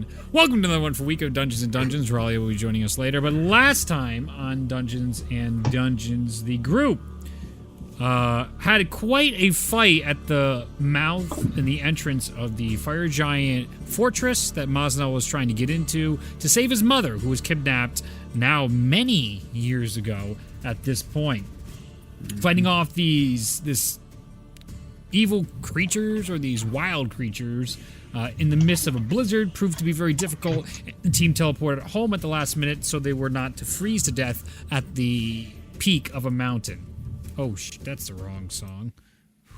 everyone. Welcome to another one for Week of Dungeons & Dungeons. Raleigh will be joining us later, but last time on Dungeons & Dungeons, the group had quite a fight at the mouth and the entrance of the fire giant fortress that Moznel was trying to get into to save his mother, who was kidnapped now many years ago at this point. Fighting off this evil creatures, or these wild creatures, in the midst of a blizzard proved to be very difficult. The team teleported home at the last minute so they were not to freeze to death at the peak of a mountain. Oh, that's the wrong song.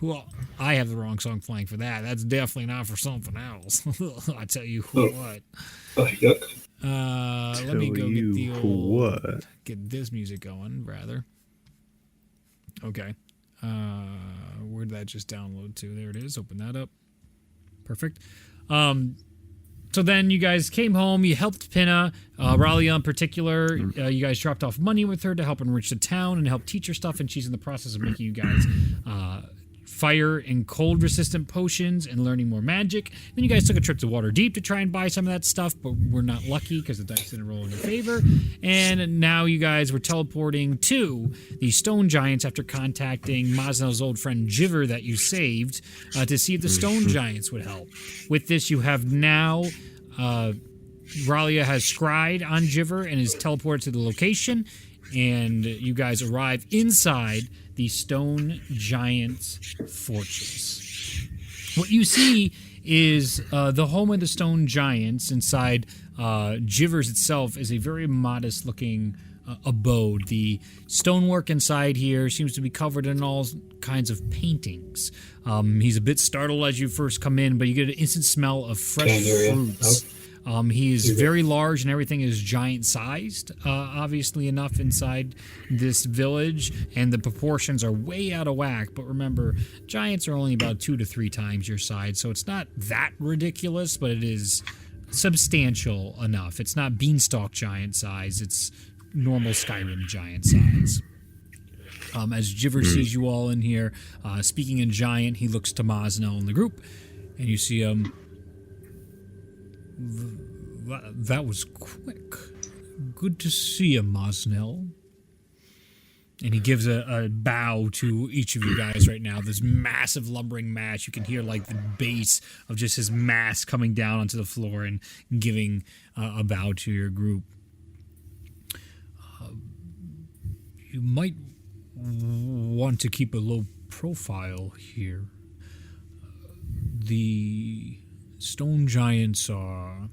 Well, I have the wrong song playing for that. That's definitely not for something else. I tell you what. Oh, yuck. Let me go get the old... Get this music going, rather. Okay. Where did that just download to? There it is. Open that up. Perfect. So then you guys came home. You helped Pinna, Raleigh in particular. You guys dropped off money with her to help enrich the town and help teach her stuff. And she's in the process of making you guys fire and cold resistant potions and learning more magic. Then you guys took a trip to Waterdeep to try and buy some of that stuff, but we're not lucky because the dice didn't roll in your favor. And now you guys were teleporting to the stone giants after contacting Moznel's old friend Jiver that you saved to see if the stone giants would help. With this, you have now... Ralia has scryed on Jiver and is teleported to the location, and you guys arrive inside the Stone Giants Fortress. What you see is the home of the Stone Giants. Inside Jiver's itself is a very modest-looking abode. The stonework inside here seems to be covered in all kinds of paintings. He's a bit startled as you first come in, but you get an instant smell of fresh fruits. He is very large, and everything is giant-sized, obviously enough inside this village, and the proportions are way out of whack. But remember, giants are only about 2 to 3 times your size, so it's not that ridiculous, but it is substantial enough. It's not beanstalk giant size, it's normal Skyrim giant size. As Jiver sees you all in here, speaking in giant, he looks to Moznel in the group, and you see him. That was quick. Good to see you, Moznel. And he gives a bow to each of you guys right now. This massive lumbering mass. You can hear like the bass of just his mass coming down onto the floor and giving a bow to your group. You might want to keep a low profile here. The stone giants are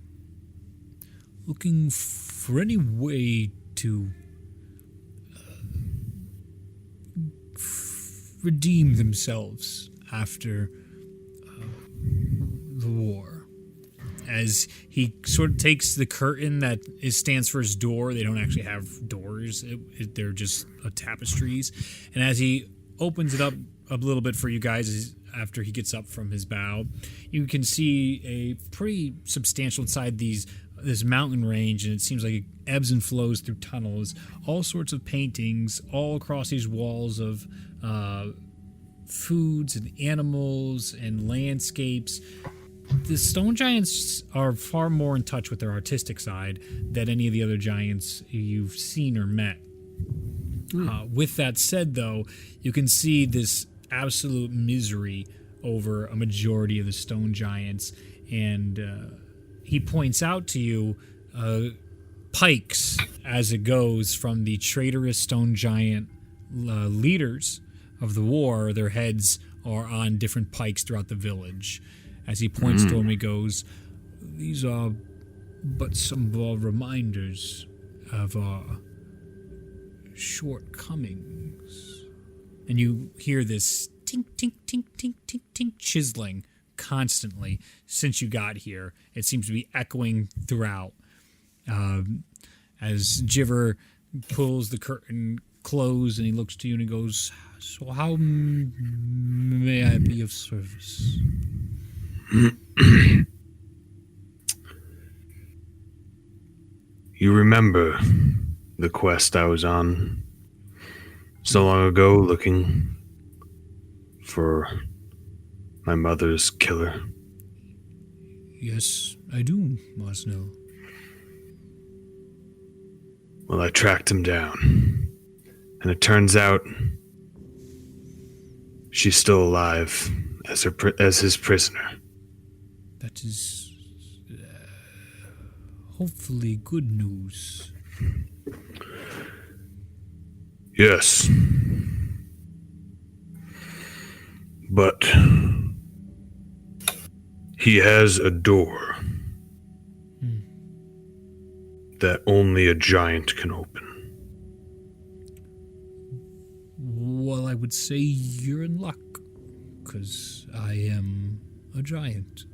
looking for any way to redeem themselves after the war. As he sort of takes the curtain that stands for his door. They don't actually have doors. They're just tapestries. And as he opens it up a little bit for you guys, after he gets up from his bow, you can see a pretty substantial inside this mountain range, and it seems like it ebbs and flows through tunnels. All sorts of paintings all across these walls of foods and animals and landscapes. The stone giants are far more in touch with their artistic side than any of the other giants you've seen or met. With that said, though, you can see this absolute misery over a majority of the stone giants, and he points out to you pikes as it goes from the traitorous stone giant leaders of the war. Their heads are on different pikes throughout the village. As he points to him, he goes, "These are but some of our reminders of our shortcomings." And you hear this tink, tink, tink, tink, tink, tink chiseling constantly since you got here. It seems to be echoing throughout. As Jiver pulls the curtain closed and he looks to you and he goes, "So how may I be of service?" You remember the quest I was on so long ago, looking for my mother's killer? Yes, I do, Moznel. Well, I tracked him down. And it turns out she's still alive as his prisoner. That is hopefully good news. Yes. But he has a door that only a giant can open. Well, I would say you're in luck, because I am a giant.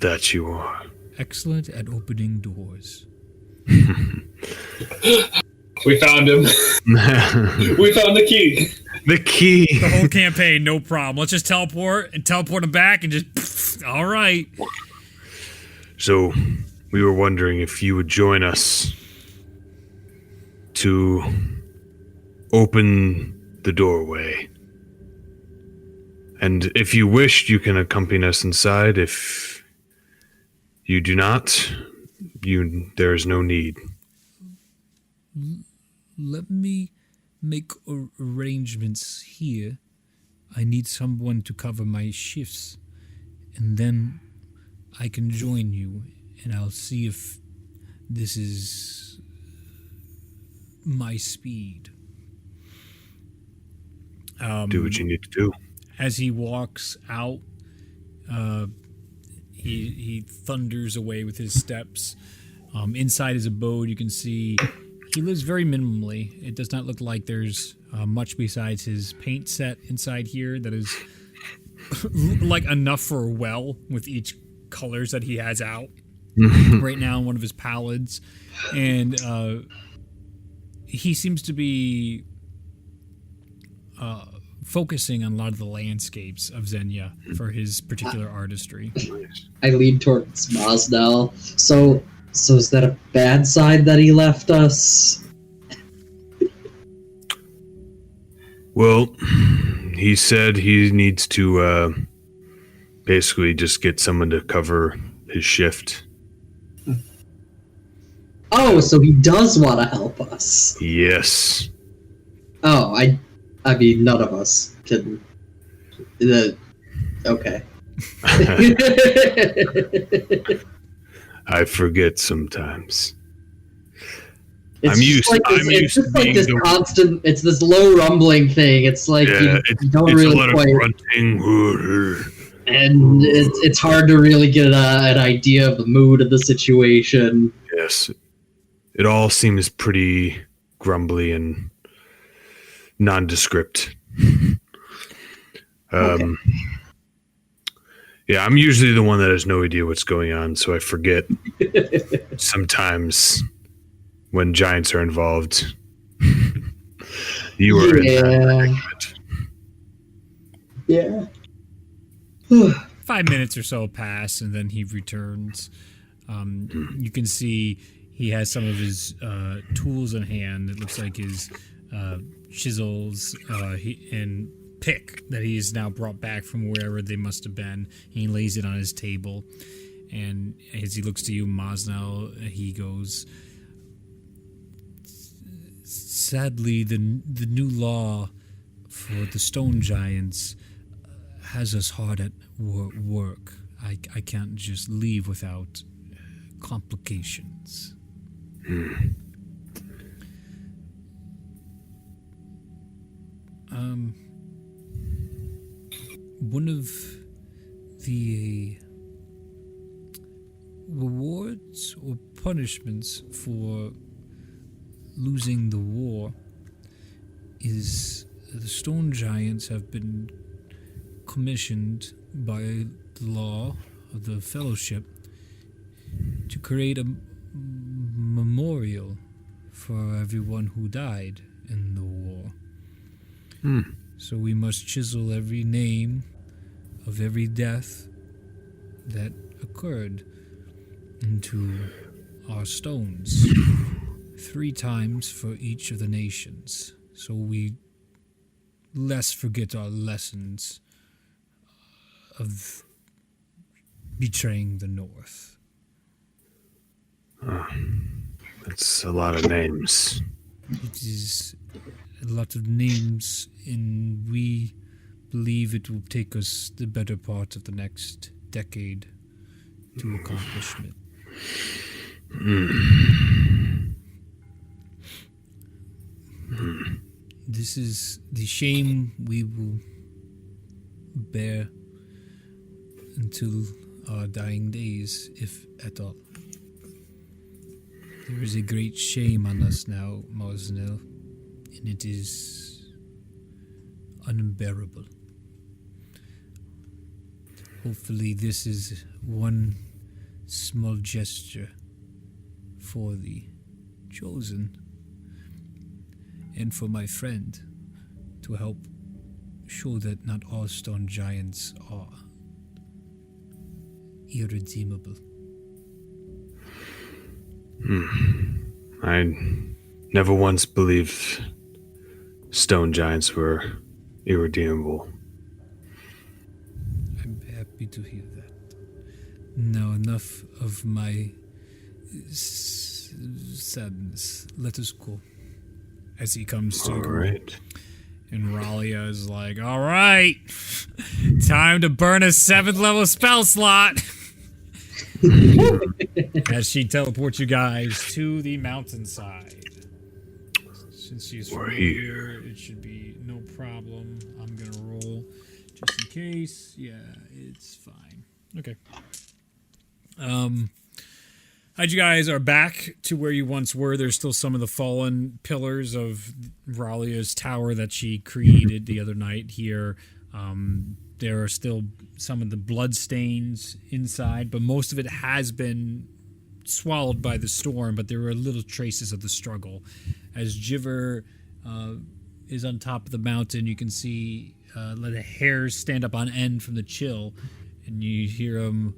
That you are. Excellent at opening doors. We found him. We found the key. The key. The whole campaign, no problem. Let's just teleport him back and just... all right. So, we were wondering if you would join us to open the doorway. And if you wished, you can accompany us inside. If you do not, there is no need. Let me make arrangements here. I need someone to cover my shifts, and then I can join you, and I'll see if this is my speed. Do what you need to do. As he walks out, he thunders away with his steps. Inside his abode, you can see he lives very minimally. It does not look like there's much besides his paint set inside here that is like enough for a well with each colors that he has out right now in one of his palettes. And he seems to be focusing on a lot of the landscapes of Zenya for his particular artistry. I lean towards Moznel. So is that a bad side that he left us? Well, he said he needs to basically just get someone to cover his shift. Oh, so he does want to help us. Yes. Oh, I mean, none of us can. Okay. I forget sometimes. It's used to being this constant. It's this low rumbling thing. It's like you don't it's really a lot quite. of grunting. And it's hard to really get an idea of the mood of the situation. Yes, it all seems pretty grumbly and nondescript. Okay. Yeah, I'm usually the one that has no idea what's going on, so I forget sometimes when giants are involved. You are in that predicament. Yeah. 5 minutes or so pass, and then he returns. You can see he has some of his tools in hand. It looks like his chisels and pick that he's now brought back from wherever they must have been. He lays it on his table, and as he looks to you, Moznel, he goes, sadly, the new law for the stone giants has us hard at work. I can't just leave without complications. One of the rewards or punishments for losing the war is the stone giants have been commissioned by the law of the Fellowship to create a memorial for everyone who died in the war. So we must chisel every name of every death that occurred into our stones 3 times for each of the nations, so we less forget our lessons of betraying the North. That's a lot of names. It is a lot of names, and we believe it will take us the better part of the next decade to accomplishment. This is the shame we will bear until our dying days, if at all. There is a great shame on us now, Moznel, and it is unbearable. Hopefully this is one small gesture for the chosen and for my friend to help show that not all stone giants are irredeemable. I never once believed stone giants were irredeemable. I'm happy to hear that. Now enough of my sadness. Let us go. As he comes to All right. And Ralia is like, all right, time to burn a 7th level spell slot. As she teleports you guys to the mountainside. Since she's from here, it should be no problem. I'm going to roll just in case. Yeah, it's fine. Okay. You guys are back to where you once were. There's still some of the fallen pillars of Ralia's tower that she created the other night here. There are still some of the blood stains inside, but most of it has been swallowed by the storm, but there are little traces of the struggle. As Jiver is on top of the mountain, you can see the hairs stand up on end from the chill, and you hear him,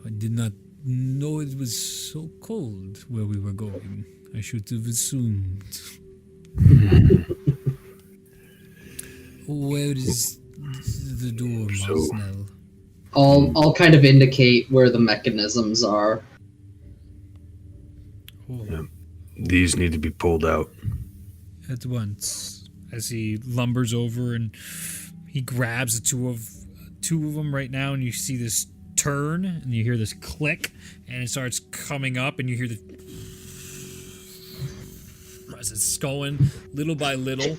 I did not know it was so cold where we were going. I should have assumed. Where is the door, Moznel? I'll kind of indicate where the mechanisms are. Oh. Yeah. These need to be pulled out. At once, as he lumbers over and he grabs the two of them right now, and you see this turn, and you hear this click, and it starts coming up, and you hear the as it's going little by little,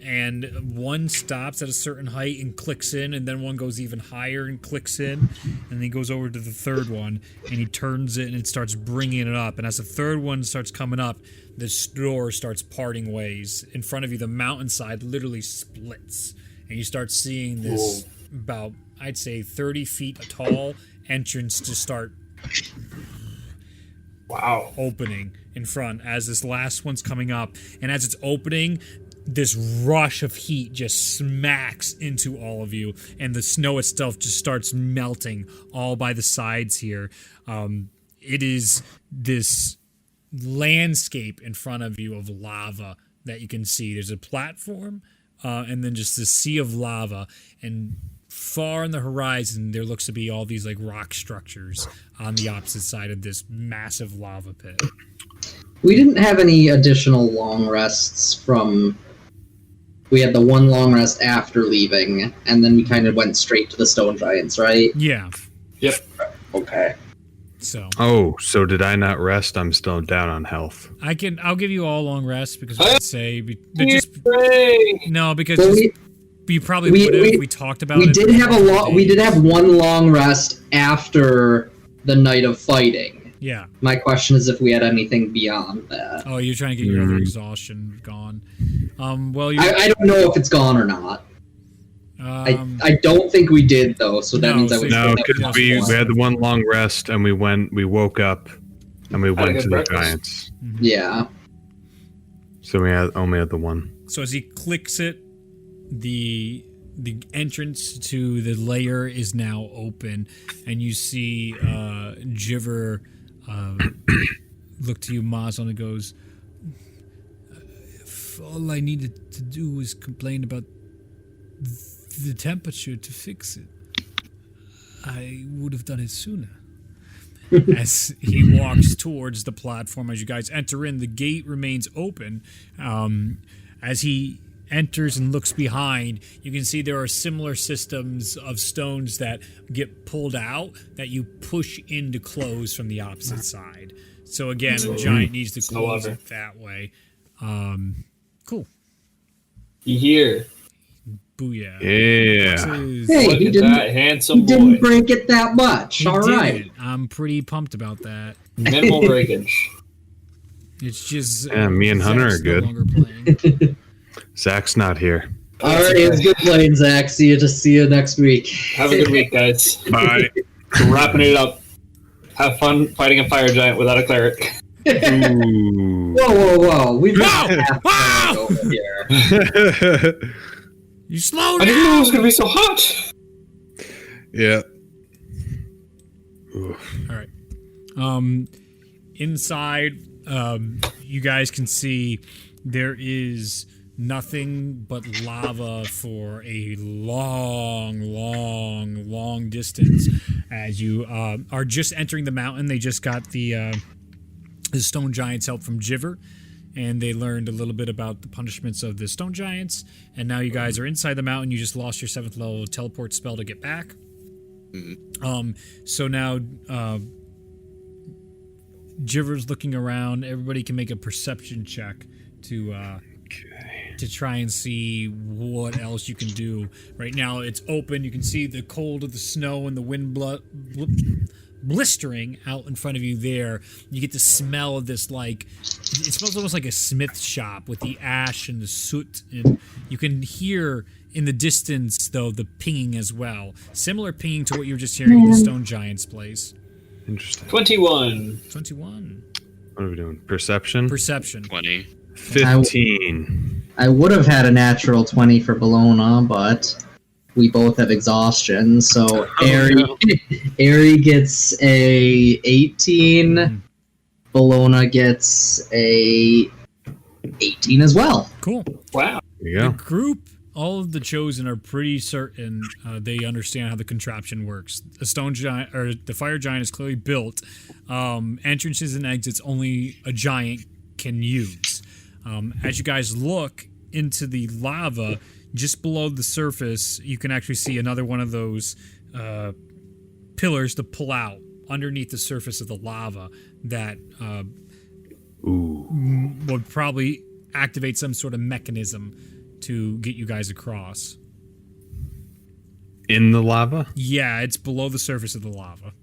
and one stops at a certain height and clicks in, and then one goes even higher and clicks in, and then he goes over to the third one, and he turns it, and it starts bringing it up, and as the third one starts coming up, this door starts parting ways. In front of you, the mountainside literally splits, and you start seeing this about, I'd say, 30 feet tall entrance to start opening in front as this last one's coming up. And as it's opening, this rush of heat just smacks into all of you, and the snow itself just starts melting all by the sides here. It is this landscape in front of you of lava that you can see. There's a platform, and then just this sea of lava, and far on the horizon there looks to be all these like rock structures on the opposite side of this massive lava pit. We didn't have any additional long rests from... We had the one long rest after leaving, and then we kind of went straight to the stone giants, right? Yeah. Yep. Okay. So. Oh, so did I not rest? I'm still down on health. I'll give you all long rest because I'd say because Well, you probably would have if we talked about it. We did have one long rest after the night of fighting. Yeah. My question is if we had anything beyond that. Oh, you're trying to get your other exhaustion gone. Well, I don't know if it's gone or not. I don't think we did though, so that means I would. No, because we had the one long rest, and we woke up, and we went to the giants. Mm-hmm. Yeah. So we only had the one. So as he clicks it, the entrance to the lair is now open, and you see Jiver look to you, Maz, and goes, if all I needed to do was complain about the temperature to fix it, I would have done it sooner. As he walks towards the platform, as you guys enter in, the gate remains open. As he enters and looks behind, you can see there are similar systems of stones that get pulled out that you push in to close from the opposite side. So again, a giant needs to close it that way. Cool. You hear? Booyah. Yeah. Hey, Look he at didn't, that handsome he didn't boy. break it that much. He All did right. it. I'm pretty pumped about that. Minimal breakage. It's just Yeah, me and Hunter Zach's are good. No longer playing. Zach's not here. All right, it was good playing, Zach. See you next week. Have a good week, guys. Bye. We're wrapping it up. Have fun fighting a fire giant without a cleric. Ooh. Whoa! We've got Whoa! half Whoa! over here. You slow I didn't know it down. was going to be so hot. Yeah. All right. Inside, you guys can see there is nothing but lava for a long distance. As you are just entering the mountain, they just got the stone giants help from Jiver, and they learned a little bit about the punishments of the stone giants. And now you guys are inside the mountain. You just lost your 7th level teleport spell to get back. So now Jiver's looking around. Everybody can make a perception check to try and see what else you can do. Right now it's open. You can see the cold of the snow and the wind blistering out in front of you there. You get the smell of this, like, it smells almost like a smith shop with the ash and the soot, and you can hear in the distance, though, the pinging as well. Similar pinging to what you were just hearing in the Stone Giant's place. Interesting. 21. 21. What are we doing? Perception? Perception. 20. 15. I would have had a natural 20 for Bologna, but we both have exhaustion. So Ari gets a 18. Bologna gets a 18 as well. Cool. Wow. There you The go. group, all of the chosen, are pretty certain they understand how the contraption works. The stone giant, or the fire giant, is clearly built. Entrances and exits only a giant can use. As you guys look into the lava, just below the surface, you can actually see another one of those pillars to pull out underneath the surface of the lava that would probably activate some sort of mechanism to get you guys across. In the lava? Yeah, it's below the surface of the lava.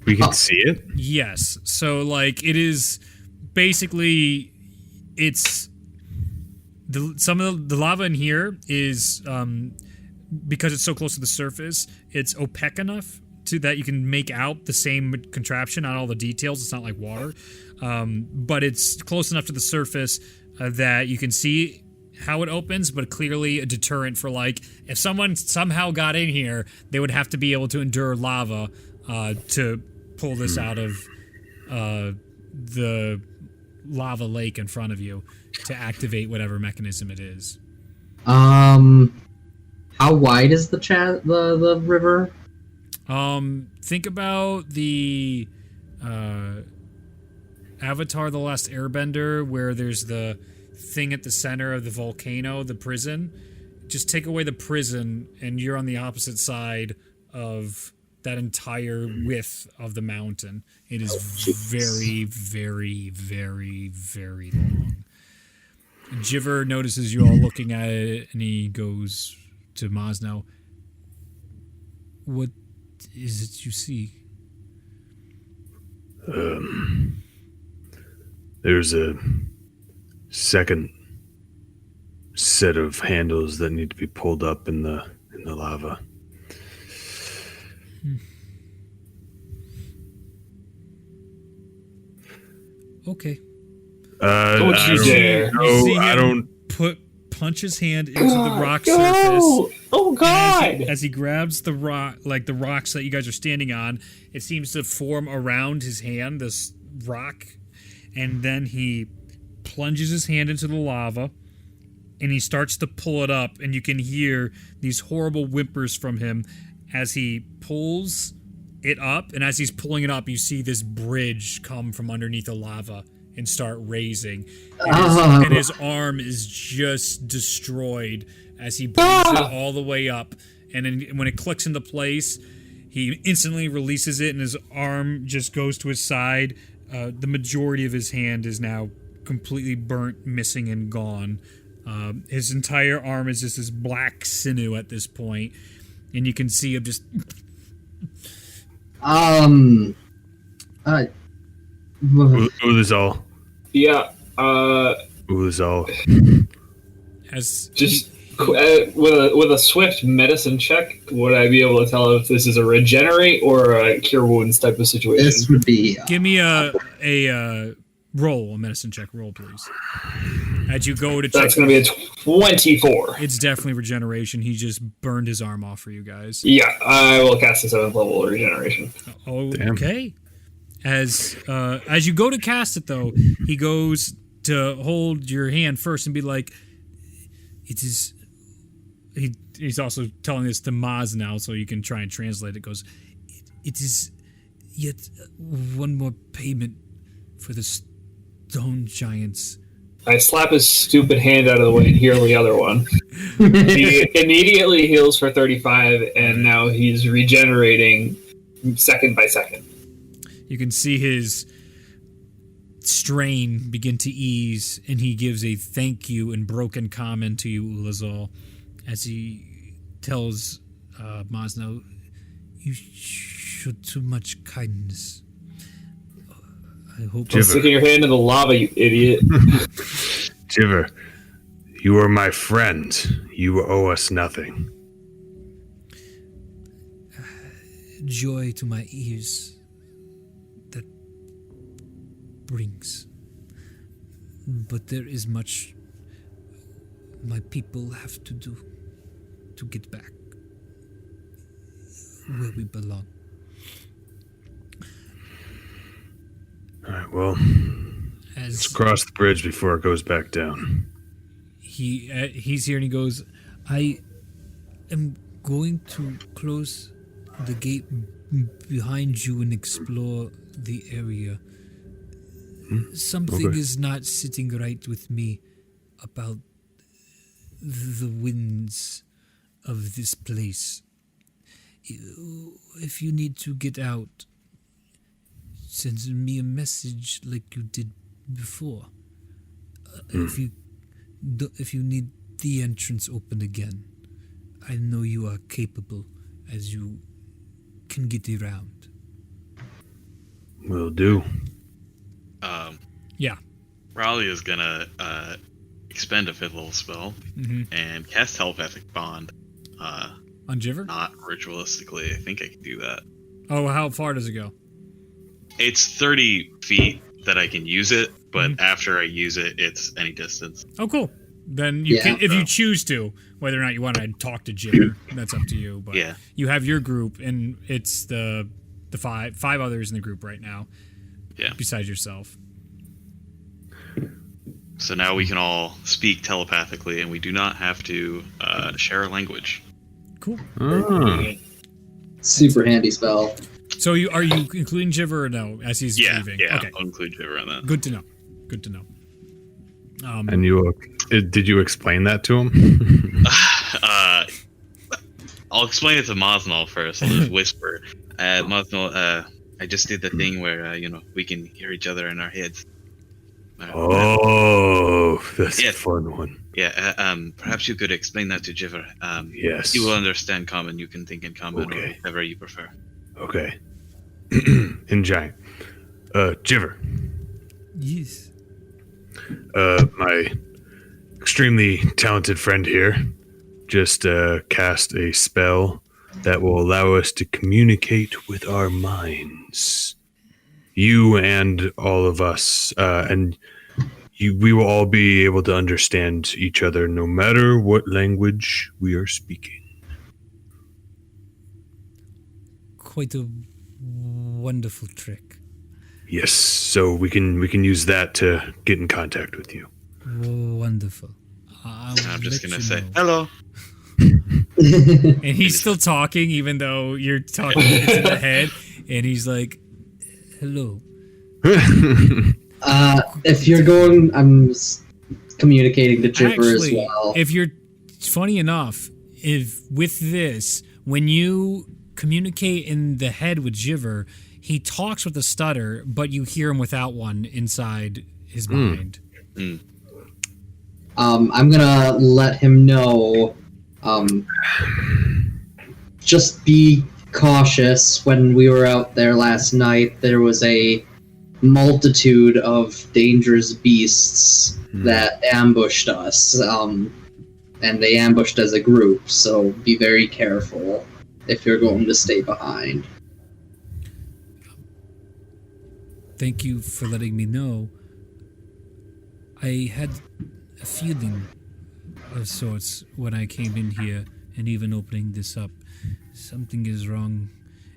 We can see it? Yes. So, like, it is basically, it's some of the lava in here is because it's so close to the surface, it's opaque enough to that you can make out the same contraption, not all the details. It's not like water, but it's close enough to the surface that you can see how it opens, but clearly a deterrent for, like, if someone somehow got in here, they would have to be able to endure lava to pull this out of the lava lake in front of you to activate whatever mechanism it is. How wide is the river? Think about the Avatar: The Last Airbender, where there's the thing at the center of the volcano, the prison. Just take away the prison, and you're on the opposite side of that entire width of the mountain. It is very, very, very, very long. Jiver notices you all looking at it, and he goes to Moznel. What is it you see? There's a second set of handles that need to be pulled up in the lava. Okay. Don't you dare. You see I him don't. punch his hand into the rock surface. Oh, God. As he grabs the rock, like the rocks that you guys are standing on, it seems to form around his hand, this rock, and then he plunges his hand into the lava, and he starts to pull it up, and you can hear these horrible whimpers from him as he pulls it up, and as he's pulling it up, you see this bridge come from underneath the lava and start raising. And his arm is just destroyed as he pulls it all the way up. And then when it clicks into place, he instantly releases it, and his arm just goes to his side. The majority of his hand is now completely burnt, missing, and gone. His entire arm is just this black sinew at this point, and you can see him just... Ulazal. Yeah. Ulazal. As just with a swift medicine check, would I be able to tell if this is a regenerate or a cure wounds type of situation? This would be. Give me a medicine check roll, please. As you go to check, that's going to be a 24. It's definitely regeneration. He just burned his arm off for you guys. Yeah, I will cast a 7th level regeneration. Okay. As you go to cast it, though, he goes to hold your hand first and be like, "It is." He's also telling this to Moznel, so you can try and translate it. Goes, "It is yet one more payment for the stone giants." I slap his stupid hand out of the way and heal the other one. He immediately heals for 35, and now he's regenerating second by second. You can see his strain begin to ease, and he gives a thank you in broken common to you, Ulazal, as he tells Moznel, "You showed too much kindness. I hope." You're sticking your hand in the lava, you idiot. Jiver, you are my friend. You owe us nothing. Joy to my ears that brings. But there is much my people have to do to get back where we belong. All right, well, let's cross the bridge before it goes back down. He's here and he goes, "I am going to close the gate behind you and explore the area. Something is not sitting right with me about the winds of this place. If you need to get out, send me a message like you did before. If you need the entrance open again, I know you are capable, as you can get around." Will do. Yeah. Raleigh is gonna expend a 5th level spell and cast telepathic bond. On Jiver? Not ritualistically. I think I can do that. Oh, how far does it go? It's 30 feet that I can use it, but after I use it, it's any distance. Oh, cool. Then you can, if you choose to, whether or not you want to talk to Jiver, that's up to you. But you have your group, and it's the five others in the group right now. Yeah. Besides yourself. So now we can all speak telepathically, and we do not have to share a language. Cool. Super handy spell. So are you including Jiver or no? As he's leaving. Yeah. Okay. I'll include Jiver on that. Good to know. And did you explain that to him? I'll explain it to Moznel first. I'll just whisper. Moznel, I just did the thing where we can hear each other in our heads. That's a fun one. Yeah, perhaps you could explain that to Jiver. Yes. He will understand common. You can think in common or whatever you prefer. Okay. In giant. Jiver. Yes. My extremely talented friend here just cast a spell that will allow us to communicate with our minds. You and all of us, we will all be able to understand each other no matter what language we are speaking. Quite a wonderful trick. Yes, so we can use that to get in contact with you. Wonderful. I'm just gonna say hello. And he's still talking, even though you're talking into the head. And he's like, hello. If you're going, I'm communicating to Jibber as Actually, well. if you're funny enough, if with this, when you communicate in the head with Jiver, he talks with a stutter, but you hear him without one inside his mind. I'm gonna let him know. Just be cautious. When we were out there last night, there was a multitude of dangerous beasts that ambushed us. And they ambushed as a group, so be very careful if you're going to stay behind. Thank you for letting me know. I had a feeling of sorts when I came in here, and even opening this up. Something is wrong,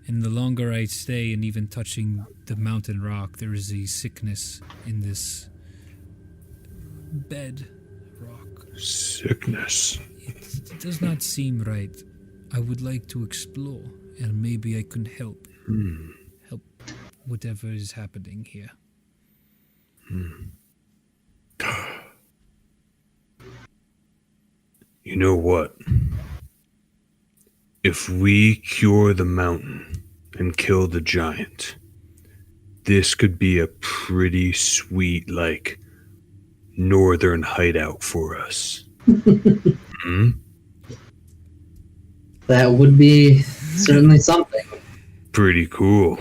and the longer I stay and even touching the mountain rock, there is a sickness in this bed rock. Sickness. It does not seem right. I would like to explore, and maybe I can help. Help whatever is happening here. You know what? If we cure the mountain and kill the giant, this could be a pretty sweet, like, northern hideout for us. That would be certainly something. Pretty cool.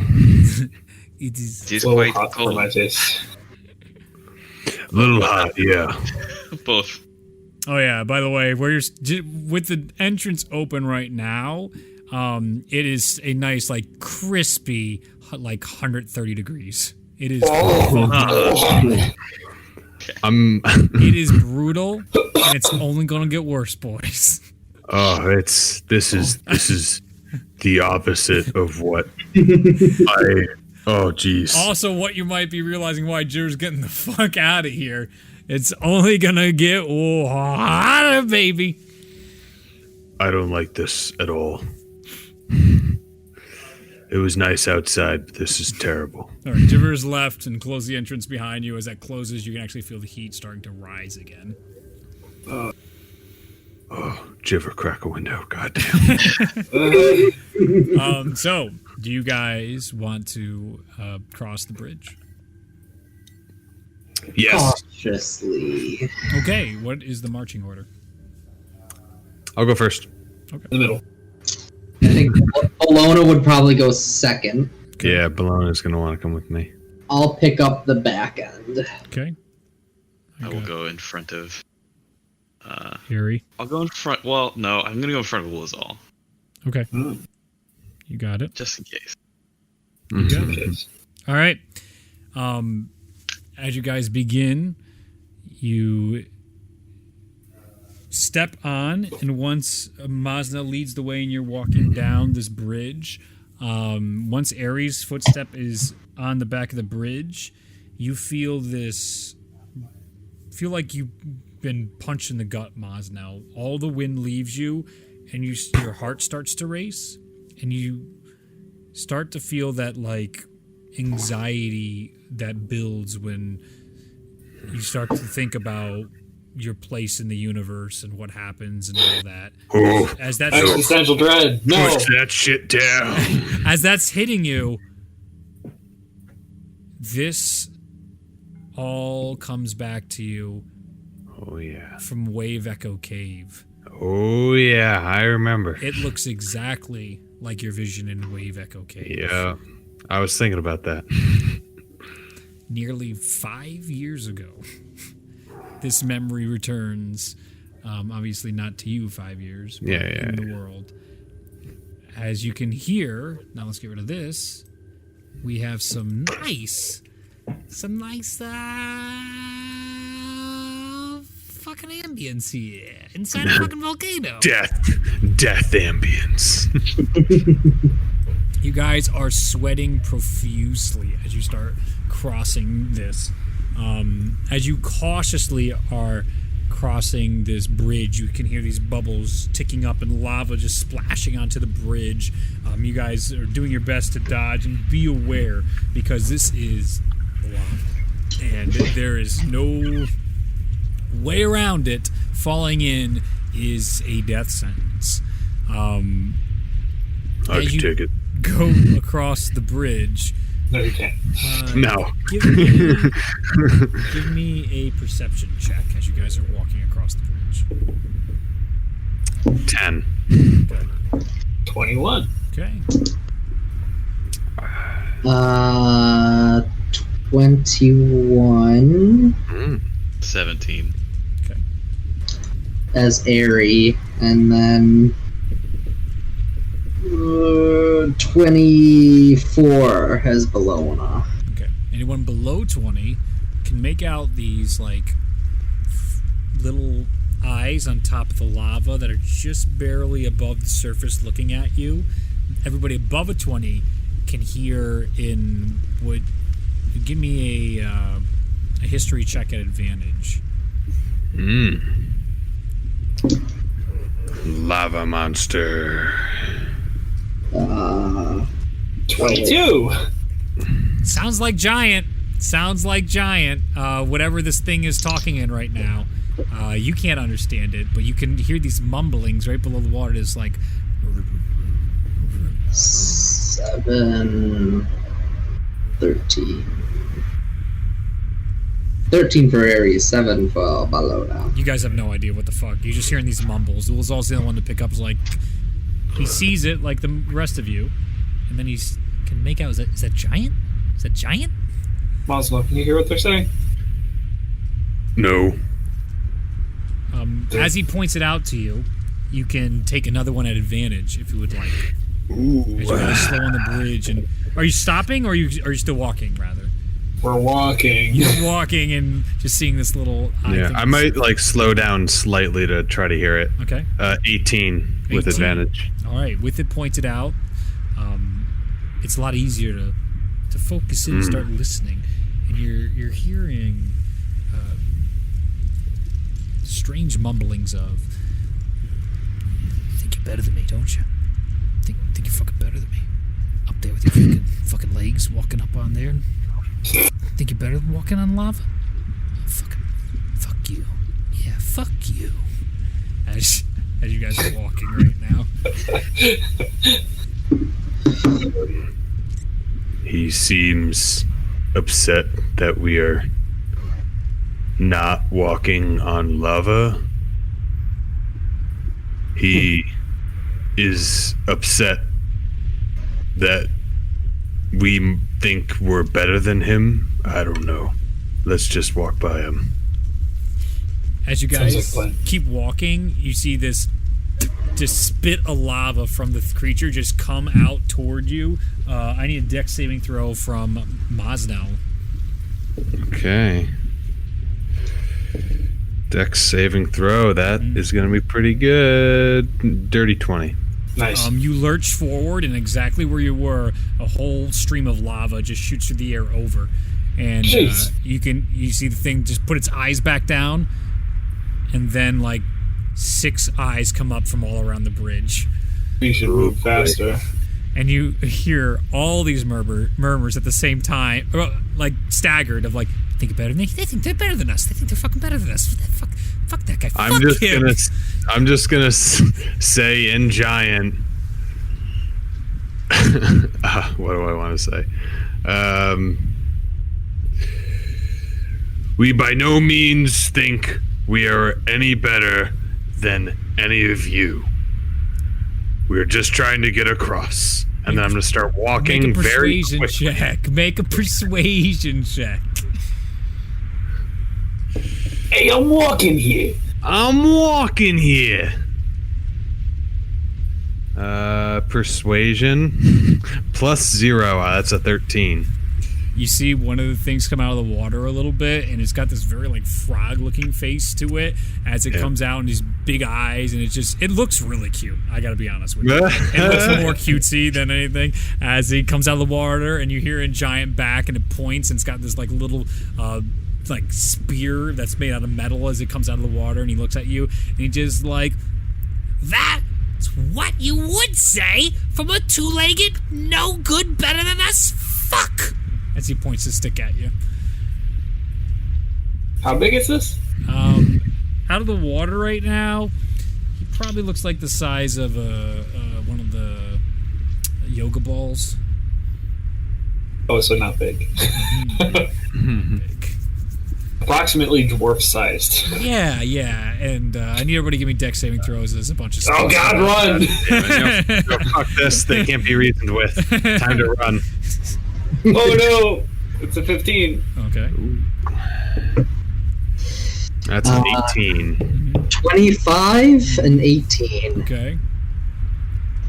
It is. It's A little quite hot for cold. my taste. A little hot, yeah. Both. Oh yeah. By the way, where you're with the entrance open right now, it is a nice, like, crispy, like 130 degrees. It is. It is brutal, and it's only gonna get worse, boys. Oh, this is the opposite of what I. Oh, jeez. Also, what you might be realizing why Jibber's getting the fuck out of here. It's only gonna get hotter, baby. I don't like this at all. It was nice outside, but this is terrible. All right, Jibber's left and close the entrance behind you. As that closes, you can actually feel the heat starting to rise again. Oh, Jiver, crack a window. Goddamn. So, do you guys want to cross the bridge? Yes. Cautiously. Okay, what is the marching order? I'll go first. In the middle. I think Bologna would probably go second. Okay. Yeah, Bologna's going to want to come with me. I'll pick up the back end. Okay. I will go in front of. Harry. I'll go in front. Well, no, I'm gonna go in front of Wuzal, Okay. You got it. just in case. All right. As you guys begin, you step on, and once Moznel leads the way and you're walking down this bridge, once Ares' footstep is on the back of the bridge, you feel like you've been punched in the gut, Moznel. All the wind leaves you, and your heart starts to race, and you start to feel that, like, anxiety that builds when you start to think about your place in the universe and what happens and all that. Oh, As that's Existential dread. No. push that shit down. as that's hitting you, this all comes back to you Oh, yeah. from Wave Echo Cave. Oh, yeah. I remember. It looks exactly like your vision in Wave Echo Cave. Yeah. I was thinking about that. Nearly 5 years ago, this memory returns. Obviously not to you 5 years, but in the world. As you can hear, now let's get rid of this. We have some nice fucking ambience here inside a fucking volcano. Death ambience. You guys are sweating profusely as you start crossing this. As you cautiously are crossing this bridge. You can hear these bubbles ticking up and lava just splashing onto the bridge. You guys are doing your best to dodge and be aware because this is lava. And there is no way around it. Falling in is a death sentence. I can take it. Go across the bridge. No, you can't. No. Give me a perception check as you guys are walking across the bridge. 10. Okay. 21. Okay. 21 17. Okay. as Airy, and then 24 as Bologna. Okay. Anyone below 20 can make out these like little eyes on top of the lava that are just barely above the surface looking at you. Everybody above a 20 can hear in what. Give me a history check at advantage. Lava monster. 22. Sounds like giant. Sounds like giant. Whatever this thing is talking in right now. You can't understand it, but you can hear these mumblings right below the water. It's like 7, 13. 13 for Aries, 7 for Bologna. you guys have no idea what the fuck. You're just hearing these mumbles. It was also the one to pick up. Is like he sees it like the rest of you, and then he can make out. Is that giant? Is that giant? Moznel, can you hear what they're saying? No. As he points it out to you, you can take another one at advantage if you would like. Ooh. As you're really slow on the bridge, and are you stopping or are you still walking? Rather, We're walking. you're walking and just seeing this little. Yeah, I might like slow down slightly to try to hear it. Okay. 18 with 18. advantage. All right, with it pointed out, it's a lot easier to focus in and start listening, and you're hearing strange mumblings of. Think you're better than me, don't you? Think you're fucking better than me? Up there with your fucking legs, walking up on there. Think you're better than walking on lava? Fuck you. Yeah, fuck you. As you guys are walking right now. He seems upset that we are not walking on lava. He is upset that we think we're better than him. I don't know. Let's just walk by him. As you Sounds guys like fun. keep walking, you see this spit of lava from the creature just come out toward you. I need a dex saving throw from Moznel. Okay. Dex saving throw. That is going to be pretty good. Dirty 20. Nice. You lurch forward, and exactly where you were, a whole stream of lava just shoots through the air over, and you see the thing just put its eyes back down, and then like 6 eyes come up from all around the bridge, We should move faster. and you hear all these murmurs at the same time, like staggered of like, think better than they think they're better than us. They think they're fucking better than us. Fuck that guy. I'm Fuck just him. gonna say in giant. What do I want to say? We by no means think we are any better than any of you. We're just trying to get across, and then I'm gonna start walking Make a very persuasion quickly. check. Make a persuasion check. Hey, I'm walking here. I'm walking here. Persuasion +0. That's a 13. You see one of the things come out of the water a little bit, and it's got this very like frog-looking face to it as it comes out, and these big eyes, and it looks really cute. I gotta be honest with you. It looks more cutesy than anything as it comes out of the water, and you hear in giant back, and it points, and it's got this like little like spear that's made out of metal as it comes out of the water, and he looks at you and he just like, that's what you would say from a two-legged no good better than us fuck, as he points his stick at you. How big is this? Out of the water right now, he probably looks like the size of one of the yoga balls. Oh, so not big. Big. Approximately dwarf-sized. Yeah, and I need everybody to give me dex saving throws. There's a bunch of stuff. Oh God, run! No, fuck this. They can't be reasoned with. Time to run. Oh no! It's a 15. Okay. That's an 18. 25 and 18. Okay.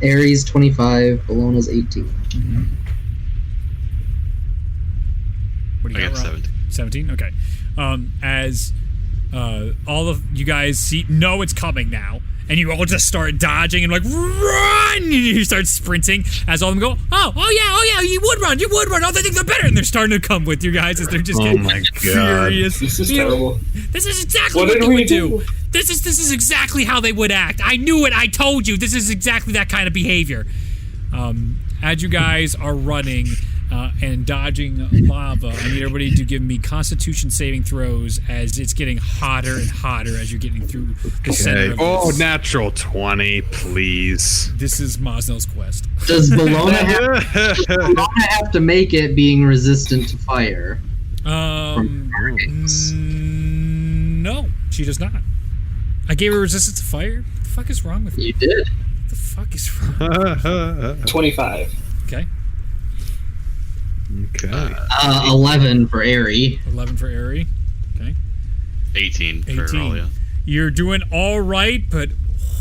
Aries 25, Bologna's 18. What do you I got got, Rob? 17. 17? Okay. As all of you guys know it's coming now, and you all just start dodging and like, run! And you start sprinting as all of them go, oh yeah, you would run. Oh, they think they're better. And they're starting to come with you guys as they're just getting furious. This is terrible. This is exactly what they would do. This is exactly how they would act. I knew it. I told you. This is exactly that kind of behavior. As you guys are running and dodging lava, I need everybody to give me Constitution saving throws as it's getting hotter and hotter as you're getting through the center of this. Natural 20, please. This is Moznel's quest. Does Bologna have to make it being resistant to fire? No, she does not. I gave her resistance to fire. What the fuck is wrong with you? You did. What the fuck is wrong? 25. Okay. Okay. 11 for Airy. 11 for Airy. Okay. 18 for 18. Alia. You're doing all right, but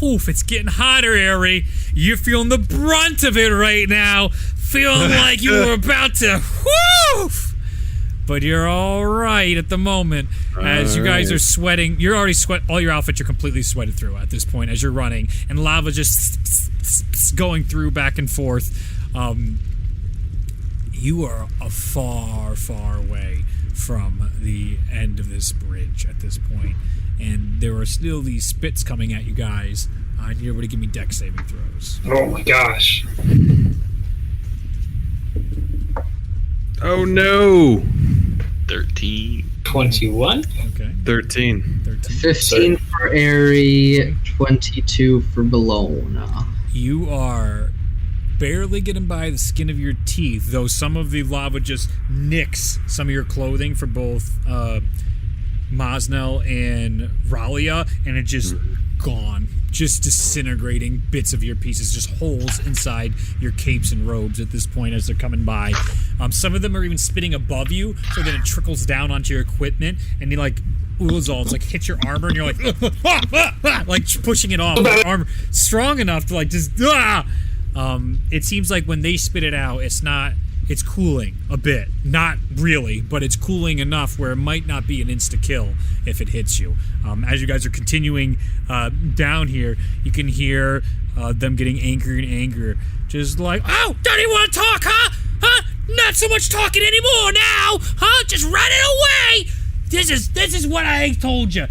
oof, it's getting hotter, Airy. You're feeling the brunt of it right now. Feeling like you were about to woof. But you're all right at the moment as you guys are sweating. You're already all your outfits are completely sweated through at this point as you're running, and lava just going through back and forth. You are a far, far away from the end of this bridge at this point, and there are still these spits coming at you guys. I need everybody to give me dex saving throws. Oh my gosh. Oh no! 13. 21. Okay. 13. 15 for Airy, 22 for Bologna. You are barely getting by the skin of your teeth, though some of the lava just nicks some of your clothing for both Moznel and Ralia, and it just gone. Just disintegrating bits of your pieces, just holes inside your capes and robes at this point as they're coming by. Some of them are even spitting above you, so that it trickles down onto your equipment, and you like Ulazal, like hits your armor, and you're like, like pushing it off. Your armor strong enough to like just. It seems like when they spit it out, it's cooling a bit. Not really, but it's cooling enough where it might not be an insta-kill if it hits you. As you guys are continuing down here, you can hear them getting angrier and angrier. Just like, oh, don't you want to talk, huh? Huh? Not so much talking anymore now, huh? Just run it away! This is what I told you.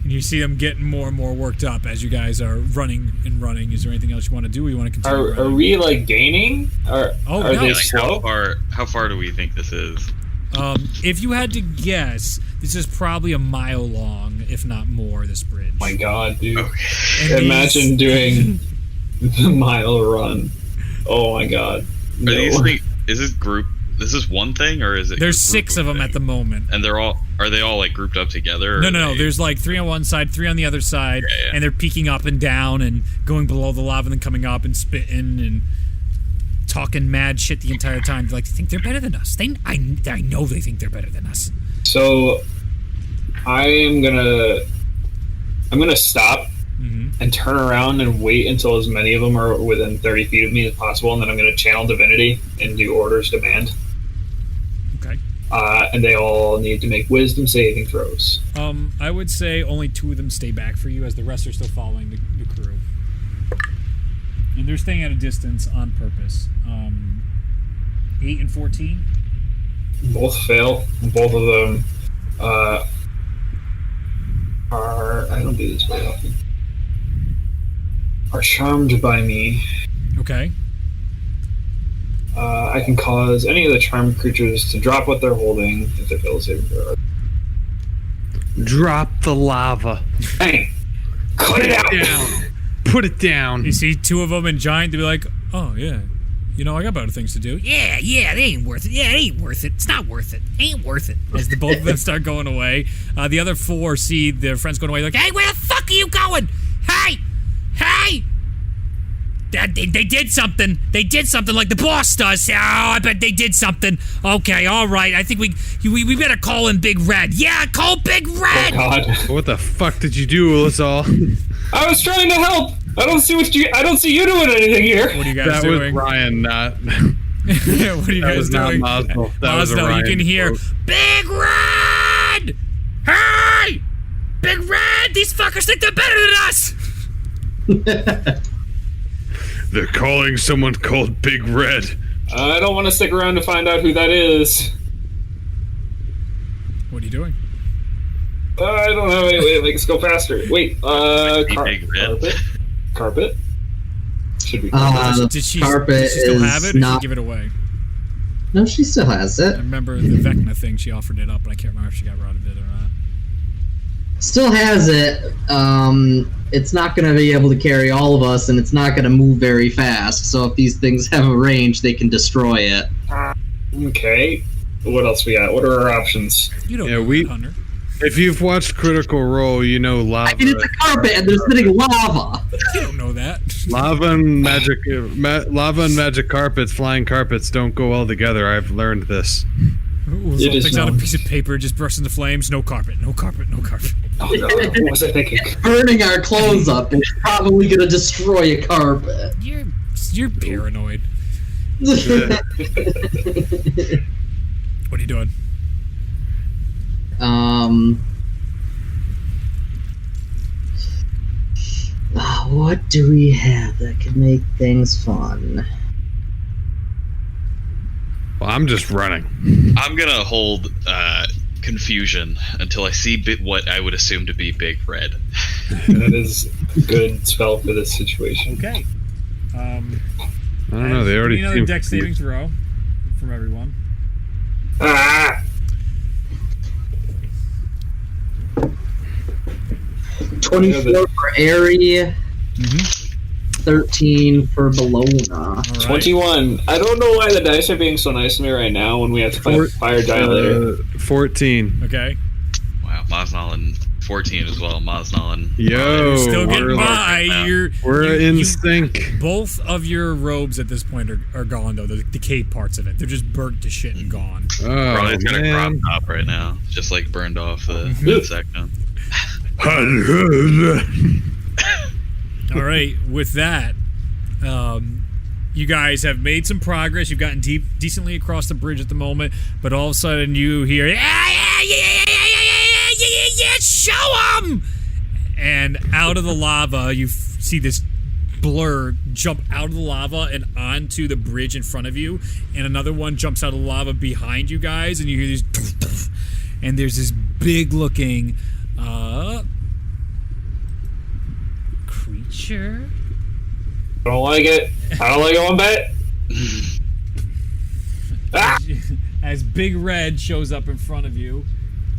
And you see them getting more and more worked up as you guys are running and running. Is there anything else you want to do, or you want to continue running? Are we like gaining? Are they Like slow? how far do we think this is? If you had to guess, this is probably a mile long, if not more, this bridge. My God, dude. Okay. Imagine doing the mile run. Oh my God. Are these is this group? This is one thing, or is it? There's 6 of them at the moment. And are they all like grouped up together? No. There's like 3 on one side, 3 on the other side, and they're peeking up and down and going below the lava and then coming up and spitting and talking mad shit the entire time. They're like, they think they're better than us. I know they think they're better than us. So I'm gonna stop and turn around and wait until as many of them are within 30 feet of me as possible, and then I'm gonna channel divinity and do orders demand. Okay. And they all need to make wisdom saving throws. I would say only 2 of them stay back for you, as the rest are still following the crew. And they're staying at a distance on purpose. 8 and 14. Both fail. Both of them are. I don't do this very often. Are charmed by me. Okay. I can cause any of the charmed creatures to drop what they're holding if they fail a saving throw. Drop the lava. Hey, cut it out. Down. Put it down. You see two of them in giant to be like, oh yeah, you know I got better things to do. Yeah, they ain't worth it. Yeah, it ain't worth it. It's not worth it. Ain't worth it. As the both of them start going away, the other four see their friends going away. Like, hey, where the fuck are you going? Hey. They did something. They did something like the boss does. Oh, I bet they did something. Okay, all right. I think we better call in Big Red. Yeah, call Big Red. Oh God! What the fuck did you do, Ulisol? I was trying to help. I don't see you doing anything here. What are you guys That doing? was Ryan, not. What are you guys doing? Moznel. That was a Moznel, Ryan you can hear quote. Big Red. Hey, Big Red! These fuckers think they're better than us. They're calling someone called Big Red. I don't want to stick around to find out who that is. What are you doing? I don't know. Wait, make us go faster. Wait, Big Red. Carpet? Should be Did she carpet still have is it, or did not- she give it away? No, she still has I it. remember the Vecna thing. She offered it up, but I can't remember if she got rid of it or not. Still has it. It's not going to be able to carry all of us, and it's not going to move very fast. So if these things have a range, they can destroy it. Okay. What else we got? What are our options? You don't Yeah, know we- that, Hunter. If you've watched Critical Role, you know lava. I mean, it's a carpet, and they're sitting lava. You don't know that. Lava and magic carpets, flying carpets don't go well together. I've learned this. Ooh, It is takes out a known. piece of paper, just bursts into flames. No carpet. No carpet. No carpet. Oh no, what was I thinking? Burning our clothes up is probably going to destroy a carpet. You're paranoid. What are you doing? What do we have that can make things fun? Well, I'm just running. I'm gonna hold confusion until I see what I would assume to be Big Red. That is a good spell for this situation. Okay. I don't know. They already need another seem dex saving throw from everyone. Ah! 24 for Airy, 13 for Bologna. All right. 21. I don't know why the dice are being so nice to me right now when we have to fight Fire Giant later. 14. Okay. Wow, Moznel and 14 as well. Moznel and Yo, Still getting we're, by. we're in sync. Both of your robes at this point are gone, though. The decayed parts of it. They're just burnt to shit and gone. Oh, Riley's got a crop man. top right now, just like burned off the section. All right. With that, you guys have made some progress. You've gotten decently across the bridge at the moment, but all of a sudden you hear, yeah, show 'em! And out of the lava, you see this blur jump out of the lava and onto the bridge in front of you, and another one jumps out of the lava behind you guys, and you hear these, and there's this big-looking creature. I don't like it. I don't like it one bit. Ah! As Big Red shows up in front of you.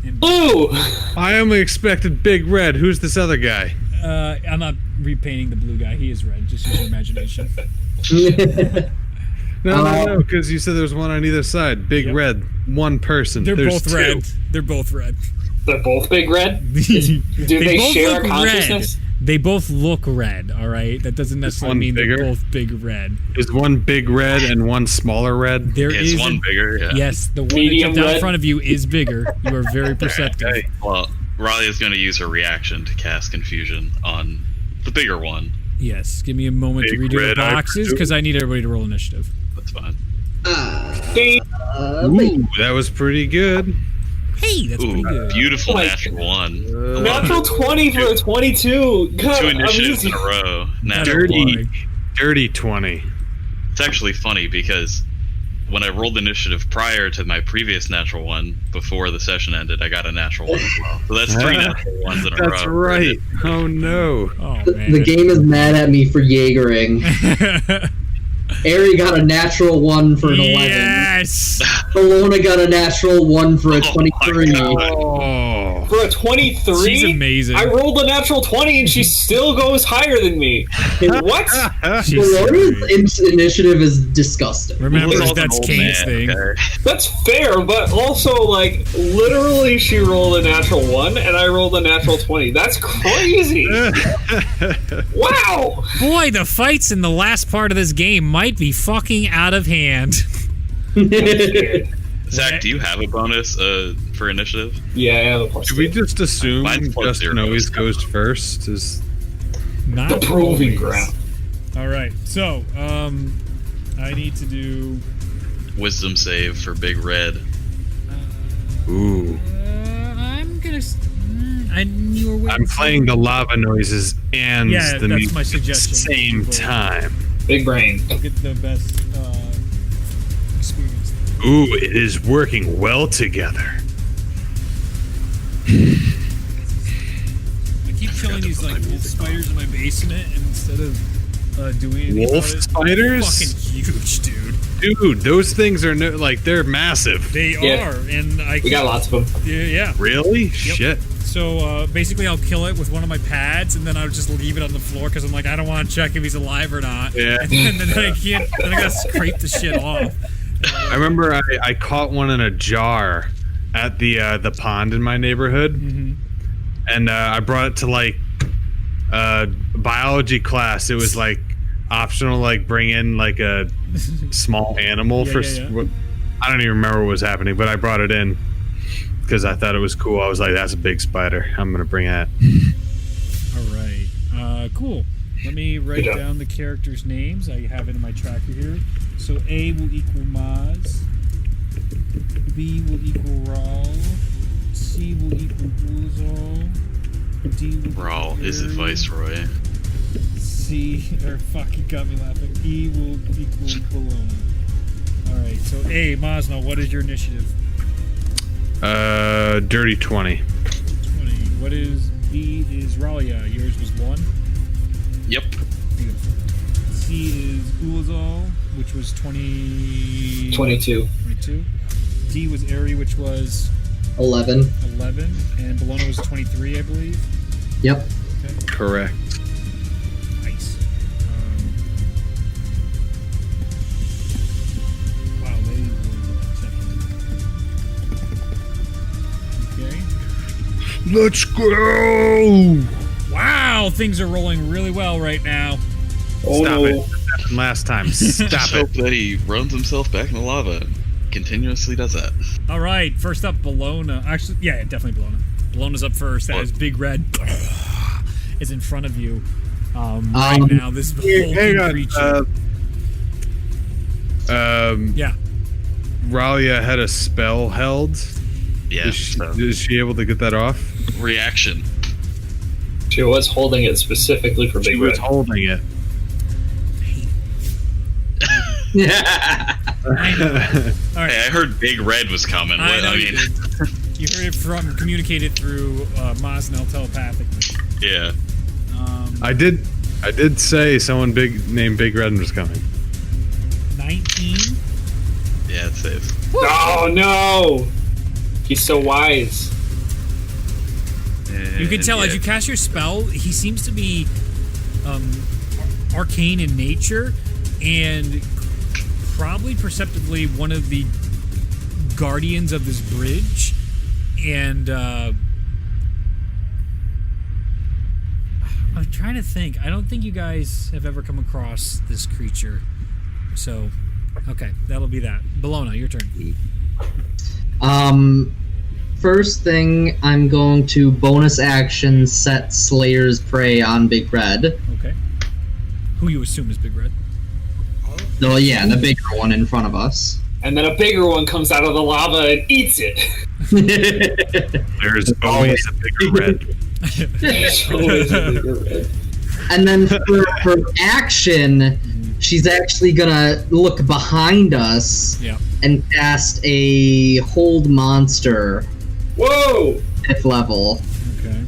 And, Blue! I only expected Big Red. Who's this other guy? I'm not repainting the blue guy. He is red. Just use your imagination. No, because you said there was one on either side. Big Yep. Red, one person. They're There's both two. red. They're both red. They're both big red? Do they both share look a consciousness? red. They both look red, all right? That doesn't necessarily one mean bigger? they're both big red. Is one big red and one smaller red? There It's is one bigger, yeah. Yes, the one Medium that jumped out in red? front of you is bigger. You are very perceptive. Okay. Well, Riley is going to use her reaction to cast confusion on the bigger one. Yes, give me a moment Big to redo the red, I boxes because I need everybody to roll initiative. That's fine. Ooh, that was pretty good. Hey, that's pretty Ooh, good. beautiful Oh my natural one. I love Natural it. 20 for a 22. God, Two I'm initiatives in losing. a row. That's Natural Dirty. one. boy. Dirty 20. It's actually funny because when I rolled initiative prior to my previous natural one, before the session ended, I got a natural one as well. So that's 3 natural ones in a row. That's right. Oh no. Oh man. The game is mad at me for Jaegering. Ari got a natural 1 for an 11. Yes. Bologna got a natural 1 for a 23. Oh. For a 23? She's amazing. I rolled a natural 20 and she still goes higher than me. What? She's so Bologna's great. initiative is disgusting. Remember, He's also that's an old Kane's man, thing. okay? That's fair, but also, like, literally she rolled a natural 1 and I rolled a natural 20. That's crazy. Wow. Boy, the fights in the last part of this game might be fucking out of hand. Zach, do you have a bonus for initiative? Yeah, I have a plus. Should we just assume Mine's plus Justin 0. always goes first? Not The proving always. ground. All right, so I need to do. Wisdom save for Big Red. Ooh. I'm gonna. I knew were I'm playing the lava noises and Yeah, the that's music my at the suggestion. same time. Big brain. I'll get the best experience. Ooh, it is working well together. I keep killing these like wolf spiders in my basement, and instead of doing anything Wolf about it, spiders? fucking huge, dude. Dude, those things are they're massive. They Yeah. are, and We got lots of them. Yeah. Really? Shit. So basically, I'll kill it with one of my pads, and then I'll just leave it on the floor because I'm like, I don't want to check if he's alive or not. Yeah. And then I can't. Then I gotta scrape the shit off. I remember I caught one in a jar at the pond in my neighborhood, and I brought it to like biology class. It was like optional, like bring in like a small animal for. I don't even remember what was happening, but I brought it in because I thought it was cool. I was like, "That's a big spider. I'm gonna bring that." All right. Cool. Let me write Good job. down the characters' names. I have it in my tracker here. So A will equal Maz. B will equal Raul. C will equal Buzo. D will Raul equal is the Ari. viceroy. C, or fuck, you got me laughing. E will equal Bologna. Alright, so A, Moznel, what is your initiative? Dirty 20. 20. What is B is Ralia? Yours was 1? Yep. Beautiful. C is Ulazal, which was 20... 22. 22. D was Ari, which was 11. 11. And Bologna was 23, I believe. Yep. Okay. Correct. Nice. Wow, they were checking. Okay. Let's go. Wow, things are rolling really well right now. Oh, Stop no. it. That happened last time. Stop Just it. hope that he runs himself back in the lava and continuously does that. All right, first up, Bologna. Actually, yeah, definitely Bologna. Bologna's up first. That is Big Red is in front of you right now. This whole Hang on. creature. Yeah. Ralia had a spell held. Yeah. Is she able to get that off? Reaction. She was holding it specifically for She Big was Red. holding it. I know. All right. Hey, I heard Big Red was coming. I What, know I you mean, did. You heard it communicated through Moznel telepathically. yeah. I did say someone named Big Red was coming. 19. Yeah, it saves. Oh, no! He's so wise. You can tell Yeah. as you cast your spell, he seems to be arcane in nature and probably perceptibly one of the guardians of this bridge. And I'm trying to think. I don't think you guys have ever come across this creature. So, okay, that'll be that. Bologna, your turn. First thing, I'm going to bonus action set Slayer's Prey on Big Red. Okay. Who you assume is Big Red. No, yeah, the bigger one in front of us. And then a bigger one comes out of the lava and eats it. There's always a bigger red. There's always a bigger red. And then for action, she's actually gonna look behind us and cast a hold monster. Whoa! 5th level. Okay.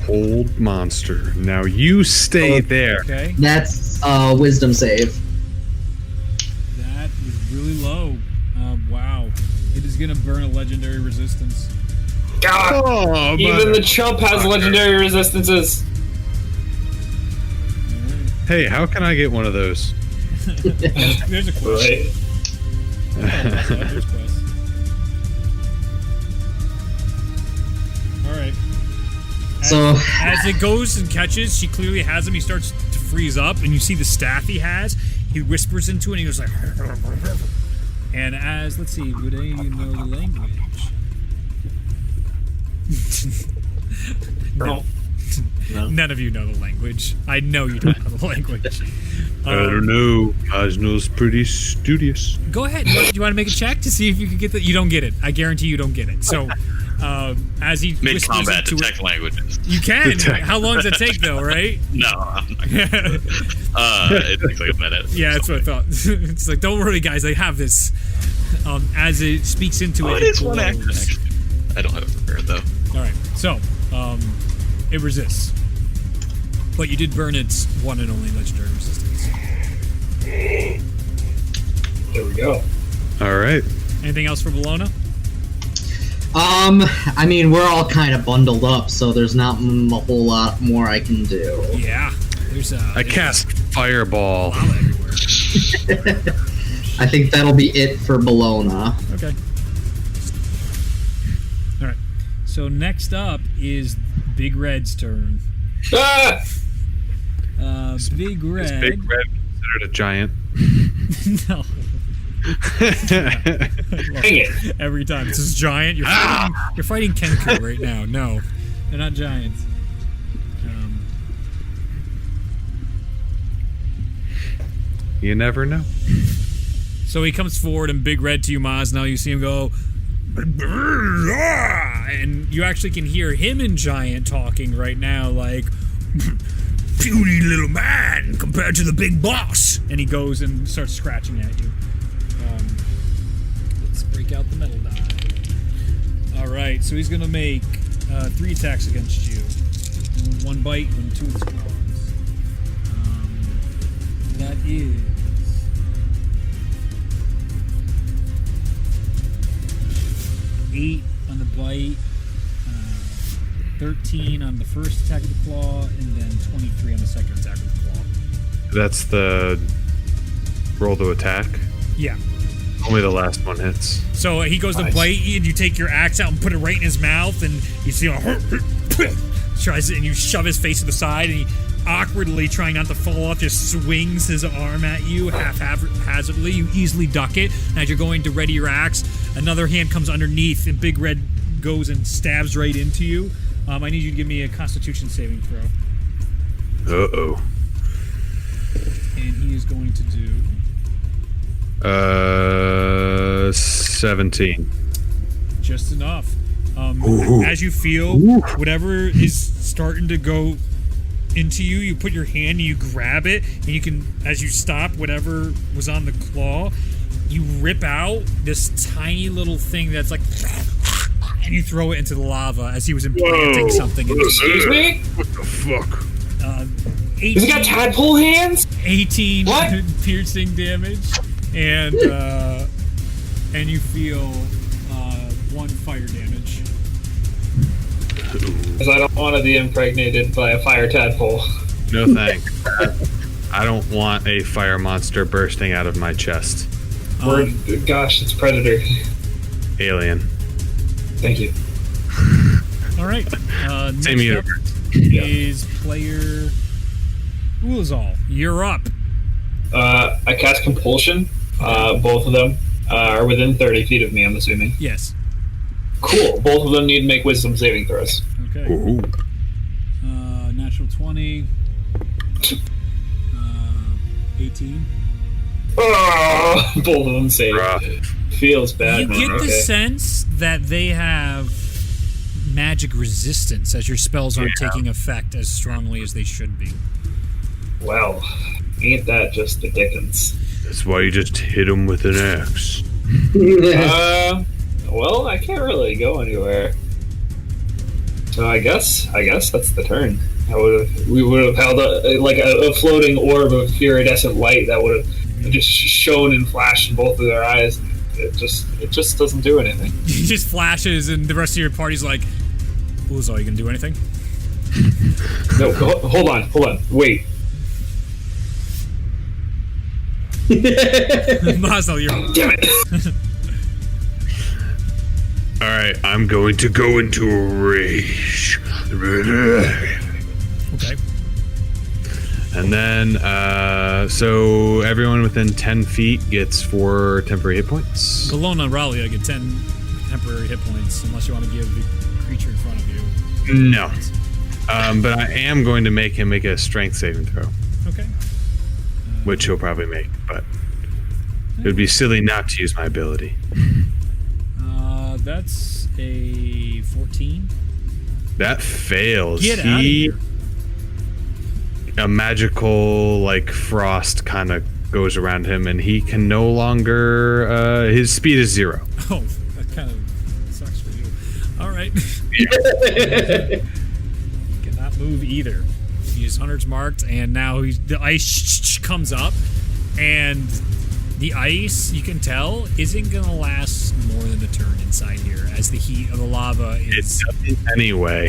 Hold monster. Now you stay there. Okay. That's wisdom save. That is really low. Wow. It is going to burn a legendary resistance. God! Oh, Even the chump has legendary resistances. Hey, how can I get one of those? There's a quest. Right. There's quest. Alright. As it goes and catches, she clearly has him. He starts to freeze up, and you see the staff he has. He whispers into it, and he goes like... And as, let's see, would any of you know the language? No. None of you know the language. I know you don't know the language. I don't know. Moznel's pretty studious. Go ahead. Do you want to make a check to see if you can get that? You don't get it. I guarantee you don't get it. So, as he Mid-combat whispers into detect languages. you can. How long does it take, though? Right? No, I'm not gonna. It takes like a minute. Yeah, that's what I thought. It's like, don't worry, guys. I have this. As it speaks into it, It is one glows. action, actually. I don't have it prepared, though. All right. So, it resists, but you did burn its one and only legendary resistance. There we go. All right. Anything else for Bologna? I mean, we're all kind of bundled up, so there's not a whole lot more I can do. Yeah. I cast Fireball. Everywhere. I think that'll be it for Bologna. Okay. All right. So next up is Big Red's turn. Ah! Big Red. Is Big Red considered a giant? No. Dang it. Every time it's this giant. You're fighting Kenku right now. No, they're not giants. You never know. So he comes forward, and Big Red to you, Moznel. You see him go, and you actually can hear him and Giant talking right now, like, puny little man compared to the big boss. And he goes and starts scratching at you. Let's break out the metal die. All right, so he's gonna make 3 attacks against you. 1 bite and 2 with his claws. That is 8 on the bite, 13 on the first attack of the claw, and then 23 on the second attack of the claw. That's the roll to attack. Yeah. Only the last one hits. So he goes to bite you, and you take your axe out and put it right in his mouth, and you see tries it, and you shove his face to the side, and he awkwardly, trying not to fall off, just swings his arm at you haphazardly. You easily duck it, and as you're going to ready your axe, another hand comes underneath, and Big Red goes and stabs right into you. I need you to give me a Constitution saving throw. Uh-oh. And he is going to do... 17. Just enough. As you feel whatever is starting to go into you, you put your hand and you grab it, and you can, as you stop whatever was on the claw, you rip out this tiny little thing that's like, and you throw it into the lava as he was implanting something. Excuse me? What the fuck? 18, Has he got tadpole hands? 18 What? piercing damage, and you feel 1 fire damage. Because I don't want to be impregnated by a fire tadpole. No thanks. I don't want a fire monster bursting out of my chest. Or, gosh, it's Predator. Alien. Thank you. All right. Same Next up universe. is player Ulazal. You're up. I cast Compulsion. Both of them are within 30 feet of me, I'm assuming. Yes. Cool. Both of them need to make wisdom saving throws. Okay. Ooh. Natural 20. 18. Oh, both of them save. Rough. Feels bad. You man. get the Okay. sense that they have magic resistance as your spells aren't taking effect as strongly as they should be. Well, ain't that just the dickens? That's why you just hit him with an axe. Well, I can't really go anywhere. So I guess that's the turn. We would have held a floating orb of iridescent light that would have just shone and flashed in both of their eyes. It just doesn't do anything. He just flashes, and the rest of your party's like, Uzal, you gonna do anything? No, hold on, wait. Moznel, you're... Damn it! Alright, I'm going to go into a rage. Okay. And then, so everyone within 10 feet gets 4 temporary hit points. Bologna and Ralia get 10 temporary hit points, unless you want to give the creature in front of you. No. But I am going to make him make a strength saving throw. Okay. Which he'll probably make, but it would be silly not to use my ability. That's a 14. That fails. Get out of here. A magical, like, frost kind of goes around him, and he can no longer, his speed is 0. Oh, that kind of sucks for you. Alright. Yeah. Cannot move either. He's 100's marked, and now the ice comes up, and the ice, you can tell, isn't going to last more than a turn inside here, as the heat of the lava is... It doesn't anyway.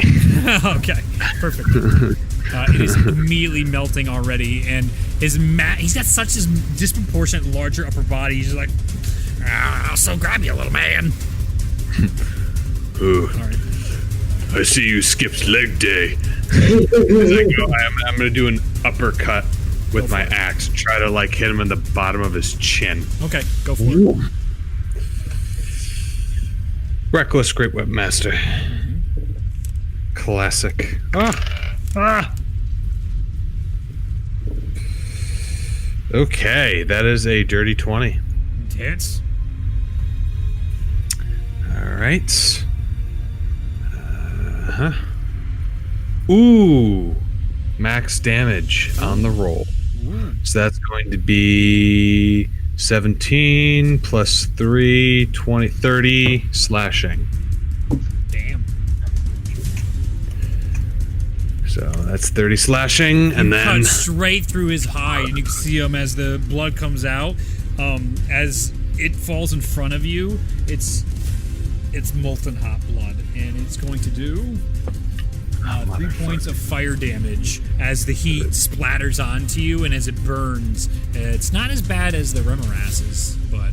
Okay, perfect. It is immediately melting already, and he's got such a disproportionate larger upper body. He's just like, I'll so grab you, little man. Ooh. All right. I see you skipped leg day. As I go, I'm going to do an uppercut with my axe. Try to, like, hit him in the bottom of his chin. Okay, go for it. Reckless Great Whip Master. Classic. Okay, that is a dirty 20. Hits. Alright. Ooh. Max damage on the roll. So that's going to be 17 plus 3, 20, 30 slashing. Damn. So that's 30 slashing, and then... Cut straight through his hide, and you can see him as the blood comes out. As it falls in front of you, it's molten hot blood, and it's going to do 3 points of fire damage as the heat splatters onto you, and as it burns. It's not as bad as the Remorass's, but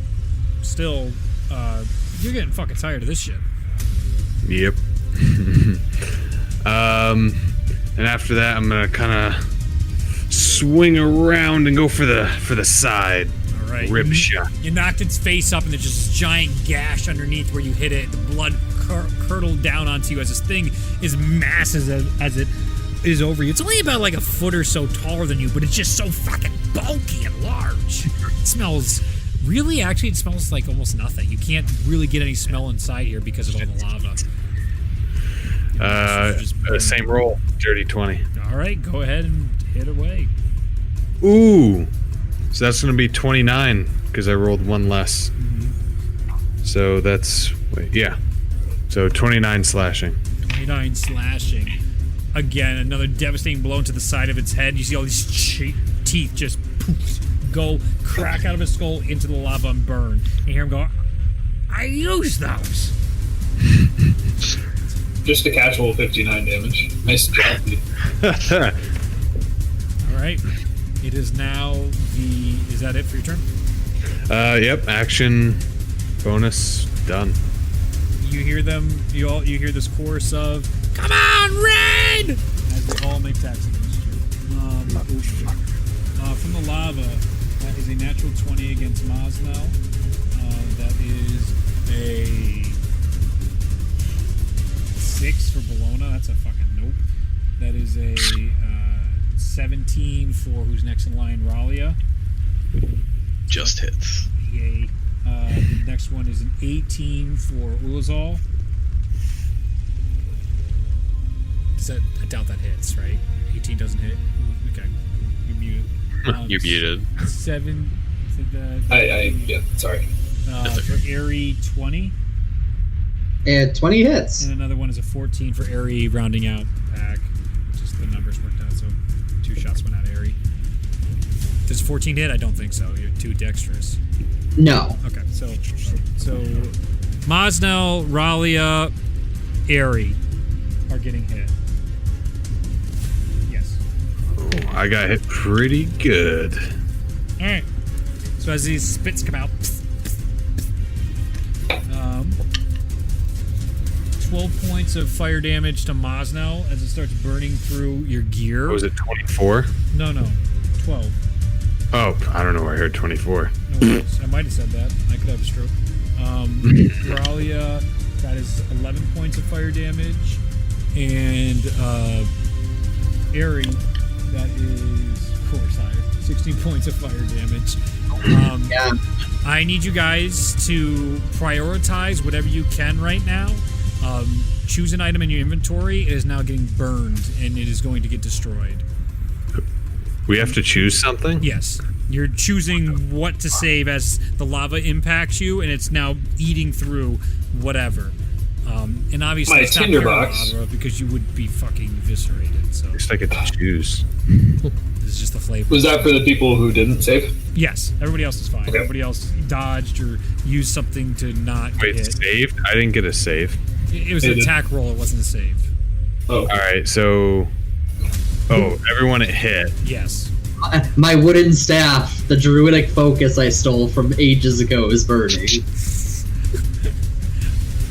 still, you're getting fucking tired of this shit. Yep. And after that, I'm gonna kind of swing around and go for the side. All right. Rib shot. You knocked its face up, and there's just this giant gash underneath where you hit it. The blood curdled down onto you as this thing is massive as it is over you. It's only about like a foot or so taller than you, but it's just so fucking bulky and large. It smells really, actually, it smells like almost nothing. You can't really get any smell inside here because of all the lava. Same roll, dirty 20. All right, go ahead and hit away. Ooh, so that's gonna be 29 because I rolled one less. So that's so 29 slashing. 29 slashing. Again, another devastating blow into the side of its head. You see all these teeth just poof, go crack out of his skull into the lava and burn. And you hear him go, I used those. Just a casual 59 damage. Nice job. Alright. It is now is that it for your turn? Yep, action, bonus, done. You hear them, you hear this chorus of, come on, Red! As they all make attacks against you. From the lava, that is a natural 20 against Moznel. That is a 6 for Bologna. That's a fucking nope. That is a 17 for who's next in line, Ralia. Just hits. Yay. The next one is an 18 for Ulazal. I doubt that hits, right? 18 doesn't hit. Okay, you're muted. You're muted. 7. Yeah, sorry. For Airy, 20. And 20 hits. And another one is a 14 for Airy, rounding out the pack. Just the numbers worked out, so 2 shots went out Airy. Does 14 hit? I don't think so. You're too dexterous. No. Okay, so Moznel, Ralia, Airy are getting hit. Yes. Oh, I got hit pretty good. All right. So as these spits come out, 12 points of fire damage to Moznel as it starts burning through your gear. Was it 24? No, 12. Oh, I don't know where I heard 24. No worries. I might have said that. I could have a stroke. Ralia, that is 11 points of fire damage. And Airy, that is, of course, higher. 16 points of fire damage. Yeah. I need you guys to prioritize whatever you can right now. Choose an item in your inventory. It is now getting burned, and it is going to get destroyed. We have to choose something? Yes. You're choosing what to save as the lava impacts you, and it's now eating through whatever. And obviously, My it's not tinderbox. lava because you would be fucking eviscerated. So At least I get to choose. this is just the flavor. Was that for the people who didn't save? Yes. Everybody else is fine. Okay. Everybody else dodged or used something to not Wait, get hit. saved? I didn't get a save. It was an attack roll. It wasn't a save. Oh, All right, so... Oh, everyone it hit. Yes. My wooden staff, the druidic focus I stole from ages ago, is burning.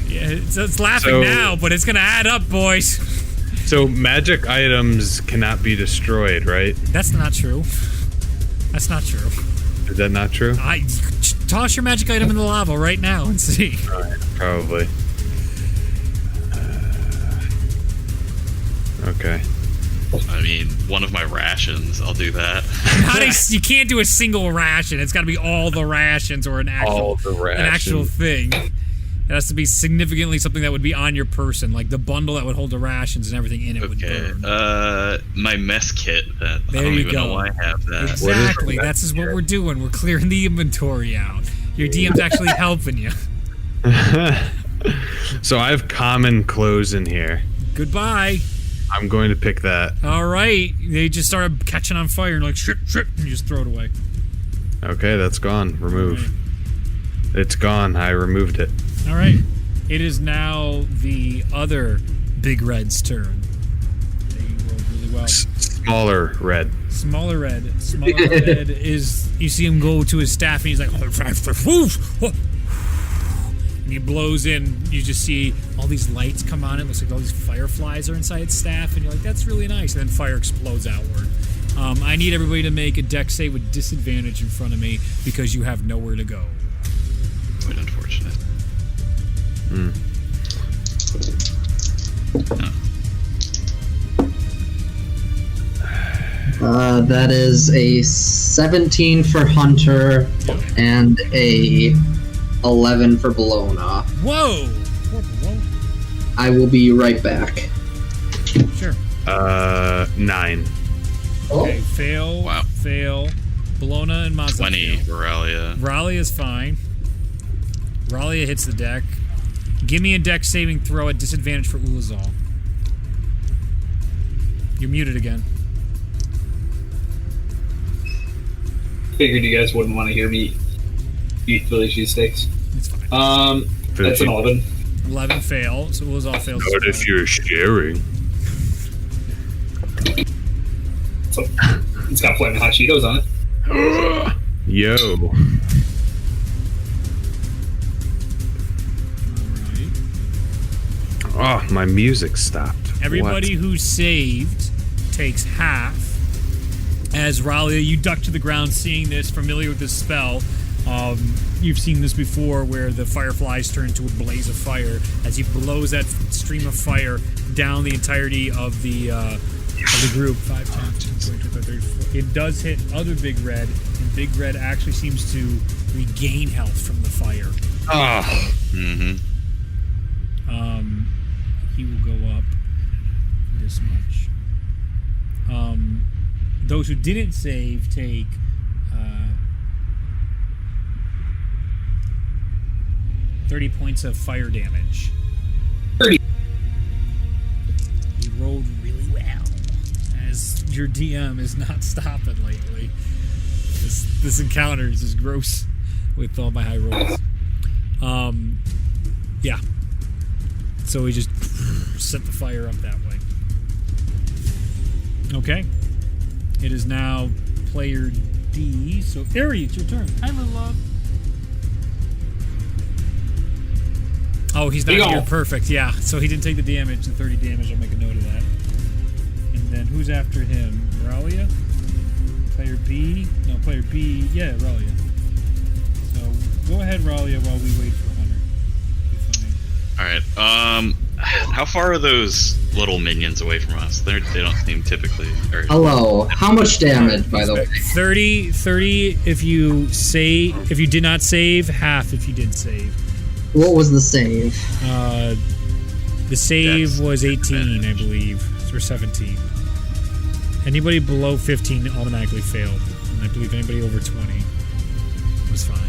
Yeah, it's laughing So- now, but it's gonna add up, boys. So magic items cannot be destroyed, right? That's not true. That's not true. Is that not true? Toss your magic item in the lava right now and see. Alright, probably. Okay. I mean, one of my rations, I'll do that. You can't do a single ration. It's got to be all the rations or an All the actual rations. thing. It has to be significantly something that would be on your person, like the bundle that would hold the rations and everything in it would Okay. burn. My mess kit. Then. There I don't you even go. know why I have that. Exactly. What is That's what we're doing. We're clearing the inventory out. Your DM's actually helping you. So I have common clothes in here. Goodbye. I'm going to pick that. All right. They just started catching on fire and like strip, and you just throw it away. Okay, that's gone. Remove. It's gone. I removed it. All right. It is now the other Big Red's turn. They rolled really well. Smaller red. Smaller Red. Smaller Red is... You see him go to his staff and he's like... And he blows in. You just see all these lights come on. It looks like all these fireflies are inside its staff. And you're like, that's really nice. And then fire explodes outward. I need everybody to make a dex save with disadvantage in front of me because you have nowhere to go. Quite unfortunate. That is a 17 for Hunter and a 11 for Bologna. Whoa! Poor Bologna. I will be right back. Sure. 9. Okay, fail. Wow. Fail. Bologna and Mazda. 20 fail. Aurelia. Ralia is fine. Ralia hits the deck. Give me a deck saving throw at disadvantage for Ulazal. You're muted again. figured you guys wouldn't want to hear me eat Philly cheesesteaks. It's fine. That's an 11. 11 fail, so Ulazal fails. Not if you're sharing. So it's got flaming hot Cheetos on it. Yo. Oh, my music stopped. Everybody who saved takes half. As Ralia, you duck to the ground seeing this, familiar with this spell. You've seen this before where the fireflies turn into a blaze of fire as he blows that stream of fire down the entirety of the group. 5, 10, 15, 20, 25, 30, 40. It does hit other Big Red, and Big Red actually seems to regain health from the fire. Oh. Mm-hmm. He will go up this much. Those who didn't save take 30 points of fire damage. 30. You rolled really well, as your DM is not stopping lately. This encounter is just gross with all my high rolls. Yeah. So we just set the fire up that way. Okay. It is now player D. So, Ari, it's your turn. Hi, little love. Oh, he's not here. Perfect. Yeah. So he didn't take the damage, the 30 damage. I'll make a note of that. And then who's after him? Ralia? Player B? No, player B. Yeah, Ralia. So go ahead, Ralia, while we wait for Hunter. Be fine. All right. How far are those little minions away from us? They don't seem typically. Hello. How much damage, by the way? 30 if you did not save, half if you did save. What was the save? The save was 18, I believe, or 17. Anybody below 15 automatically failed, and I believe anybody over 20 was fine.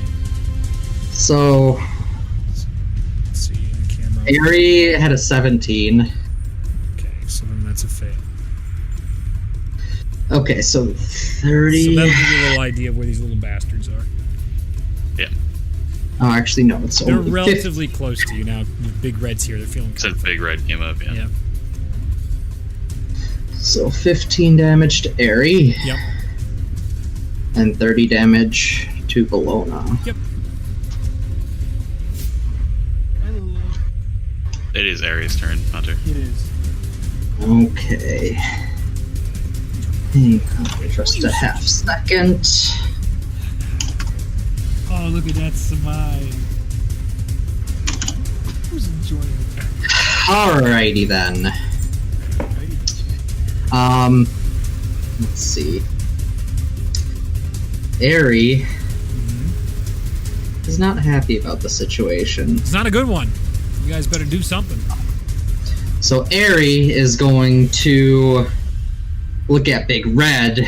So, let's see the camera. Ari had a 17. Okay, so then that's a fail. Okay, so 30. So that'll give you a little idea of where these little bastards are. Yeah. Oh, actually, no. It's They're only relatively close to you now. Big Red's here. They're feeling Since Big Red came up, yeah. Yep. So 15 damage to Ari. Yep. And 30 damage to Bologna. Yep. It is Ares' turn, Hunter. It is. Okay. Hang on just a half second. Oh, look at that smile. Who's enjoying the fact? Alrighty then. Let's see. Ari is not happy about the situation. It's not a good one. You guys better do something. So Ari is going to look at Big Red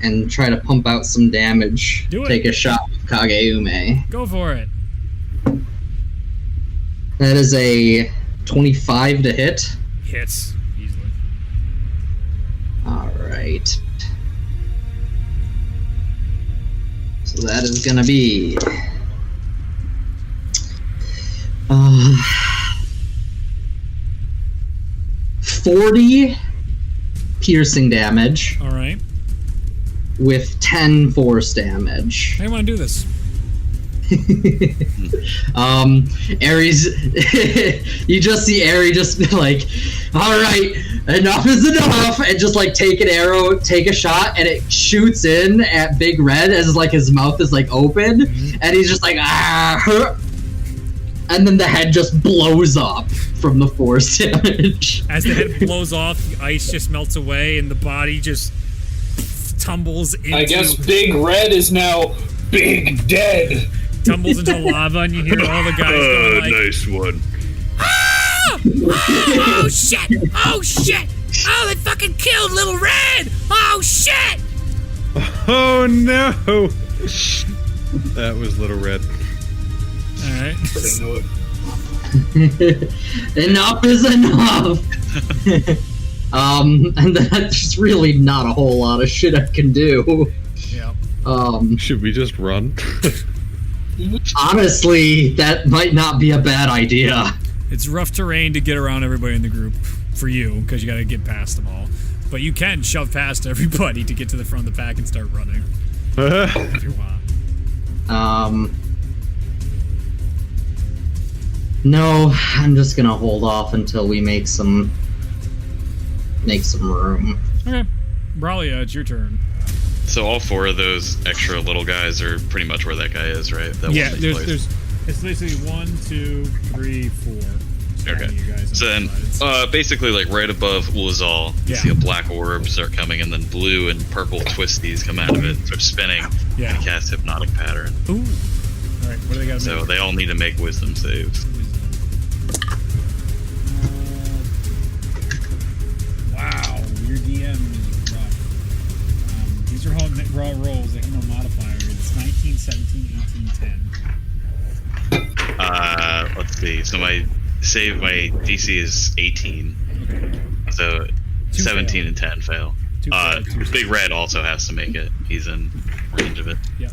and try to pump out some damage. Do it. Take a shot with Kageume. Go for it. That is a 25 to hit. Hits easily. Alright. So that is gonna be 40 piercing damage. All right. With 10 force damage. How do you want to do this? Ares, you just see Ares just like, all right, enough is enough, and just like take an arrow, take a shot, and it shoots in at Big Red as like his mouth is like open, and he's just like, ah, and then the head just blows up from the force damage. As the head blows off, the ice just melts away, and the body just tumbles into... I guess Big Red is now Big Dead. Tumbles into lava, and you hear all the guys going like... Nice one. Ah! Oh, shit! Oh, shit! Oh, they fucking killed Little Red! Oh, shit! Oh, no. That was Little Red. Alright. Enough is enough! And that's really not a whole lot of shit I can do. Yeah. Should we just run? Honestly, that might not be a bad idea. It's rough terrain to get around everybody in the group for you, because you gotta get past them all. But you can shove past everybody to get to the front of the pack and start running. If you want. No, I'm just gonna hold off until we make some room. Okay. Bralia, it's your turn. So all four of those extra little guys are pretty much where that guy is, right? That Yeah, one that you placed. there's it's basically 1, 2, 3, 4. Okay. You guys So then, basically, like right above Ulazal, you Yeah. see a black orb start coming, and then blue and purple twisties come out of it, start spinning, Yeah. and cast Hypnotic Pattern. Ooh. All right. What do they got? So they all need to make Wisdom saves. Wow. These are all raw rolls. They have no modifier. It's 19, 17, 18, 10. Let's see. So my DC is 18. Okay. So 17 fail. and 10 fail. Two fail, two Big Red also has to make it. He's in range of it. Yep.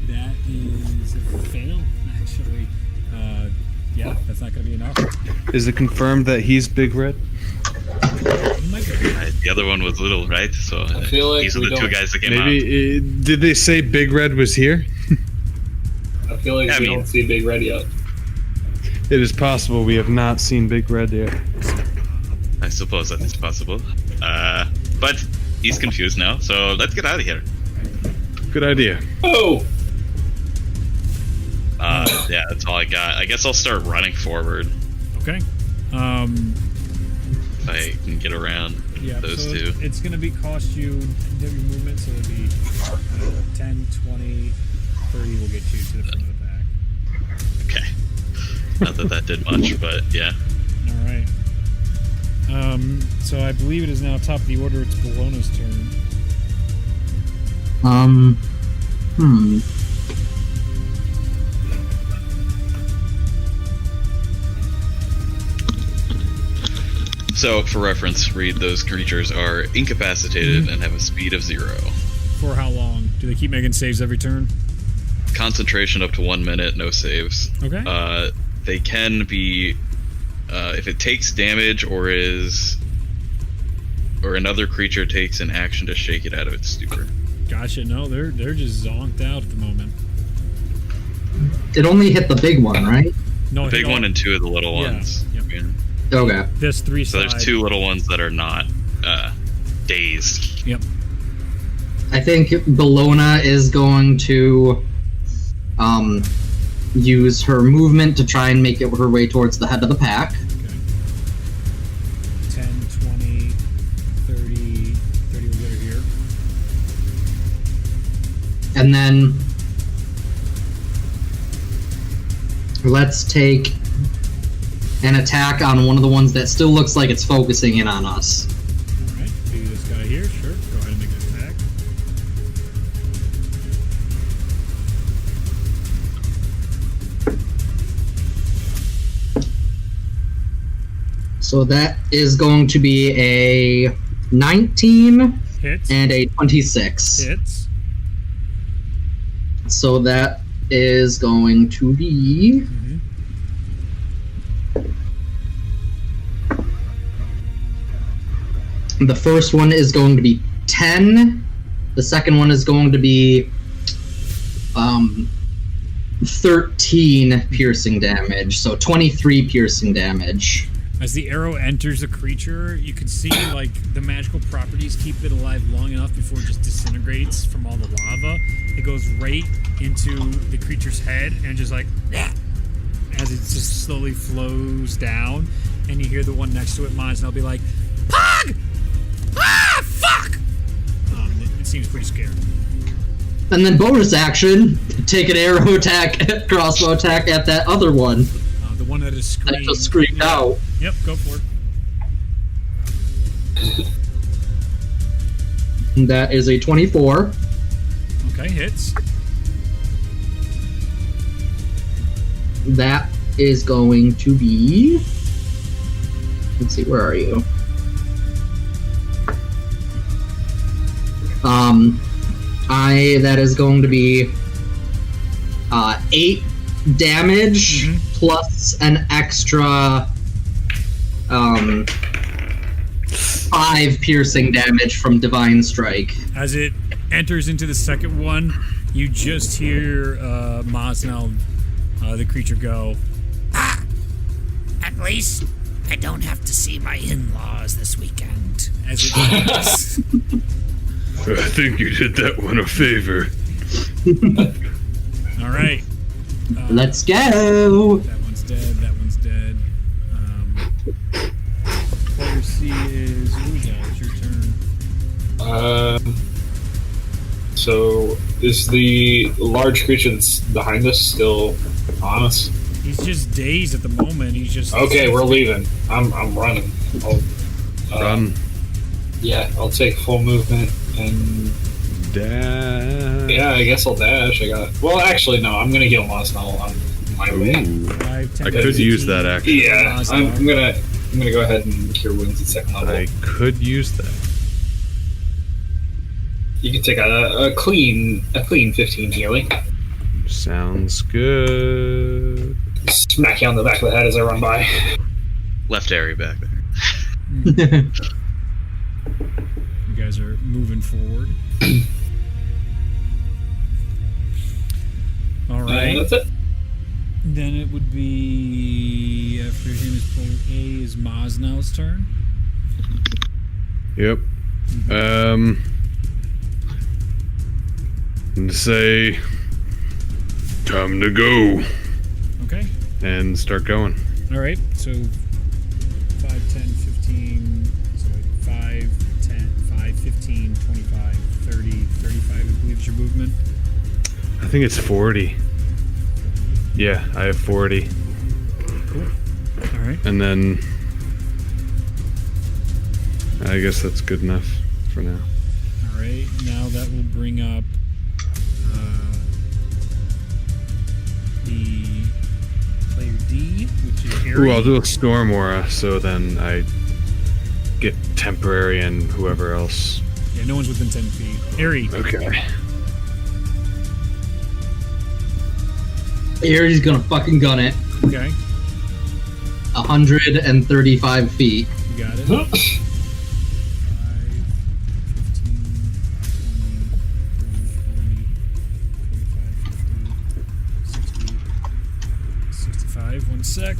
That is a fail, actually. Yeah, that's not going to be enough. Is it confirmed that he's Big Red? He might be. The other one was Little, right? So I feel like these are we the two don't- guys that came out. Maybe did they say Big Red was here? I feel like we don't see Big Red yet. It is possible we have not seen Big Red yet. I suppose that is possible. But he's confused now, so let's get out of here. Good idea. Oh! Yeah, that's all I got. I guess I'll start running forward Okay. if I can get around Yeah, those so two. it's going to be cost you your movement, so it'll be 10, 20, 30 will get you to the front of the pack. Okay. Not that that did much, but yeah. All right. So I believe it is now top of the order. It's Bologna's turn. So, for reference, read those creatures are incapacitated and have a speed of 0. For how long? Do they keep making saves every turn? Concentration up to 1 minute, no saves. Okay. They can be, if it takes damage or another creature takes an action to shake it out of its stupor. Gotcha. No, they're just zonked out at the moment. It only hit the big one, right? No, The big one and 2 of the little Yeah, ones. yep. Yeah. Okay. There's 3 So sides. there's 2 little ones that are not dazed. Yep. I think Bologna is going to use her movement to try and make it her way towards the head of the pack. Okay. 10, 20, 30. 30 will get her here. And then let's take an attack on one of the ones that still looks like it's focusing in on us. Alright, do this guy here. Sure. Go ahead and make an attack. So that is going to be a 19 Hits. and a 26. Hits. So that is going to be Mm-hmm. the first one is going to be 10. The second one is going to be 13 piercing damage. So 23 piercing damage. As the arrow enters the creature, you can see like the magical properties keep it alive long enough before it just disintegrates from all the lava. It goes right into the creature's head and just like as it just slowly flows down, and you hear the one next to it, Moznel, be like, "Pog! Ah, fuck!" It seems pretty scared. And then bonus action, take an arrow attack, crossbow attack at that other one. The one that is That screamed. just screamed out. Yep, go for it. And that is a 24. Okay, hits. That is going to be... Let's see, where are you? That is going to be 8 damage plus an extra 5 piercing damage from Divine Strike. As it enters into the second one, you just hear Moznel, the creature, go, "Ah! At least I don't have to see my in-laws this weekend." As it does. I think you did that one a favor. All right. Let's go! That one's dead. That one's dead. Player C is Rugal. It's your turn. So is the large creature that's behind us still on us? He's just dazed at the moment. He's just Okay, we're leaving. I'm running. Run. Yeah, I'll take full movement and Dash. yeah, I guess I'll dash. Well, actually, no. I'm gonna heal Moznel on my way. Ooh. 5, 10, I could 15. use that actually. Yeah, I'm gonna go ahead and cure wounds at second level. I could use that. You can take a clean 15 healing. Sounds good. Smack you on the back of the head as I run by. Left area back there. You guys are moving forward. All right. That's it. Then it would be after him is player A is Moznel's turn. Yep. And say, time to go, Okay. and start going. All right. So 5, 10, 15. So like 5, 10, 5, 15, 25, 30, 35. I believe is your movement. I think it's 40. Yeah, I have 40. Cool. All right. And then I guess that's good enough for now. All right. Now that will bring up the player D, which is Harry. Ooh, I'll do a Storm Aura, so then I get temporary and whoever else. Yeah, no one's within 10 feet. Harry. Okay. Aries gonna fucking gun it. Okay. 135 feet. You got it. 5, 15, 20, 30, 40, 45, 50, 60, 65. 1 sec.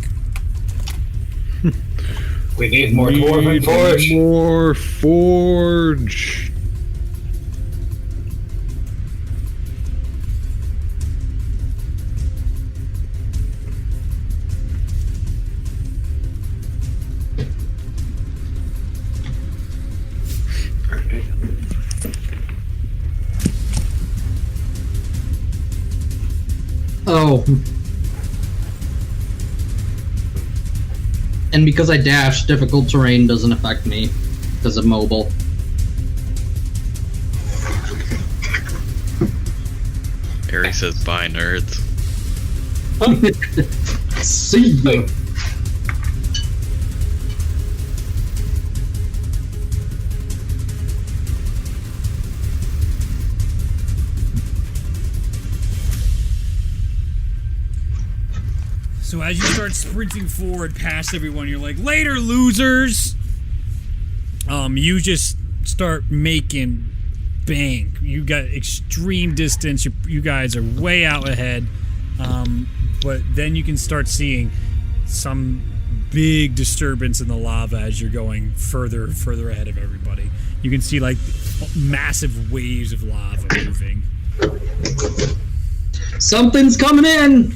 We need more Dwarven Forge. More Forge. Oh. And because I dash, difficult terrain doesn't affect me because of mobile. Harry says, bye, nerds. See ya. So as you start sprinting forward past everyone, you're like, later, losers! You just start making bank. You got extreme distance. You guys are way out ahead. But then you can start seeing some big disturbance in the lava as you're going further and further ahead of everybody. You can see like massive waves of lava moving. Something's coming in!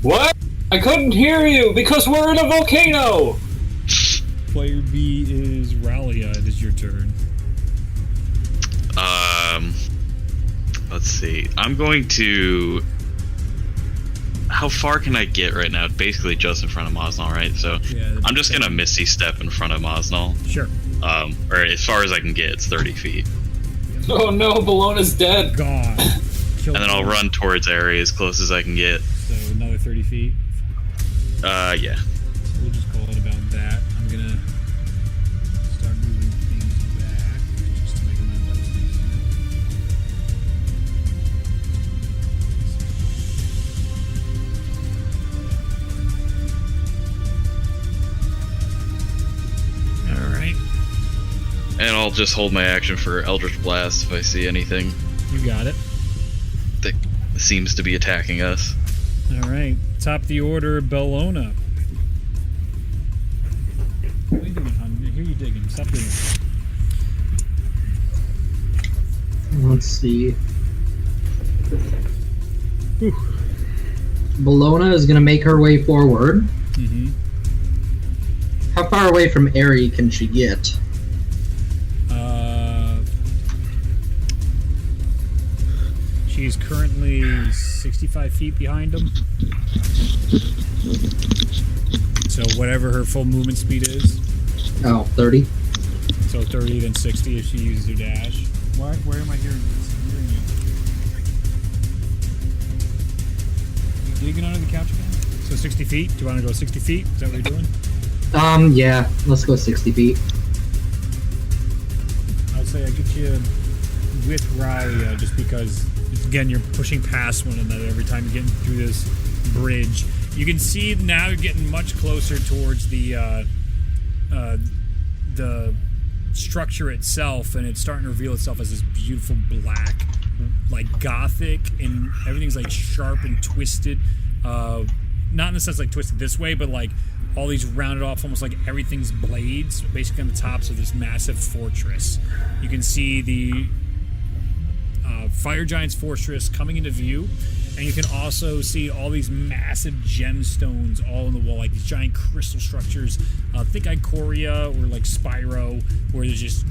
What? I couldn't hear you because we're in a volcano. Player B is Ralia. It is your turn. Let's see. I'm going to. How far can I get right now? Basically, just in front of Moznel, right? So Yeah, I'm just gonna Misty Step in front of Moznel. Sure. Or as far as I can get, it's 30 feet, Oh no, Bellona's dead. God. and then I'll run towards area as close as I can get. So another 30 feet. Yeah. So we'll just call it about that. I'm gonna start moving things back just to make my life easier. All right. And I'll just hold my action for Eldritch Blast if I see anything You got it. that seems to be attacking us. All right. Top of the order, Bellona. What are you doing, hon? I hear you digging. Stop digging. Let's see. Bellona is gonna make her way forward. Mm-hmm. How far away from Aerie can she get? She's currently 65 feet behind him. So whatever her full movement speed is. Oh, 30? So 30, then 60 if she uses her dash. Where am I hearing this? I'm hearing you. You digging under the couch again? So 60 feet? Do you want to go 60 feet? Is that what you're doing? Yeah. Let's go 60 feet. I'll say I get you with Rye just because, again, you're pushing past one another every time you're getting through this bridge. You can see now you're getting much closer towards the structure itself, and it's starting to reveal itself as this beautiful black, like gothic, and everything's like sharp and twisted. Not in the sense like twisted this way, but like all these rounded off, almost like everything's blades, basically on the tops of this massive fortress. You can see the Fire Giant's fortress coming into view, and you can also see all these massive gemstones all in the wall, like these giant crystal structures. Think Ikoria or like Spyro, where there's just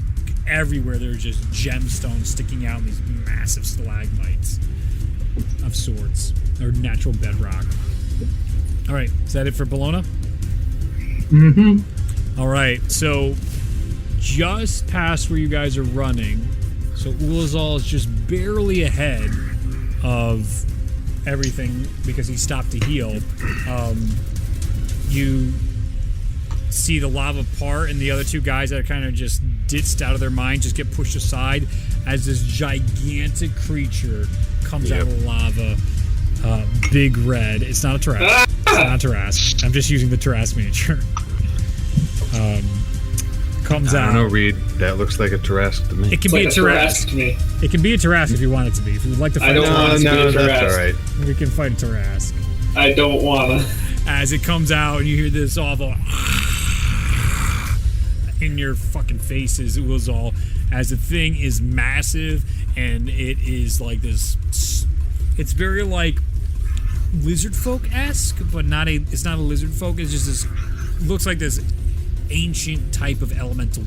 everywhere there's just gemstones sticking out in these massive stalagmites of sorts, or natural bedrock. All right, is that it for Bologna? Mm-hmm. All right, so just past where you guys are running, so Ulazal is just barely ahead of everything because he stopped to heal. You see the lava part, and the other two guys that are kind of just ditched out of their mind just get pushed aside as this gigantic creature comes out of the lava. Big Red. It's not a Tarrasque. It's not a Tarrasque. I'm just using the Tarrasque miniature. Comes out. I don't know, Reed. That looks like a Tarrasque to me. It can be a Tarrasque to me. It can be a Tarrasque if you want it to be. If you would like to fight I don't want it to be a that's Tarrasque. all right. we can fight a Tarrasque. I don't want to. As it comes out and you hear this awful in your fucking faces, Ulazal, as the thing is massive and it is like this. It's very like lizard folk-esque, but it's not a lizard folk. It's just this. Looks like this ancient type of elemental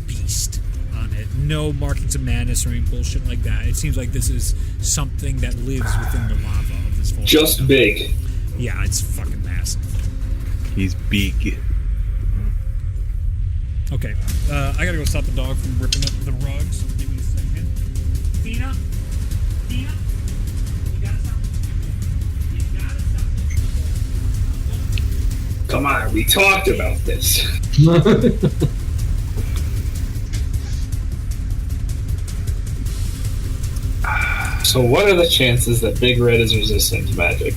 beast on it. No markings of madness or any bullshit like that. It seems like this is something that lives within the lava of this volcano. Just big. Yeah, it's fucking massive. He's big. Okay, I gotta go stop the dog from ripping up the rugs. Give me a second. Tina? You gotta stop. You gotta stop. Come on, we talked about this. So what are the chances that Big Red is resistant to magic?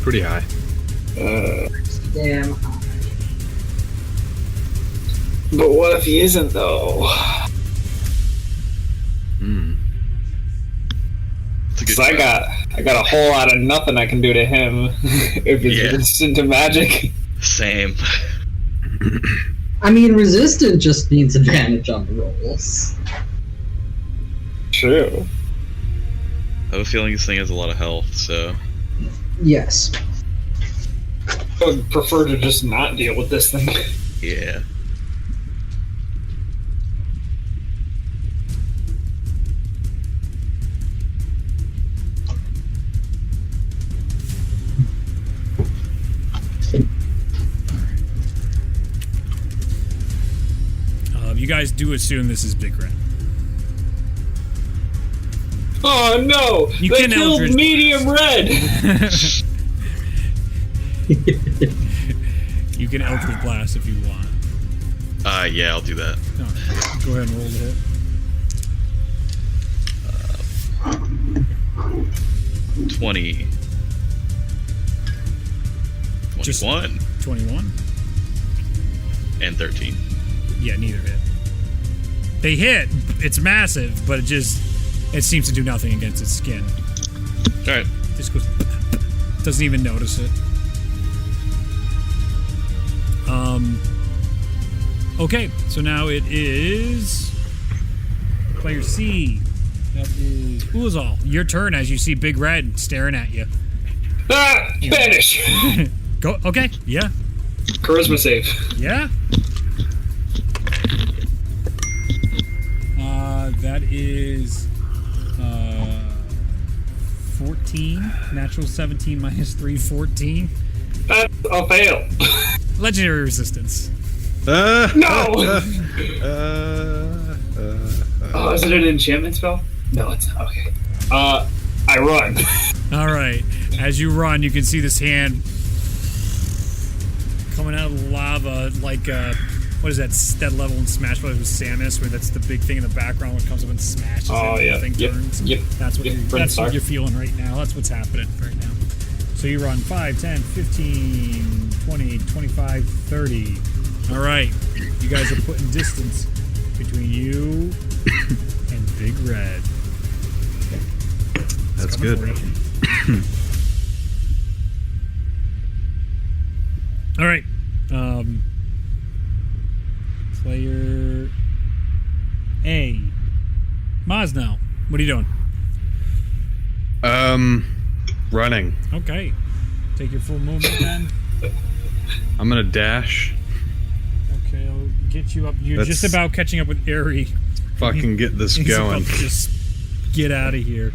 Pretty high. Damn. But what if he isn't, though? Because I got a whole lot of nothing I can do to him if he's resistant to magic. Same. I mean, resistant just means advantage on the rolls. True. I have a feeling this thing has a lot of health, so... Yes. I would prefer to just not deal with this thing. Yeah. You guys do assume this is Big Red. Oh no! You they can killed Eldritch. Medium Red! You can Eldritch Blast if you want. Yeah, I'll do that. No, go ahead and roll the hit. 20. Just 21. 21? And 13. Yeah, neither hit. They hit. It's massive, but it seems to do nothing against its skin. Alright. Just goes. Doesn't even notice it. Okay, so now it is player C. That is Ulazal. Your turn as you see Big Red staring at you. Ah! Banish! Go. Okay. Yeah. Charisma save. Yeah. That is 14. Natural 17 minus 3, 14. That's a fail. Legendary resistance. No! Oh, is it an enchantment spell? No, it's not. Okay. I run. All right. As you run, you can see this hand coming out of the lava, like what is that level in Smash Bros. With Samus, where that's the big thing in the background when it comes up and smashes Oh, it, yeah. the thing turns. Yep. That's what you're feeling right now. That's what's happening right now. So you run 5, 10, 15, 20, 25, 30. All right. You guys are putting distance between you and Big Red. That's good. All right. Player A. Moznel, what are you doing? Running. Okay. Take your full movement then. I'm gonna dash. Okay, I'll get you up. You're Let's just about catching up with Airy. Fucking get this He's going. about to just get out of here.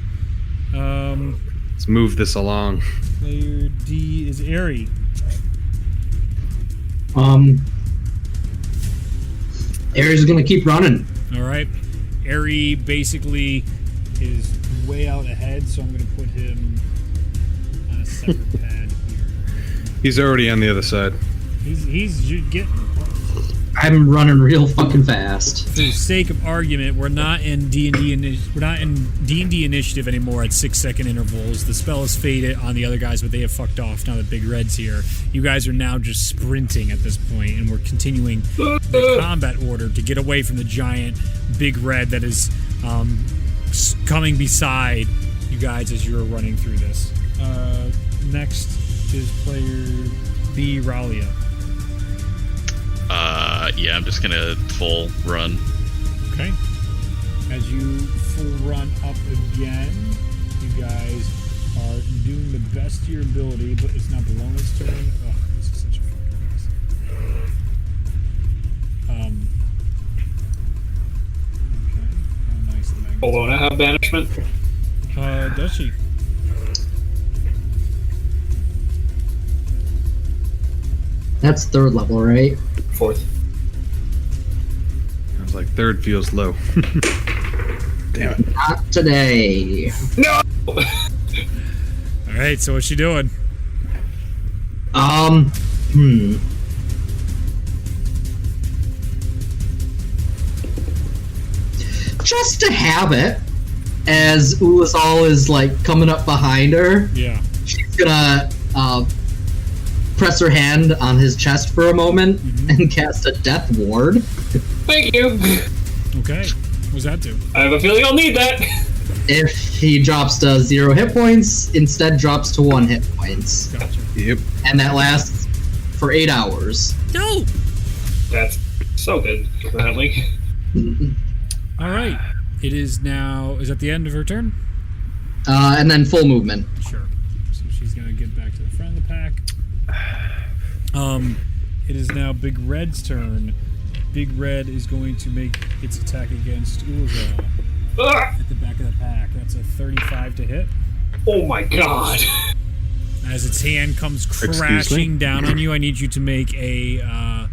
Let's move this along. Player D is Airy. Ares gonna keep running. All right. Airy basically is way out ahead, so I'm going to put him on a separate pad here. He's already on the other side. He's getting close. I'm running real fucking fast. For the sake of argument, we're not in D&D. We're not in D&D initiative anymore at 6-second intervals. The spell is faded on the other guys, but they have fucked off now that Big Red's here. You guys are now just sprinting at this point, and we're continuing the combat order to get away from the giant Big Red that is coming beside you guys as you're running through this. Next is player B, Ralia. Yeah, I'm just gonna full run. Okay. As you full run up again, you guys are doing the best of your ability, but it's not Bellona's turn. Oh, this is such a fucking mess. Okay. How nice the magnets. Bellona have banishment? Does she? That's 3rd level, right? 4th. I was like, 3rd feels low. Damn it. Not today. No! All right. So what's she doing? Just to have it, as Ulazal is like coming up behind her, Yeah. she's gonna press her hand on his chest for a moment and cast a death ward. Thank you. Okay. What's that do? I have a feeling I'll need that. If he drops to 0 hit points, instead drops to 1 hit points. Gotcha. Yep. And that lasts for 8 hours. No. That's so good, apparently. All right. It is now. Is that the end of her turn? And then full movement. Sure. So she's gonna get back to the front of the pack. It is now Big Red's turn. Big Red is going to make its attack against Ulazal at the back of the pack. That's a 35 to hit. Oh my god. As its hand comes crashing down on you, I need you to make a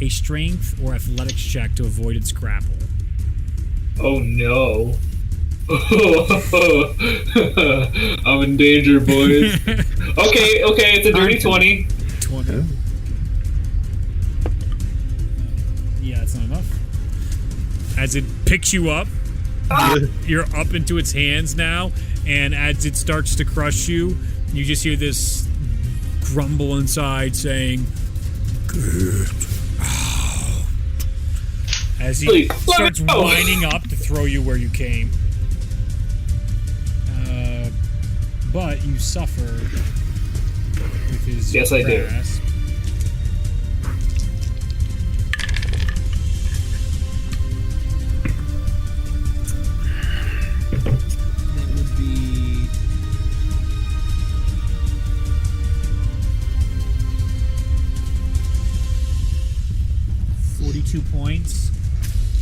strength or athletics check to avoid its grapple. Oh no. I'm in danger, boys. Okay, it's a dirty 20. 20. Yeah, that's not enough. As it picks you up, you're up into its hands now, and as it starts to crush you, you just hear this grumble inside saying, "Good." As he starts winding up to throw you where you came. But you suffer with his Yes, I do. grasp. That would be 42 points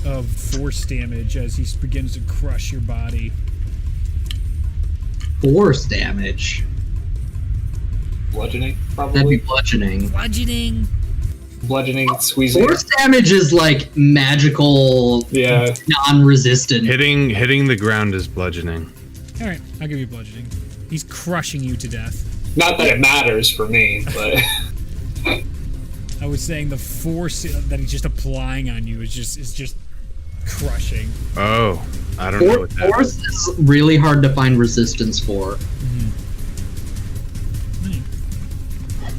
of force damage as he begins to crush your body. Force damage. Bludgeoning, That'd be probably. bludgeoning. Bludgeoning. bludgeoning, squeezing. Force damage is like magical, Yeah. non-resistant. Hitting the ground is bludgeoning. All right, I'll give you bludgeoning. He's crushing you to death. Not that it matters for me, but I was saying the force that he's just applying on you is just crushing. Oh, I don't know what that Force is really hard to find resistance for.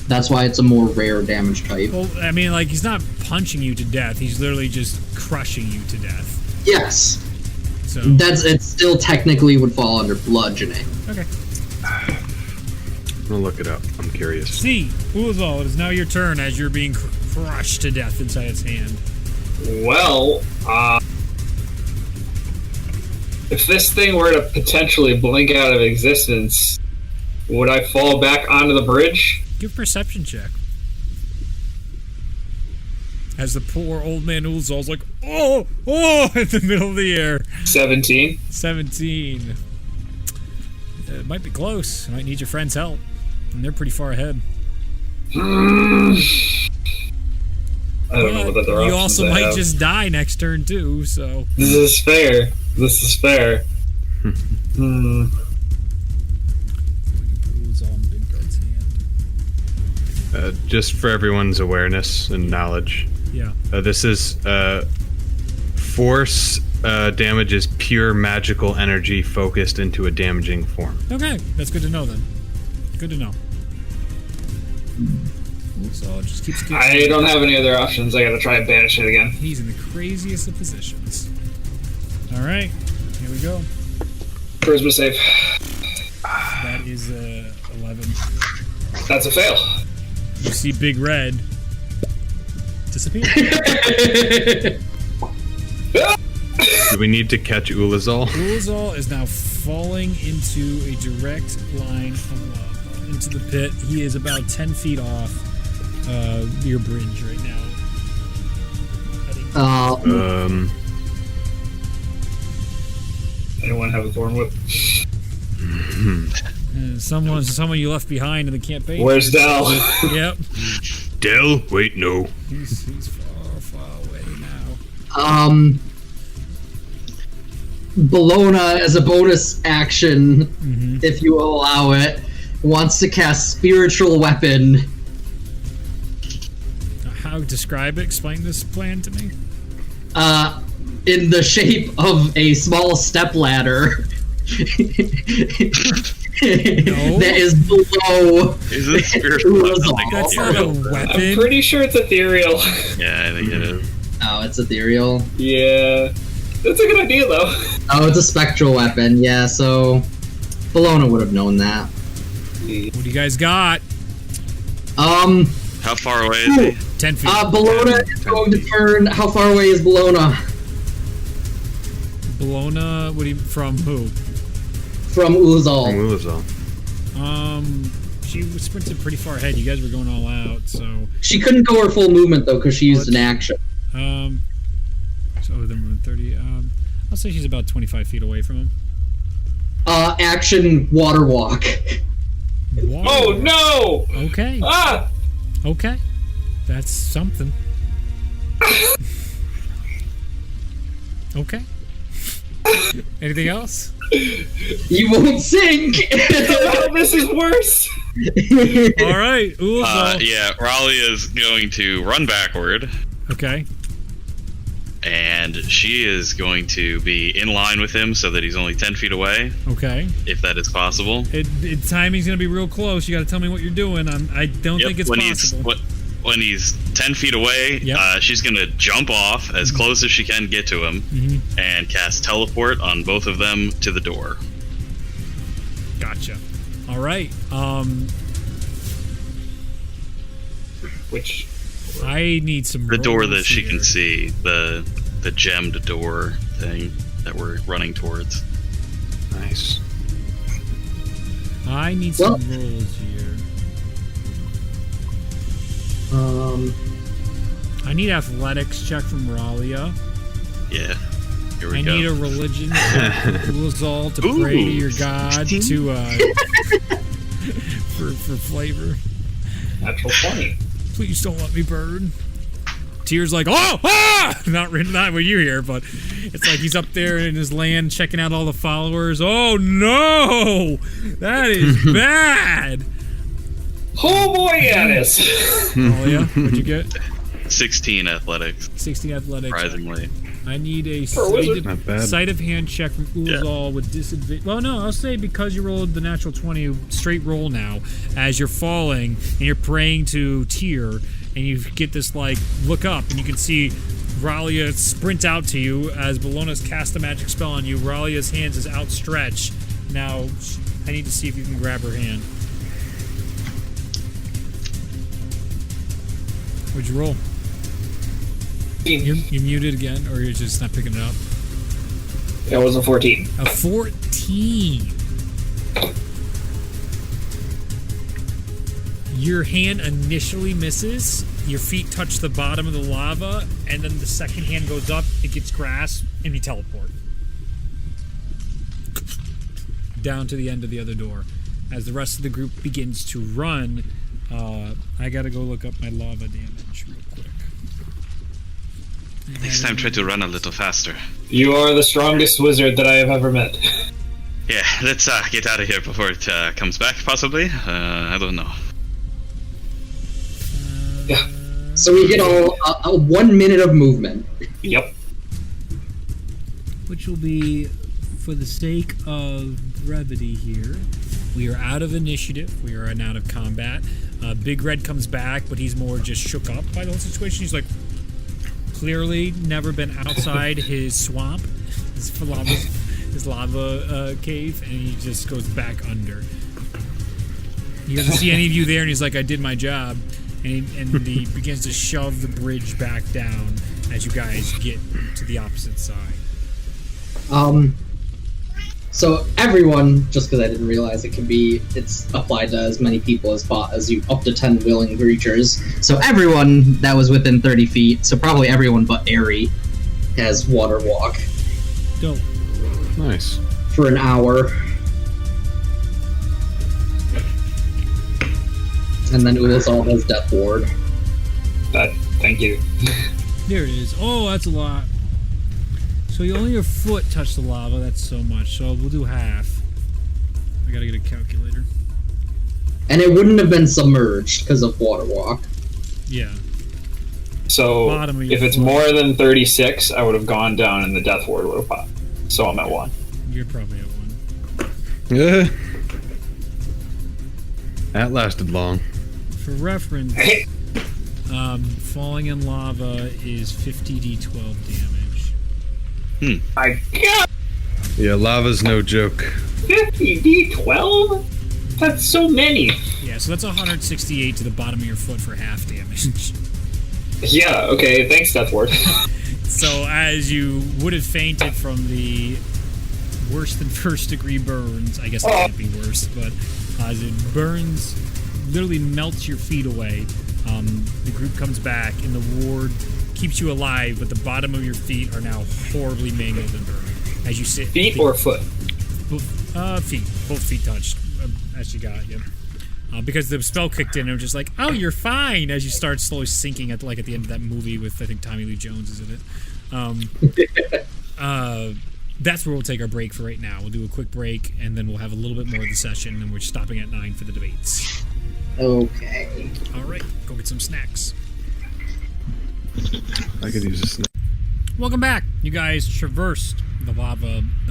That's why it's a more rare damage type. Well, I mean, like, he's not punching you to death. He's literally just crushing you to death. Yes. So It still technically would fall under bludgeoning. okay. I'm gonna look it up. I'm curious. See, Uzal, it is now your turn as you're being crushed to death inside its hand. well, if this thing were to potentially blink out of existence, would I fall back onto the bridge? Give a perception check. As the poor old man Uzal's like, oh, in the middle of the air. 17. 17. It might be close. You might need your friend's help. And they're pretty far ahead. I don't know what other options You also I might have. just die next turn, too, so. This is fair. Uzal in Big Red's hand. Just for everyone's awareness and knowledge, Yeah. this is force damages pure magical energy focused into a damaging form. Okay, that's good to know then. Good to know. Uzal just keeps getting. I don't have any other options. I gotta try and banish it again. He's in the craziest of positions. Alright, here we go. Charisma save. That is 11. That's a fail. You see Big Red disappear. Do we need to catch Ulazal? Ulazal is now falling into a direct line of lava into the pit. He is about 10 feet off your bridge right now. Anyone have a thorn whip? Someone you left behind in the campaign. Where's Dal? Yep. Del? Wait, no. He's far away now. Bologna, as a bonus action, if you allow it, wants to cast Spiritual Weapon. How describe it? Explain this plan to me. In the shape of a small stepladder. That is below. Is it spiritual weapon? That's not a I'm weapon. pretty sure it's ethereal. Yeah, I think it is. Oh, it's ethereal. Yeah. That's a good idea, though. Oh, it's a spectral weapon. Yeah, so Bologna would have known that. What do you guys got? How far away is he? 10 feet. Bologna is going to turn. How far away is Bologna? Bologna, from who? From Uzal. Ulazal. She sprinted pretty far ahead. You guys were going all out, so. She couldn't go her full movement though because she used an action. So they're moving 30. I'll say she's about 25 feet away from him. Action water walk. Oh, no! Okay. Ah! Okay. That's something. Okay. Anything else? You won't sink. Oh, this is worse. All right. Yeah, Raleigh is going to run backward, Okay. and she is going to be in line with him so that he's only 10 feet away, Okay. if that is possible. Timing's gonna be real close. You got to tell me what you're doing. I don't think it's possible. When he's 10 feet away, Yep. she's going to jump off as close as she can get to him and cast teleport on both of them to the door. Gotcha. All right. Which? I need some. The door rolls that she here. can see, the gemmed door thing that we're running towards. Nice. I need some rolls here. I need athletics check from Ralia. Yeah. Here we I go. need a religion Ulazal to pray to your god 16? to for flavor. Natural 20. Please don't let me burn. Tyr's like, oh, ah! Not what you hear, but it's like he's up there in his land checking out all the followers. Oh, no! That is bad! Oh, boy, Yanis! Oh, yeah? What'd you get? 16 athletics. 16 athletics. Surprisingly. I need a Not sleight of hand check from Ulazal with disadvantage. Well, no, I'll say because you rolled the natural 20 straight roll now, as you're falling and you're praying to Tyr, and you get this, like, look up, and you can see Ralia sprint out to you as Bellona's cast a magic spell on you. Ralia's hands is outstretched. Now, I need to see if you can grab her hand. What'd you roll? You're muted again, or you're just not picking it up? That was a 14. A 14. Your hand initially misses, your feet touch the bottom of the lava, and then the second hand goes up, it gets grass, and you teleport. Down to the end of the other door. As the rest of the group begins to run, I gotta go look up my lava damage real quick. Next time, try to run a little faster. You are the strongest wizard that I have ever met. Yeah, let's get out of here before it comes back, possibly. I don't know. Yeah. So we get a 1 minute of movement. Yep. Which will be, for the sake of brevity here, we are out of initiative. We are out of combat. Big Red comes back, but he's more just shook up by the whole situation. He's like, clearly never been outside his swamp, his lava cave, and he just goes back under. He doesn't see any of you there, and he's like, I did my job. And he begins to shove the bridge back down as you guys get to the opposite side. So everyone, just because I didn't realize it's applied to as many people as you, up to 10 willing creatures. So everyone that was within 30 feet, so probably everyone but Aerie, has water walk. Dope. Nice. For an hour. And then Ulazal has Death Ward. Thank you. There it is. Oh, that's a lot. So you only your foot touched the lava. That's so much. So we'll do half. I gotta get a calculator. And it wouldn't have been submerged because of water walk. Yeah. So if it's foot. more than 36, I would have gone down and the Death Ward would have popped. So I'm at 1. You're probably at 1. Yeah. That lasted long. For reference, falling in lava is 50d12 damage. My God! Yeah, lava's no joke. 50d12? That's so many. Yeah, so that's 168 to the bottom of your foot for half damage. Yeah, okay, thanks, Death Ward. So as you would have fainted from the worse than first degree burns, I guess that can't be worse, but as it burns, literally melts your feet away, the group comes back and the ward keeps you alive, but the bottom of your feet are now horribly mangled and burned. As you sit... Feet or foot? Feet. Both feet touched, as you got, yeah. Because the spell kicked in and was just like, oh, you're fine, as you start slowly sinking at the end of that movie with, I think, Tommy Lee Jones is in it. That's where we'll take our break for right now. We'll do a quick break, and then we'll have a little bit more of the session, and we're stopping at 9 for the debates. Okay. All right, go get some snacks. I could use a snack. Welcome back. You guys traversed the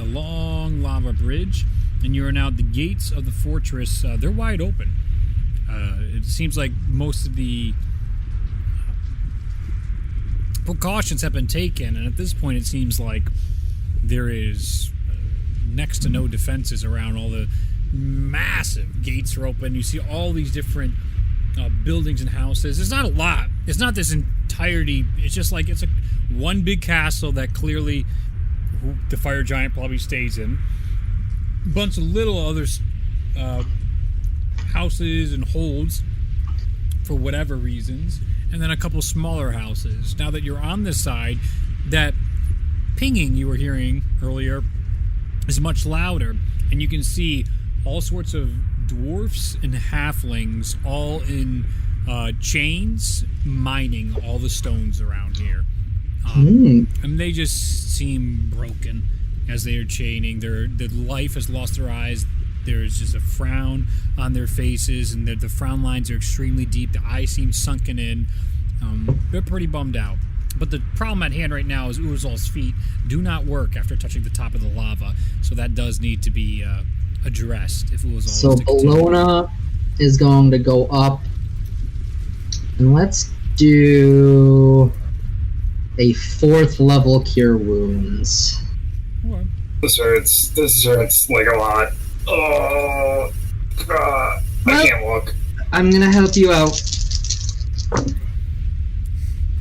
long lava bridge, and you are now at the gates of the fortress. They're wide open. It seems like most of the precautions have been taken, and at this point it seems like there is next to no defenses around. All the massive gates are open. You see all these different buildings and houses. There's not a lot. It's not this entirety. It's just like it's one big castle that clearly the fire giant probably stays in. A bunch of little other houses and holds for whatever reasons, and then a couple smaller houses. Now that you're on this side, that pinging you were hearing earlier is much louder, and you can see all sorts of dwarfs and halflings all in chains mining all the stones around here. And they just seem broken as they are chaining. Their life has lost their eyes. There's just a frown on their faces, and the frown lines are extremely deep. The eyes seem sunken in. They're pretty bummed out. But the problem at hand right now is Urzal's feet do not work after touching the top of the lava, so that does need to be addressed if Urzal is to continue. Bologna is going to go up, and let's do a 4th level Cure Wounds. Okay. This hurts like a lot. Oh, God. I can't walk. I'm gonna help you out.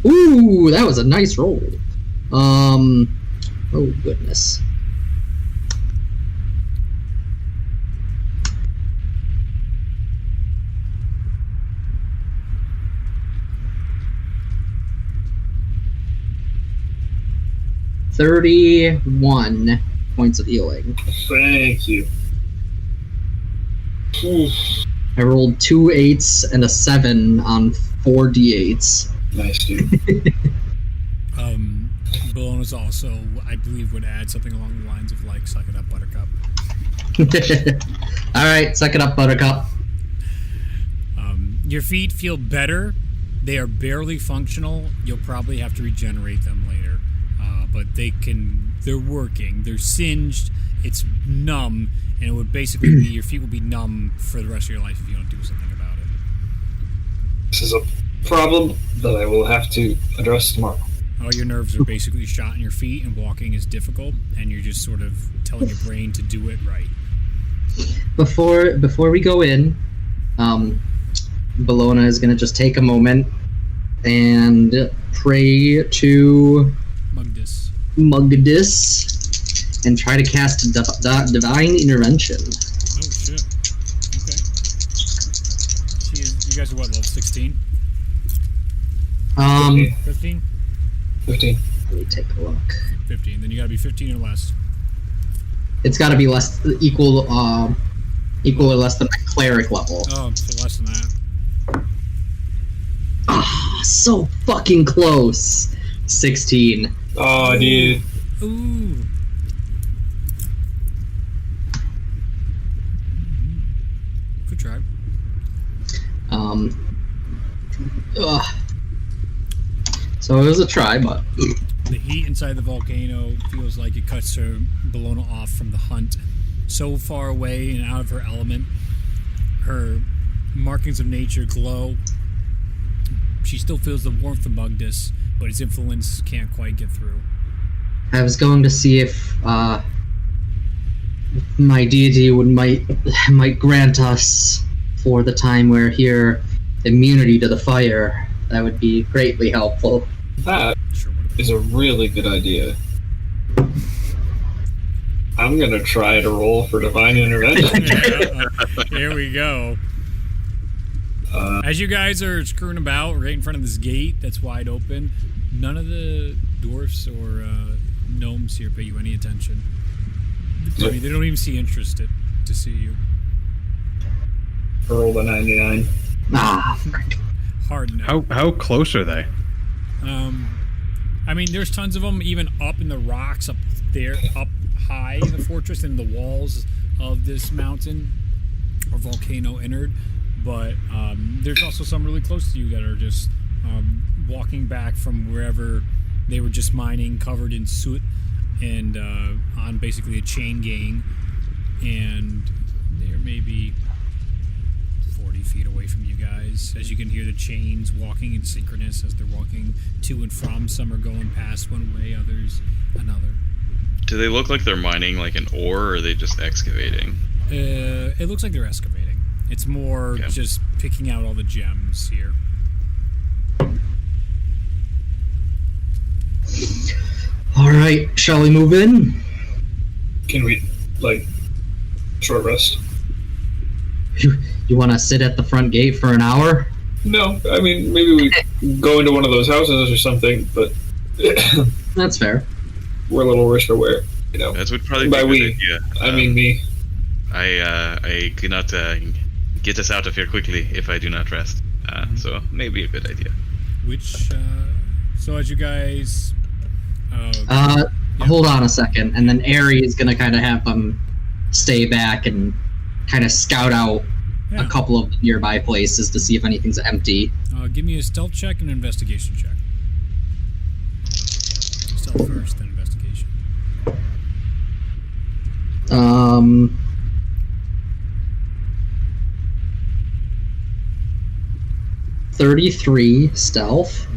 Ooh, that was a nice roll. Oh goodness. $31 points of healing. Thank you. Oof. I rolled 2 8s and a 7 on 4 d8s. Nice, dude. Bologna's also, I believe, would add something along the lines of like, suck it up, Buttercup. Alright, suck it up, Buttercup. Your feet feel better. They are barely functional. You'll probably have to regenerate them later. But they're working. They're singed. It's numb. And it would basically be, your feet will be numb for the rest of your life if you don't do something about it. This is a problem that I will have to address tomorrow. All your nerves are basically shot in your feet, and walking is difficult, and you're just sort of telling your brain to do it right. Before we go in, Bologna is going to just take a moment and pray to Mugdis and try to cast Divine Intervention. Oh, shit. Okay. You guys are what, level 16? 15? 15. Let me take a look. 15. Then you gotta be 15 or less. It's gotta be equal or less than my cleric level. Oh, so less than that. Ah, so fucking close. 16. Oh, dude. Ooh. Good try. So it was a try, but the heat inside the volcano feels like it cuts her Bologna off from the hunt. So far away and out of her element. Her markings of nature glow. She still feels the warmth of Mugdis, but its influence can't quite get through. I was going to see if my deity might grant us, for the time we're here, immunity to the fire. That would be greatly helpful. That is a really good idea. I'm gonna try to roll for Divine Intervention. Here we go. As you guys are screwing about right in front of this gate that's wide open, none of the dwarfs or gnomes here pay you any attention. I mean, they don't even see interest to see you. I rolled a 99. Hard no. How close are they? I mean, there's tons of them even up in the rocks up there, up high in the fortress and the walls of this mountain or volcano entered. But there's also some really close to you that are just walking back from wherever they were just mining, covered in soot and on basically a chain gang. And they're maybe 40 feet away from you guys, as you can hear the chains walking in synchronous as they're walking to and from. Some are going past one way, others another. Do they look like they're mining like an ore, or are they just excavating? It looks like they're excavating. It's more just picking out all the gems here. Alright, shall we move in? Can we, short rest? You want to sit at the front gate for an hour? No, I mean, maybe we go into one of those houses or something, but... That's fair. We're a little risk aware, you know. That would probably be By a good we, idea. I mean me. I cannot get us out of here quickly if I do not rest. So maybe a good idea. So as you guys... Hold on a second, and then Ari is going to kind of have them stay back and kind of scout out a couple of nearby places to see if anything's empty. Give me a stealth check and an investigation check. Stealth first, then investigation. 33 stealth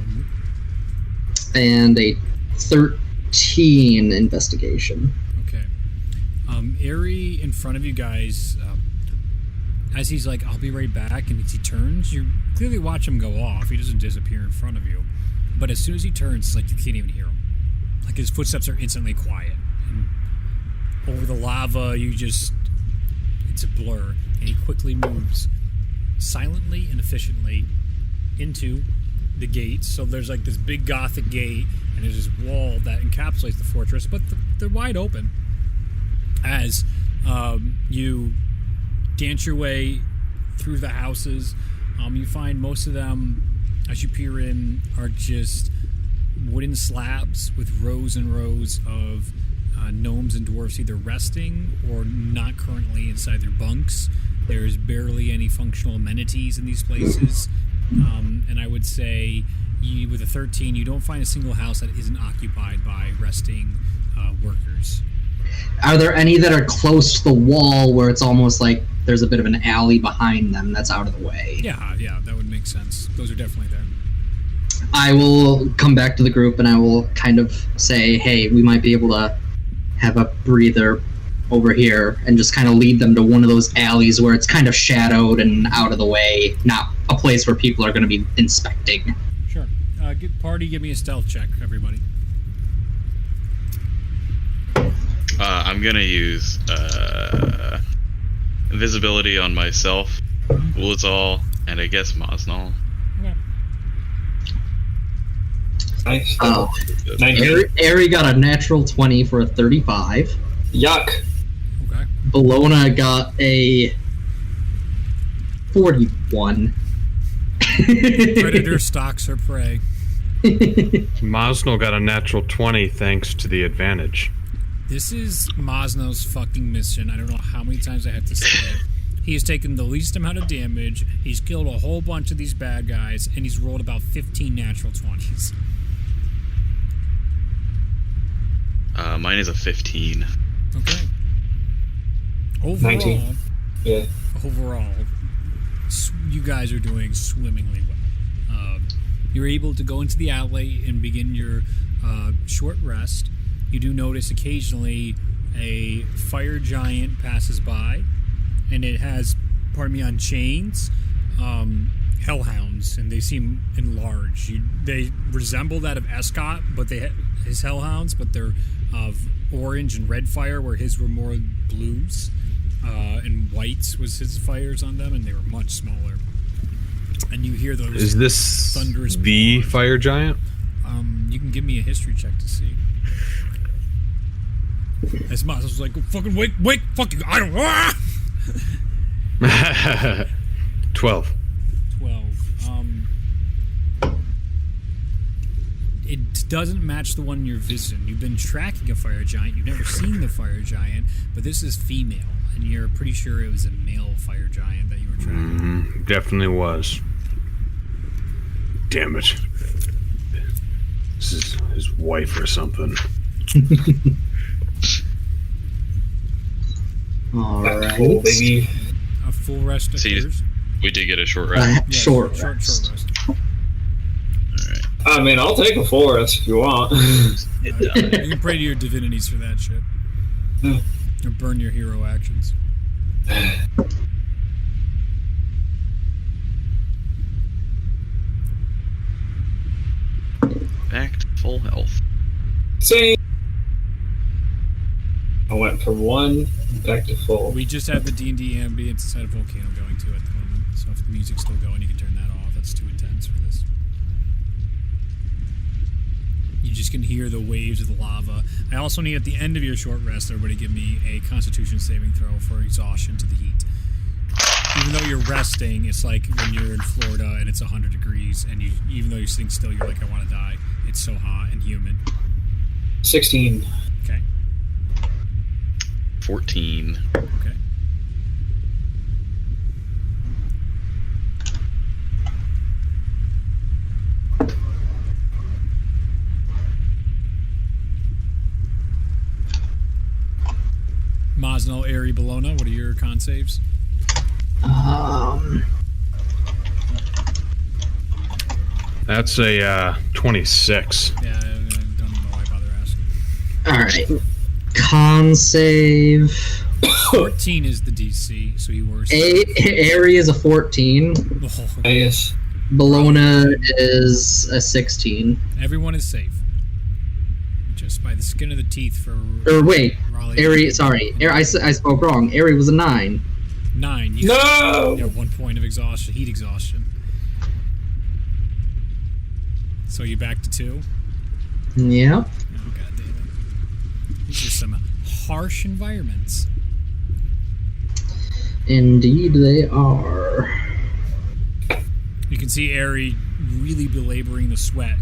and a 13 investigation. Okay. Ari in front of you guys, as he's like, I'll be right back, and as he turns, you clearly watch him go off. He doesn't disappear in front of you. But as soon as he turns, it's like you can't even hear him. Like his footsteps are instantly quiet. And over the lava, it's a blur. And he quickly moves silently and efficiently into the gates. So there's like this big Gothic gate, and there's this wall that encapsulates the fortress, but they're wide open. As you dance your way through the houses, you find most of them, as you peer in, are just wooden slabs with rows and rows of gnomes and dwarfs either resting or not currently inside their bunks. There's barely any functional amenities in these places. And I would say, with a 13, you don't find a single house that isn't occupied by resting workers. Are there any that are close to the wall where it's almost like there's a bit of an alley behind them that's out of the way? Yeah, that would make sense. Those are definitely there. I will come back to the group and I will kind of say, hey, we might be able to have a breather over here, and just kind of lead them to one of those alleys where it's kind of shadowed and out of the way, not a place where people are going to be inspecting. Sure. Give me a stealth check, everybody. I'm going to use invisibility on myself, Ulazal, and I guess Moznel. Okay. Nice. Ari got a natural 20 for a 35. Yuck. Okay. Bologna got a 41. Predator stalks her prey. Moznel got a natural 20 thanks to the advantage. This is Moznel's fucking mission. I don't know how many times I have to say it. He has taken the least amount of damage, he's killed a whole bunch of these bad guys, and he's rolled about 15 natural 20s. Mine is a 15. Okay. Overall, 19. Yeah. Overall, you guys are doing swimmingly well. You're able to go into the alley and begin your short rest. You do notice occasionally a fire giant passes by, and it has, on chains, hellhounds, and they seem enlarged. They resemble that of Escott, but his hellhounds, but they're of orange and red fire, where his were more blues, and whites was his fires on them, and they were much smaller. And you hear those. Is this thunderous the roars. fire giant? You can give me a history check to see. As Moz was like, fucking wait, fucking, I don't. 12. 12. It doesn't match the one in your vision. You've been tracking a fire giant. You've never seen the fire giant, but this is female, and you're pretty sure it was a male fire giant that you were tracking. Definitely was. Damn it. This is his wife or something. Alright. Cool, baby. A full rest occurs. We did get a short rest. Short rest. rest. Alright. I mean, I'll take a full rest if you want. You can pray to your divinities for that shit. Or burn your hero actions. Back to full health. See? I went from 1 back to full. We just have the D&D ambience inside of Volcano going to at the moment. So if the music's still going, you can turn that off. That's too intense for this. You just can hear the waves of the lava. I also need, at the end of your short rest, everybody give me a Constitution saving throw for exhaustion to the heat. even though you're resting, it's like when you're in Florida and it's 100 degrees, and even though you're sitting still, you're like, I want to die. It's so hot and humid. 16. Okay. 14. Okay. Moznel, Airy, Bologna, what are your con saves? That's a 26. Yeah, I don't even know why I bother asking. Alright. Con save. 14 is the DC, so you were... Airy is a 14. Oh, Yes. Bologna is a 16. everyone is safe. Just by the skin of the teeth for... Or wait, Raleigh. Airy, sorry. I spoke wrong. Airy was a 9. 9. You No! have 1 point of exhaustion, heat exhaustion. So you back to 2? Yep. Oh, God damn it. These are some harsh environments. Indeed they are. You can see Airy really belaboring the sweat.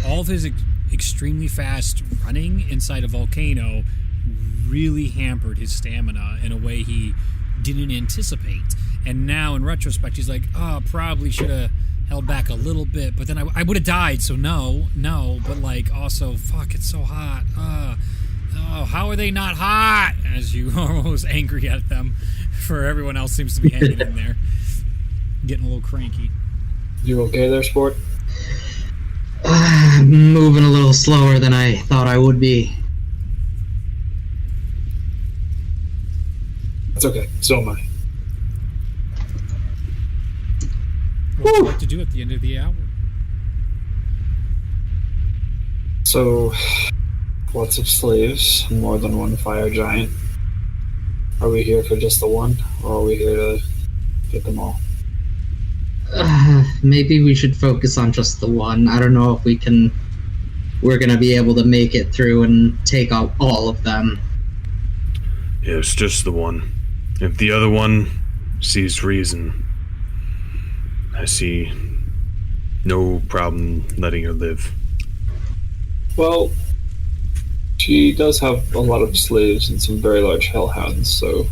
All of his extremely fast running inside a volcano really hampered his stamina in a way he didn't anticipate. And now, in retrospect, he's like, oh, probably should have held back a little bit, but then I would have died, so no, but like, also, fuck, it's so hot. Oh, how are they not hot? As you are almost angry at them, for everyone else seems to be hanging in there. Getting a little cranky. You okay there, sport? Moving a little slower than I thought I would be. It's okay. So am I. What do you have to do at the end of the hour? So, lots of slaves, more than one fire giant. Are we here for just the one, or are we here to get them all? Maybe we should focus on just the one. I don't know if we're gonna be able to make it through and take out all of them. Yeah, it's just the one. If the other one sees reason, I see no problem letting her live. Well, she does have a lot of slaves and some very large hellhounds, so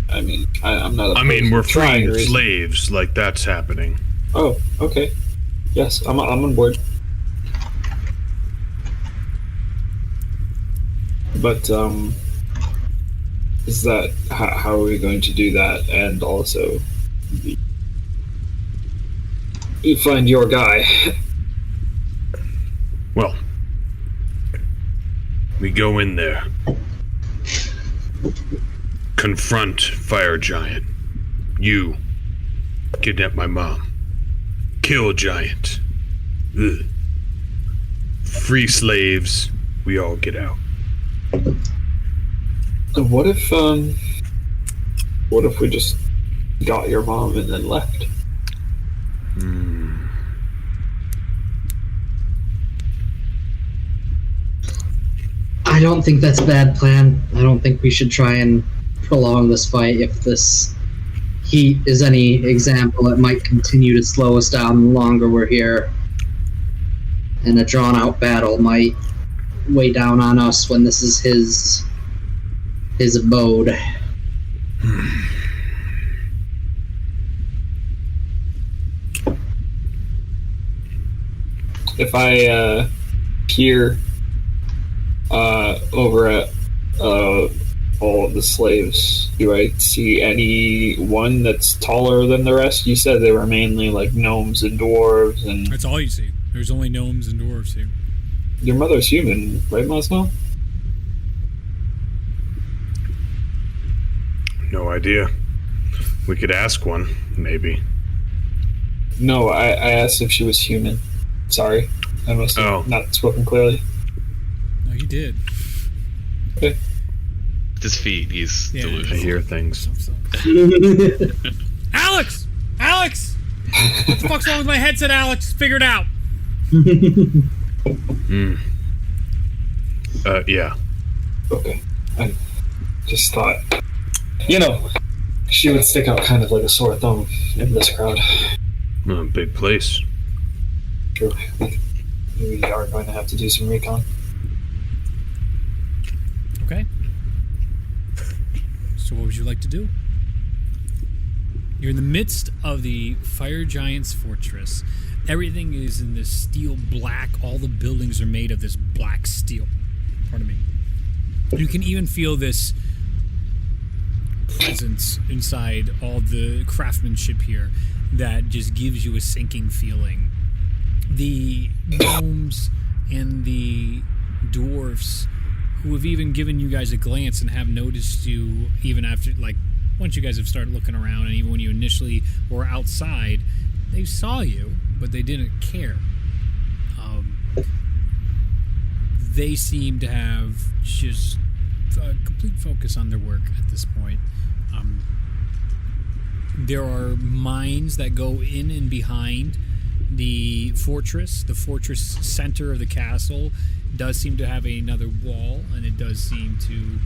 I mean, I'm not. I mean, we're trying freeing slaves, like that's happening. Oh, okay. Yes, I'm on board. But is that how are we going to do that? And also, you find your guy. Well, we go in there, confront Fire Giant. You kidnap my mom. Kill Giant. Ugh. Free slaves. We all get out. What if we just got your mom and then left? I don't think that's a bad plan. I don't think we should try and prolong this fight. If this heat is any example, it might continue to slow us down the longer we're here. And a drawn-out battle might weigh down on us when this is his abode. If I peer over at all of the slaves, do I see any one that's taller than the rest? You said they were mainly like gnomes and dwarves, and That's all you see. There's only gnomes and dwarves here. your mother's human, right, Moznel? No idea. We could ask one, maybe. No, I asked if she was human. Sorry, I must have not spoken clearly. No, you did. Okay. At his feet, he's Yeah. I delusional. hear things. Alex! Alex! What the fuck's wrong with my headset, Alex? Figure it out. Yeah. Okay. I just thought, you know, She would stick out kind of like a sore thumb in this crowd. Big place. True. We are going to have to do some recon. Okay. So what would you like to do? You're in the midst of the Fire Giant's fortress. Everything is in this steel black. All the buildings are made of this black steel. Pardon me. You can even feel this presence inside all the craftsmanship here that just gives you a sinking feeling. The gnomes and the dwarfs who have even given you guys a glance and have noticed you even after, like, once you guys have started looking around, and even when you initially were outside, they saw you, but they didn't care. They seem to have just a complete focus on their work at this point. There are mines that go in and behind the fortress. The fortress center of the castle does seem to have another wall, and it does seem to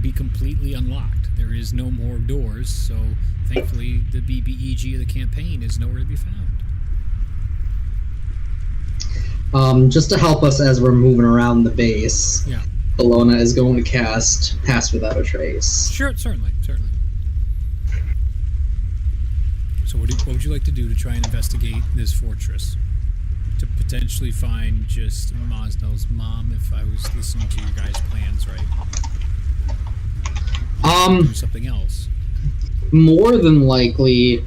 be completely unlocked. There is no more doors, so thankfully the BBEG of the campaign is nowhere to be found. Just to help us as we're moving around the base, Yeah. Bologna is going to cast Pass Without a Trace. Sure, certainly. So what would you like to do to try and investigate this fortress? To potentially find just Moznel's mom, if I was listening to your guys' plans right. Or something else. More than likely,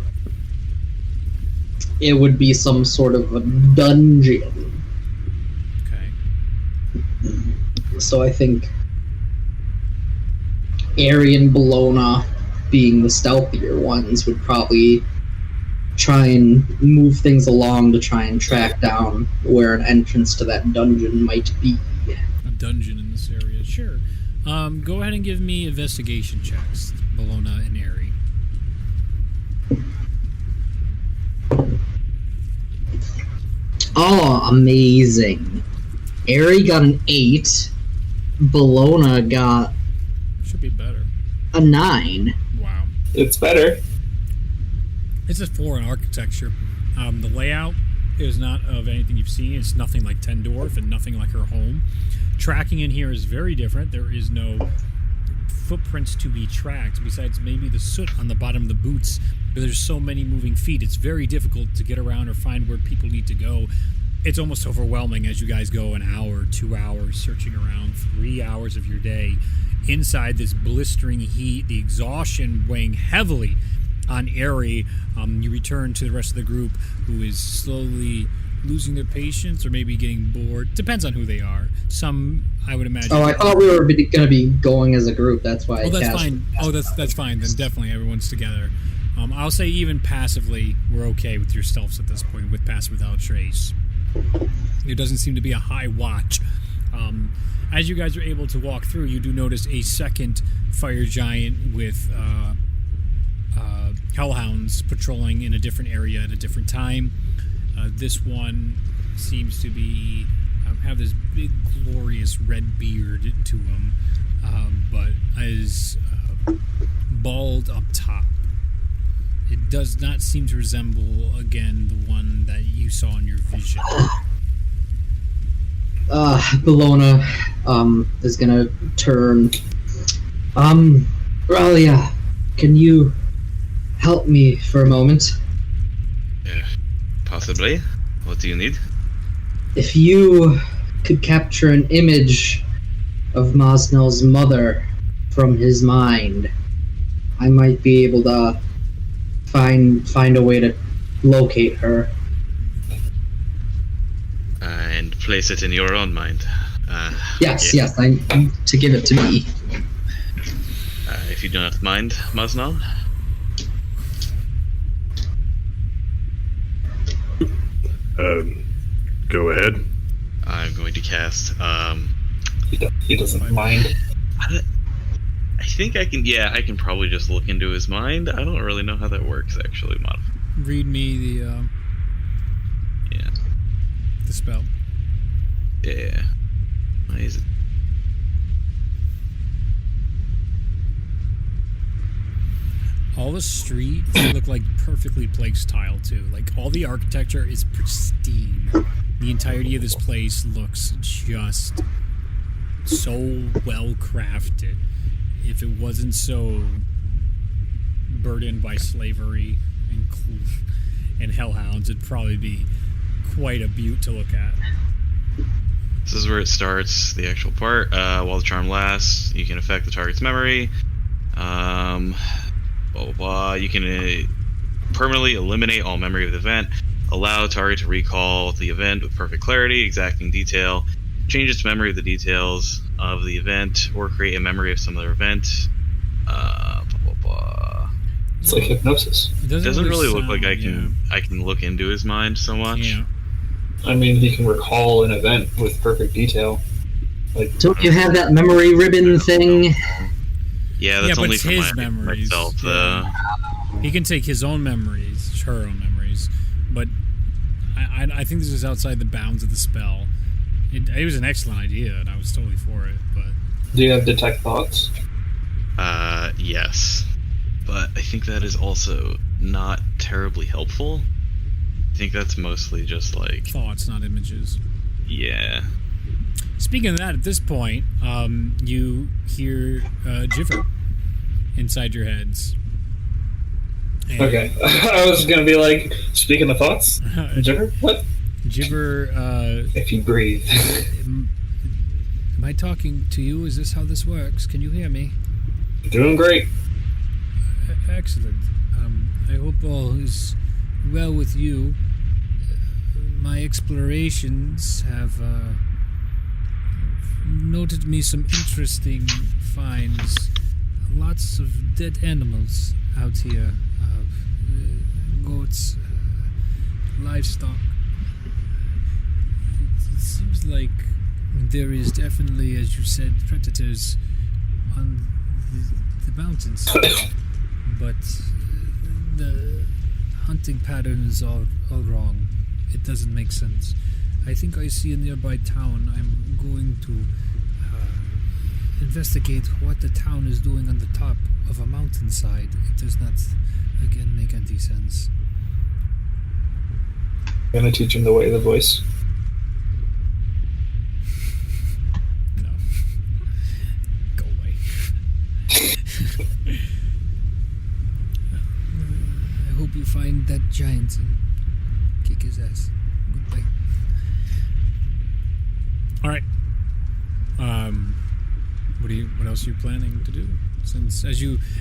it would be some sort of a dungeon. Okay. So I think Ari and Bologna, being the stealthier ones, would probably try and move things along to try and track down where an entrance to that dungeon might be. A dungeon in this area, sure. Go ahead and give me investigation checks, Bologna and Ari. Oh, amazing. Ari got an 8. Bologna got Should be better. a 9. Wow. It's better. It's a 4 in architecture. The layout is not of anything you've seen. It's nothing like Tendorf and nothing like her home. Tracking in here is very different. There is no footprints to be tracked besides maybe the soot on the bottom of the boots. But there's so many moving feet. It's very difficult to get around or find where people need to go. It's almost overwhelming as you guys go an hour, 2 hours searching around, 3 hours of your day inside this blistering heat, the exhaustion weighing heavily on Ari. You return to the rest of the group, who is slowly losing their patience or maybe getting bored. Depends on who they are. Some, I would imagine. Oh, I thought we were going to be going as a group. That's why. Oh, that's fine. Oh, that's fine. Then definitely everyone's together. I'll say even passively, we're okay with your stealths at this point, with Pass Without Trace. There doesn't seem to be a high watch. As you guys are able to walk through, you do notice a second fire giant with hellhounds patrolling in a different area at a different time. This one seems to be have this big, glorious red beard to him, but is bald up top. It does not seem to resemble, again, the one that you saw in your vision. Bologna is gonna turn. Ralia, can you help me for a moment? Possibly. What do you need? If you could capture an image of Moznel's mother from his mind, I might be able to find a way to locate her. And place it in your own mind. Yes, to give it to me. If you do not mind, Moznel. Go ahead. I'm going to cast. He doesn't mind. I think I can. Yeah, I can probably just look into his mind. I don't really know how that works, actually, Mod. Read me the spell. Yeah. Why is it? the streets look like perfectly placed tile too. Like all the architecture is pristine. The entirety of this place looks just so well crafted. If it wasn't so burdened by slavery and hellhounds, it'd probably be quite a beaut to look at. This is where it starts, the actual part. While the charm lasts, you can affect the target's memory. Blah, blah, blah. You can permanently eliminate all memory of the event. Allow target to recall the event with perfect clarity, exacting detail. Change its memory of the details of the event, or create a memory of some other event. Blah, blah, blah. It's like hypnosis. It doesn't really look like I can look into his mind so much. Yeah. I mean, he can recall an event with perfect detail. Like, Don't you have that memory ribbon thing? Yeah, that's but only it's for his memories. myself. Yeah. He can take his own memories, her own memories, but I think this is outside the bounds of the spell. It was an excellent idea, and I was totally for it. But do you have detect thoughts? Yes, but I think that is also not terribly helpful. I think that's mostly just like thoughts, not images. Yeah. Speaking of that, at this point, you hear Jiffer inside your heads. And Okay. I was going to be like, speaking of thoughts? Jibber? What? Jibber, if you breathe. am I talking to you? Is this how this works? Can you hear me? Doing great. Excellent. I hope all is well with you. My explorations have noted me some interesting finds. Lots of dead animals out here. Goats, livestock. It seems like there is definitely, as you said, predators on the mountains. But the hunting pattern is all wrong. It doesn't make sense. I think I see a nearby town. I'm going to investigate what the town is doing on the top of a mountainside. It does not, again, make any sense. Gonna teach him the way of the voice. No. Go away. I hope you find that giant and kick his ass. Goodbye. All right. What else are you planning to do? Since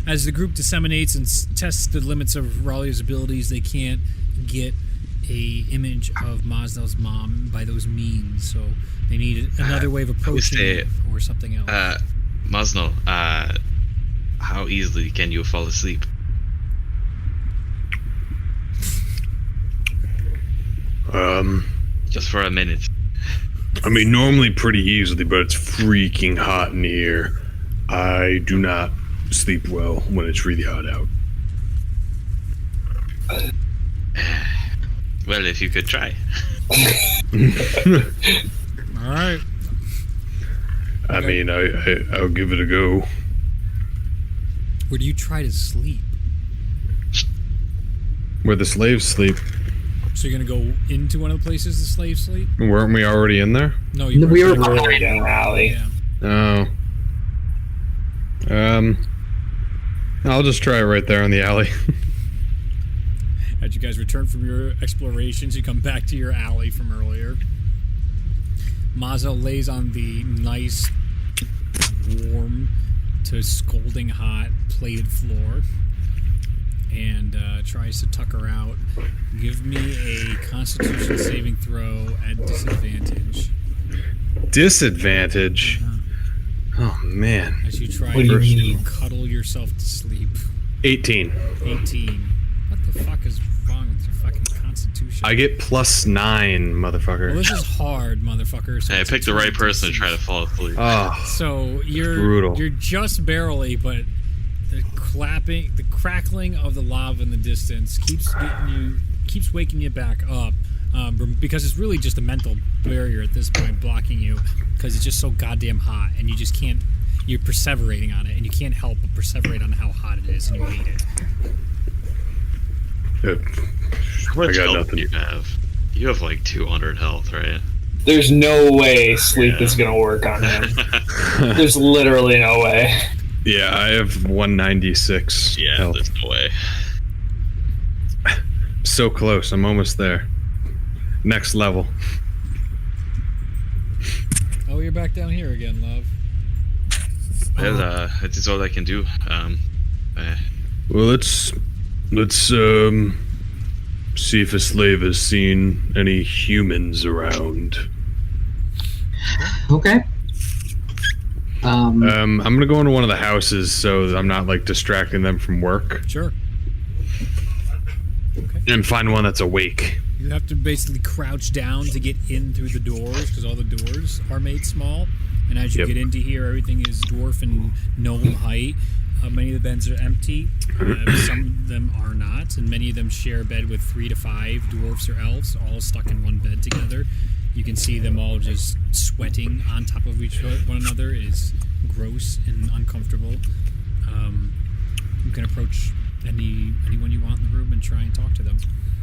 as the group disseminates and tests the limits of Raleigh's abilities, they can't get a image of Moznel's mom by those means, so they need another way of approaching it or something else. Moznel, how easily can you fall asleep? Just for a minute. I mean, normally pretty easily, but it's freaking hot in here. I do not sleep well when it's really hot out. Well, if you could try. All right. I mean, I'll give it a go. Where do you try to sleep? Where the slaves sleep. So you're gonna go into one of the places the slaves sleep? Weren't we already in there? No, We were Right down the alley. Yeah. Oh. I'll just try it right there in the alley. As you guys return from your explorations, you come back to your alley from earlier. Moznel lays on the nice, warm to scalding hot plated floor and tries to tuck her out. Give me a Constitution saving throw at disadvantage. Disadvantage? Oh, man. As you try What do you to mean? cuddle yourself to sleep. 18. 18. What the fuck is wrong with your fucking Constitution? I get +9, motherfucker. Well, this is hard, motherfucker. So Hey, I it's picked the a right 20 person to DC. try to fall asleep. Oh, So you're brutal. You're just barely, but the crackling of the lava in the distance keeps waking you back up. Because it's really just a mental barrier at this point blocking you, because it's just so goddamn hot, and you just can't. You're perseverating on it, and you can't help but perseverate on how hot it is, and you hate it. How much got health nothing. do you have? You have like 200 health, right? There's no way sleep is going to work on him. There's literally no way. Yeah, I have 196 Yeah, health. there's no way. So close. I'm almost there. Next level. Oh, you're back down here again, love. That's all I can do. Well, let's see if a slave has seen any humans around. Okay. I'm gonna go into one of the houses so that I'm not like distracting them from work, Sure. and find one that's awake. You have to basically crouch down to get in through the doors because all the doors are made small. And as you Yep. get into here, everything is dwarf and gnome height. Many of the beds are empty. Some of them are not. And many of them share a bed with 3 to 5 dwarfs or elves, all stuck in one bed together. You can see them all just sweating on top of one another. It is gross and uncomfortable. You can approach anyone you want in the room and try and talk to them.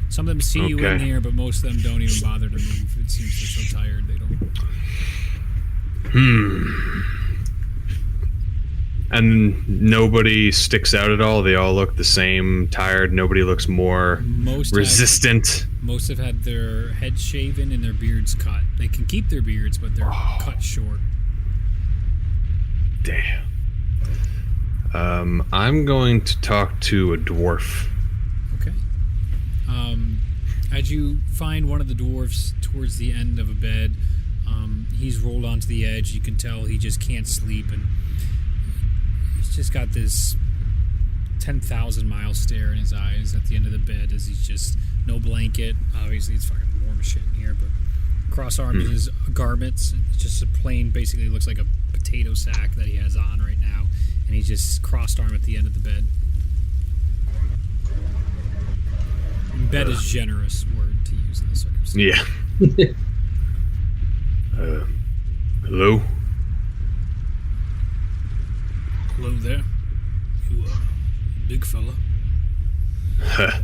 Some of them see you in Okay. here, but most of them don't even bother to move. It seems they're so tired they don't. And nobody sticks out at all. They all look the same, tired. Nobody looks more resistant. Most have had their heads shaven and their beards cut. They can keep their beards, but they're cut short. Damn. I'm going to talk to a dwarf. Okay. As you find one of the dwarfs towards the end of a bed, he's rolled onto the edge. You can tell he just can't sleep, and he's just got this 10,000-mile stare in his eyes at the end of the bed as he's just no blanket. Obviously, it's fucking warm as shit in here, but cross-armed in his garments. It's just a plain, basically looks like a potato sack that he has on right now, and he's just crossed-armed at the end of the bed. Bed is generous word to use in this circumstance. Yeah. Hello? Hello there. You, big fella. Huh.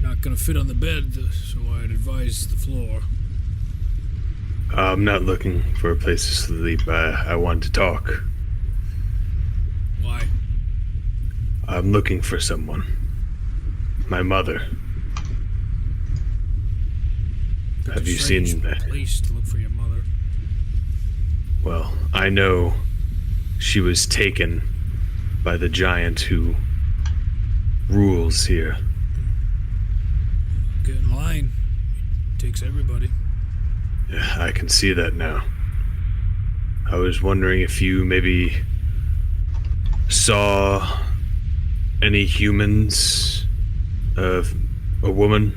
You're not gonna fit on the bed, so I'd advise the floor. I'm not looking for a place to sleep. I want to talk. Why? I'm looking for someone. My mother. Have you seen that? Place to look for your mother. Well, I know she was taken by the giant who rules here. Get in line. It takes everybody. Yeah, I can see that now. I was wondering if you maybe saw any humans of a woman.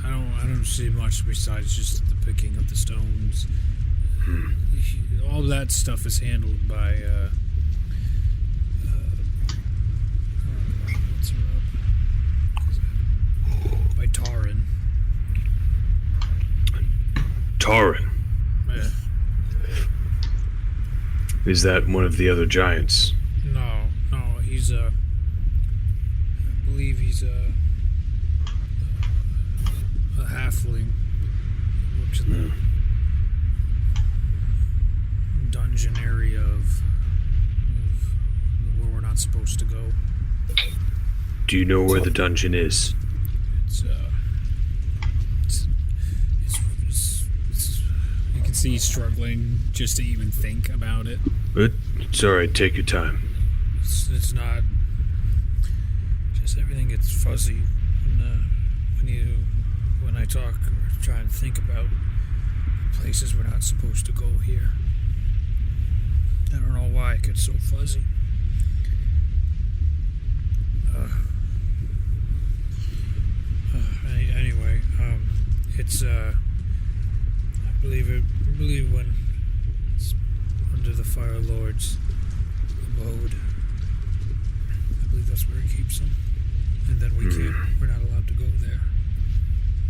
I don't see much besides just the picking of the stones. All that stuff is handled by what's her up? By Taran. Taran. Yeah. Is that one of the other giants? No, he's I believe he's a halfling. He works in the dungeon area of where we're not supposed to go. Do you know where the dungeon is? You can see he's struggling just to even think about it. It's alright, take your time. It's not. Just everything gets fuzzy when I talk or try and think about places we're not supposed to go here. I don't know why it gets so fuzzy. Anyway, it's I believe when it's under the Fire Lord's abode. I believe that's where he keeps them. And then we're not allowed to go there.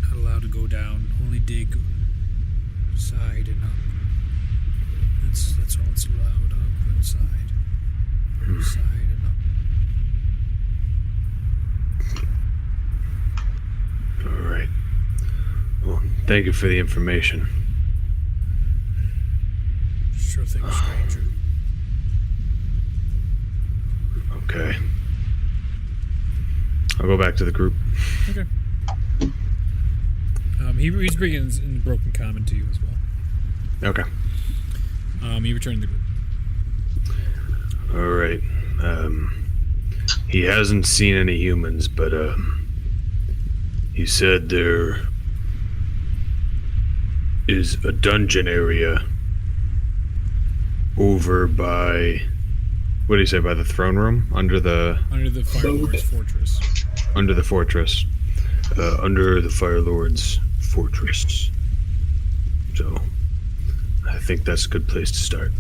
Not allowed to go down. Only dig Inside and up. That's all it's allowed. Up inside. Inside and up. All right. Well, thank you for the information. Sure thing, stranger. Okay. I'll go back to the group. Okay. He's bringing in broken comment to you as well. Okay. He returned to the group. All right. He hasn't seen any humans, but he said there is a dungeon area over by, what did he say, by the throne room? Under the Fire Lord's fortress. Under the fortress. Under the Fire Lord's fortress. So, I think that's a good place to start.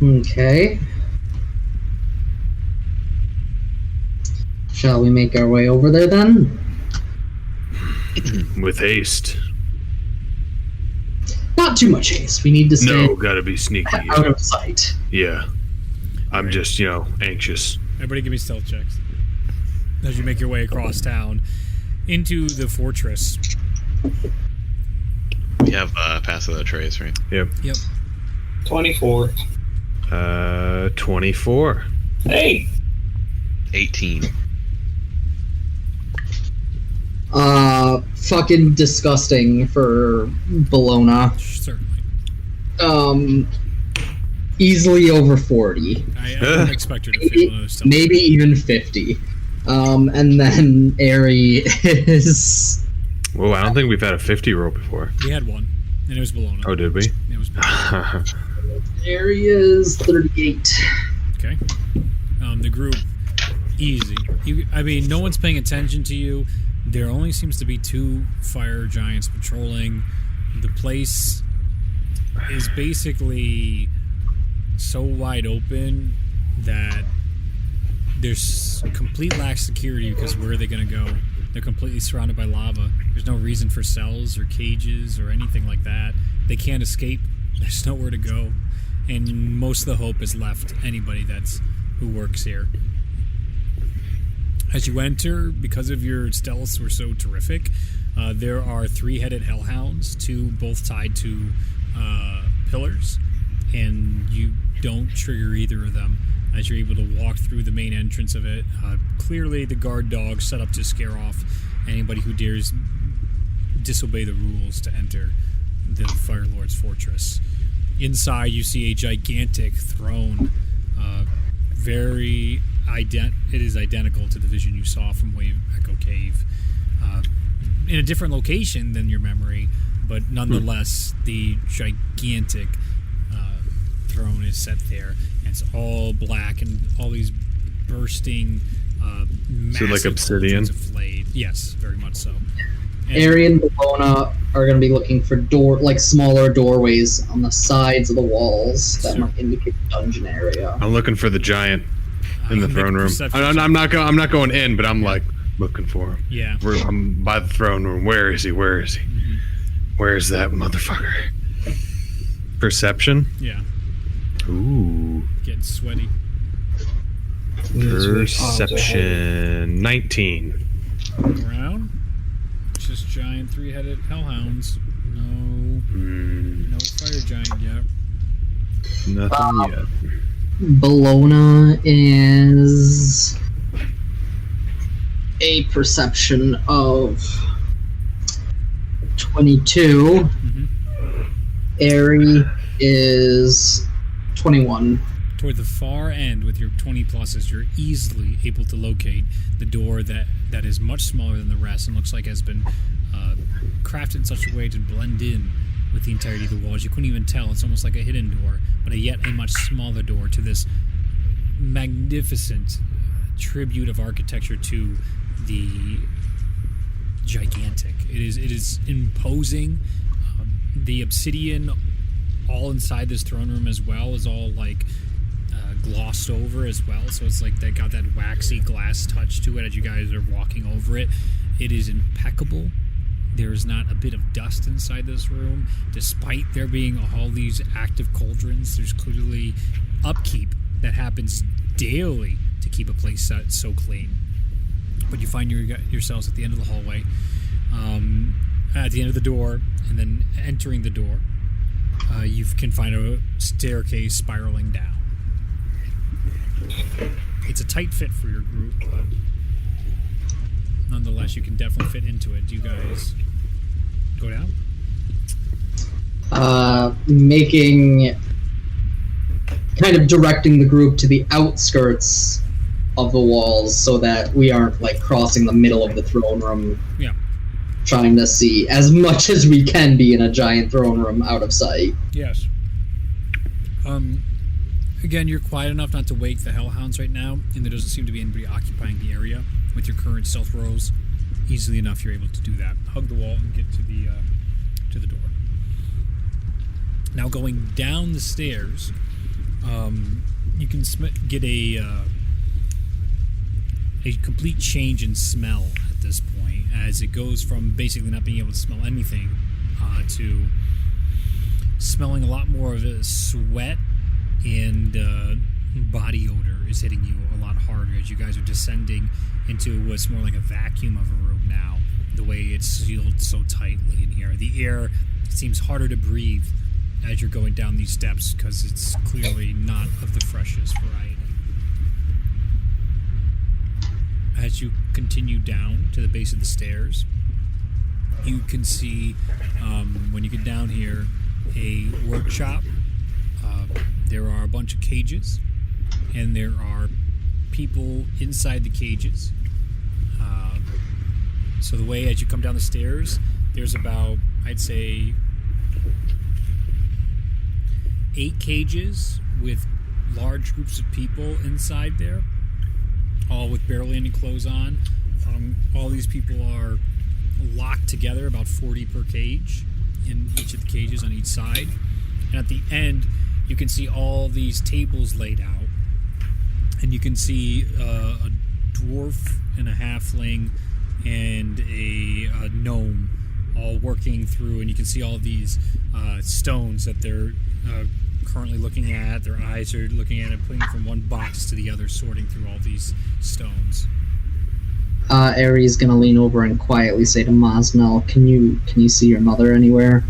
Okay. Shall we make our way over there then? With haste. Not too much haste. We need to stay No, gotta be sneaky. out of sight. Yeah. I'm just, anxious. Everybody give me stealth checks. As you make your way across town into the fortress. We have Pass Without Trace, right? Yep. 24. 24. Hey! 18. Fucking disgusting for Bologna. Certainly. Easily over 40. I don't expect her to feel another stealth. Maybe even 50. And then Ari is... Whoa, I don't think we've had a 50 roll before. We had one, and it was Bologna. Oh, did we? It was Bologna. Ari is 38. Okay. The group, easy. No one's paying attention to you. There only seems to be 2 fire giants patrolling. The place is basically so wide open that there's complete lack of security because where are they going to go? They're completely surrounded by lava. There's no reason for cells or cages or anything like that. They can't escape. There's nowhere to go. And most of the hope is left anybody who works here. As you enter, because of your stealths were so terrific, there are 3-headed hellhounds, 2 both tied to pillars, and you don't trigger either of them as you're able to walk through the main entrance of it. Clearly the guard dogs set up to scare off anybody who dares disobey the rules to enter the Fire Lord's fortress. Inside you see a gigantic throne, it is identical to the vision you saw from Wave Echo Cave. In a different location than your memory, but nonetheless, the gigantic throne is set there. And it's all black and all these bursting, massive like obsidian? of flame. Yes, very much so. Ari and Bologna are going to be looking for smaller doorways on the sides of the walls that might indicate the dungeon area. I'm looking for the giant in the throne room. I'm not going in, but I'm looking for him. Yeah. I'm by the throne room. Where is he? Mm-hmm. Where is that motherfucker? Perception? Yeah. Ooh. Getting sweaty. Perception 19. Around. Just giant 3-headed hellhounds. No fire giant yet. Nothing yet. Bologna is a perception of 22. Mm-hmm. Ari is 21. Toward the far end with your 20 pluses, you're easily able to locate the door that is much smaller than the rest and looks like has been crafted in such a way to blend in with the entirety of the walls. You couldn't even tell. It's almost like a hidden door, but yet a much smaller door to this magnificent tribute of architecture to the gigantic. It is imposing. The obsidian all inside this throne room as well is all glossed over as well, so it's like they got that waxy glass touch to it as you guys are walking over it. It is impeccable, There's not a bit of dust inside this room. Despite there being all these active cauldrons, there's clearly upkeep that happens daily to keep a place so clean. But you find yourselves at the end of the hallway, at the end of the door, and then entering the door, you can find a staircase spiraling down. It's a tight fit for your group, but nonetheless, you can definitely fit into it. Do you guys go down? Kind of directing the group to the outskirts of the walls so that we aren't like crossing the middle of the throne room. Yeah. Trying to see as much as we can be in a giant throne room out of sight. Yes. Again, you're quiet enough not to wake the hellhounds right now, and there doesn't seem to be anybody occupying the area. With your current stealth rolls, easily enough you're able to do that. Hug the wall and get to the door. Now going down the stairs, you can get a complete change in smell at this point, as it goes from basically not being able to smell anything to smelling a lot more of a sweat, and body odor is hitting you a lot harder as you guys are descending into what's more like a vacuum of a room now, the way it's sealed so tightly in here. The air seems harder to breathe as you're going down these steps because it's clearly not of the freshest variety. As you continue down to the base of the stairs, you can see, when you get down here, a workshop. There are a bunch of cages, and there are people inside the cages. So the way as you come down the stairs, there's about, I'd say, 8 cages with large groups of people inside there, all with barely any clothes on. All these people are locked together, about 40 per cage in each of the cages on each side. And at the end, you can see all these tables laid out, and you can see a dwarf and a halfling and a gnome all working through, and you can see all these stones that they're currently looking at. Their eyes are looking at it, putting from one box to the other, sorting through all these stones. Aries gonna lean over and quietly say to Moznel, "Can you see your mother anywhere?"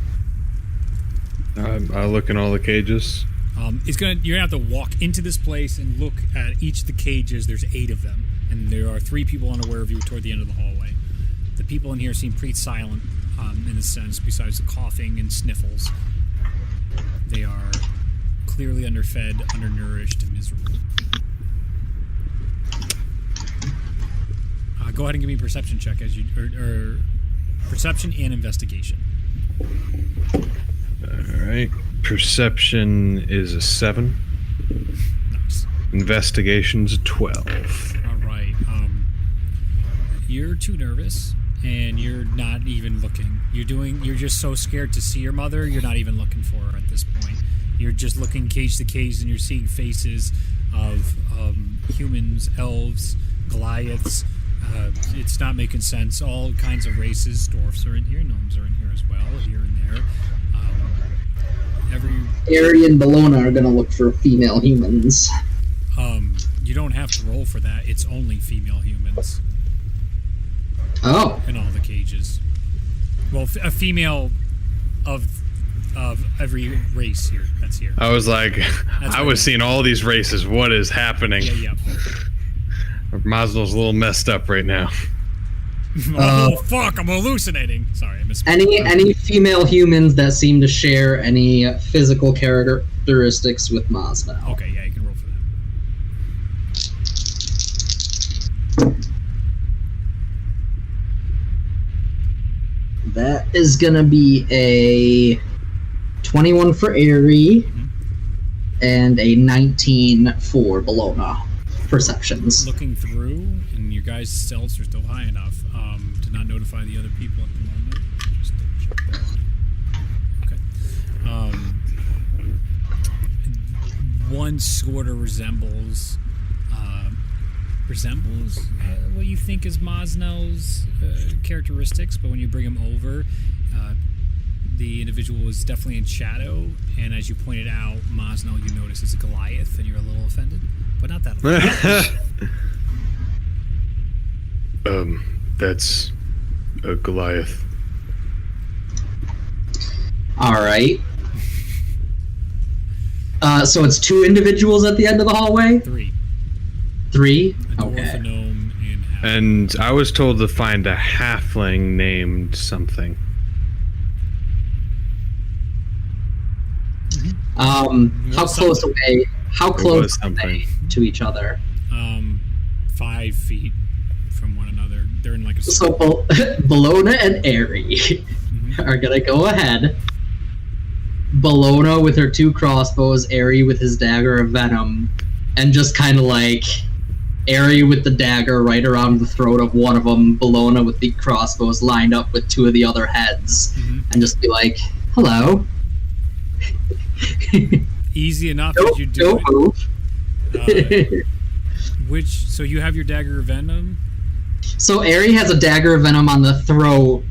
I look in all the cages. You're gonna have to walk into this place and look at each of the cages. There's 8 of them, and there are 3 people unaware of you toward the end of the hallway. The people in here seem pretty silent, in a sense, besides the coughing and sniffles. They are clearly underfed, undernourished, and miserable. Go ahead and give me a perception check as you, or perception and investigation. All right. Perception is a 7. Nice. Investigation's a 12. All right. You're too nervous, and you're not even looking. You're just so scared to see your mother. You're not even looking for her at this point. You're just looking cage to cage, and you're seeing faces of humans, elves, Goliaths. It's not making sense. All kinds of races. Dwarfs are in here. Gnomes are in here as well, here and there. Ari and Bologna are going to look for female humans. You don't have to roll for that. It's only female humans. Oh. In all the cages. Well, a female of every race here. That's here. I was like, I was seeing all these races. What is happening? Yeah. Moznel's a little messed up right now. Oh fuck! I'm hallucinating. Sorry, I missed. Any female humans that seem to share any physical characteristics with Moznel. Okay, yeah, you can roll for that. That is gonna be a 21 for Ari, and a 19 for Bologna. Perceptions. Looking through, and your guys' stealths are still high enough to not notify the other people at the moment. Just double check that. Okay. One sort of resembles resembles what you think is Moznel's characteristics, but when you bring him over, the individual is definitely in shadow, and as you pointed out, Moznel, you notice, is a Goliath, and you're a little offended, but not that offended. That's a Goliath. All right. So it's 2 individuals at the end of the hallway? 3. 3? A dwarf, Okay. a gnome, and half. And I was told to find a halfling named something. How close away? How close was are they something. to each other? 5 feet from one another. They're in like a So Bologna and Aerie are gonna go ahead. Bologna with her 2 crossbows, Aerie with his dagger of venom, and just kind of like Aerie with the dagger right around the throat of one of them, Bologna with the crossbows lined up with 2 of the other heads, and just be like, "Hello." easy enough that you do Don't move. it. So you have your dagger of venom. So Aerie has a dagger of venom on the throat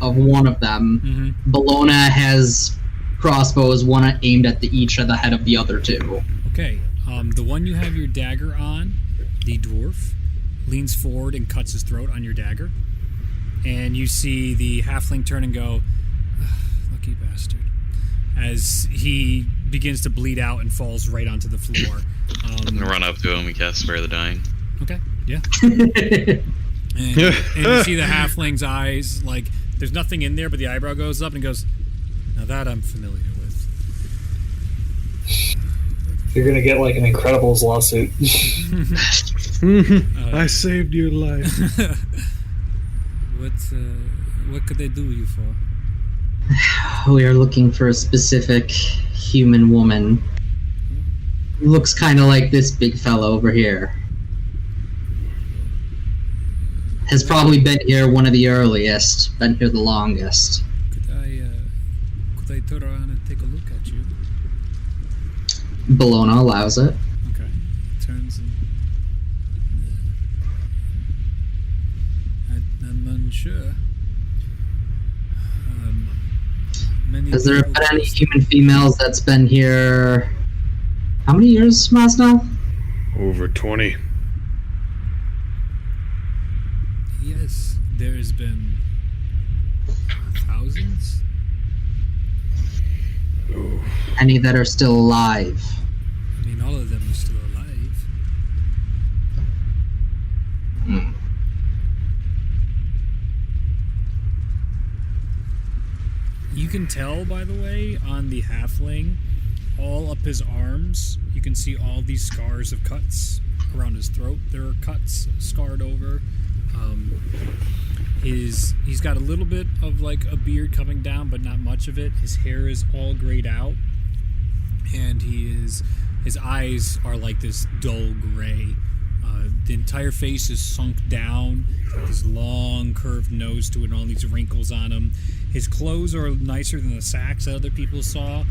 of one of them. Bologna has crossbows, one aimed at each of the head of the other 2. Okay. The one you have your dagger on, the dwarf, leans forward and cuts his throat on your dagger. And you see the halfling turn and go, lucky bastard, as he begins to bleed out and falls right onto the floor. I'm gonna run up to him and cast Spare the Dying. Okay, yeah. And you see the halfling's eyes, like, there's nothing in there, but the eyebrow goes up and goes, now that I'm familiar with. You're gonna get like an Incredibles lawsuit. I saved your life. What could they do you for? We are looking for a specific human woman. Looks kind of like this big fella over here. Has probably been here one of the earliest, been here the longest. Could I turn around and take a look at you? Bologna allows it. Okay. Turns and I'm unsure. Many Has there people been any just- human females that's been here? How many years, Moznel? Over 20. Yes, there has been thousands. Any that are still alive? I mean, all of them are still alive. You can tell, by the way, on the halfling, all up his arms, you can see all these scars of cuts around his throat. There are cuts scarred over. He's got a little bit of like a beard coming down, but not much of it. His hair is all grayed out, and his eyes are like this dull gray. The entire face is sunk down, this long curved nose to it, and all these wrinkles on him. His clothes are nicer than the sacks that other people saw,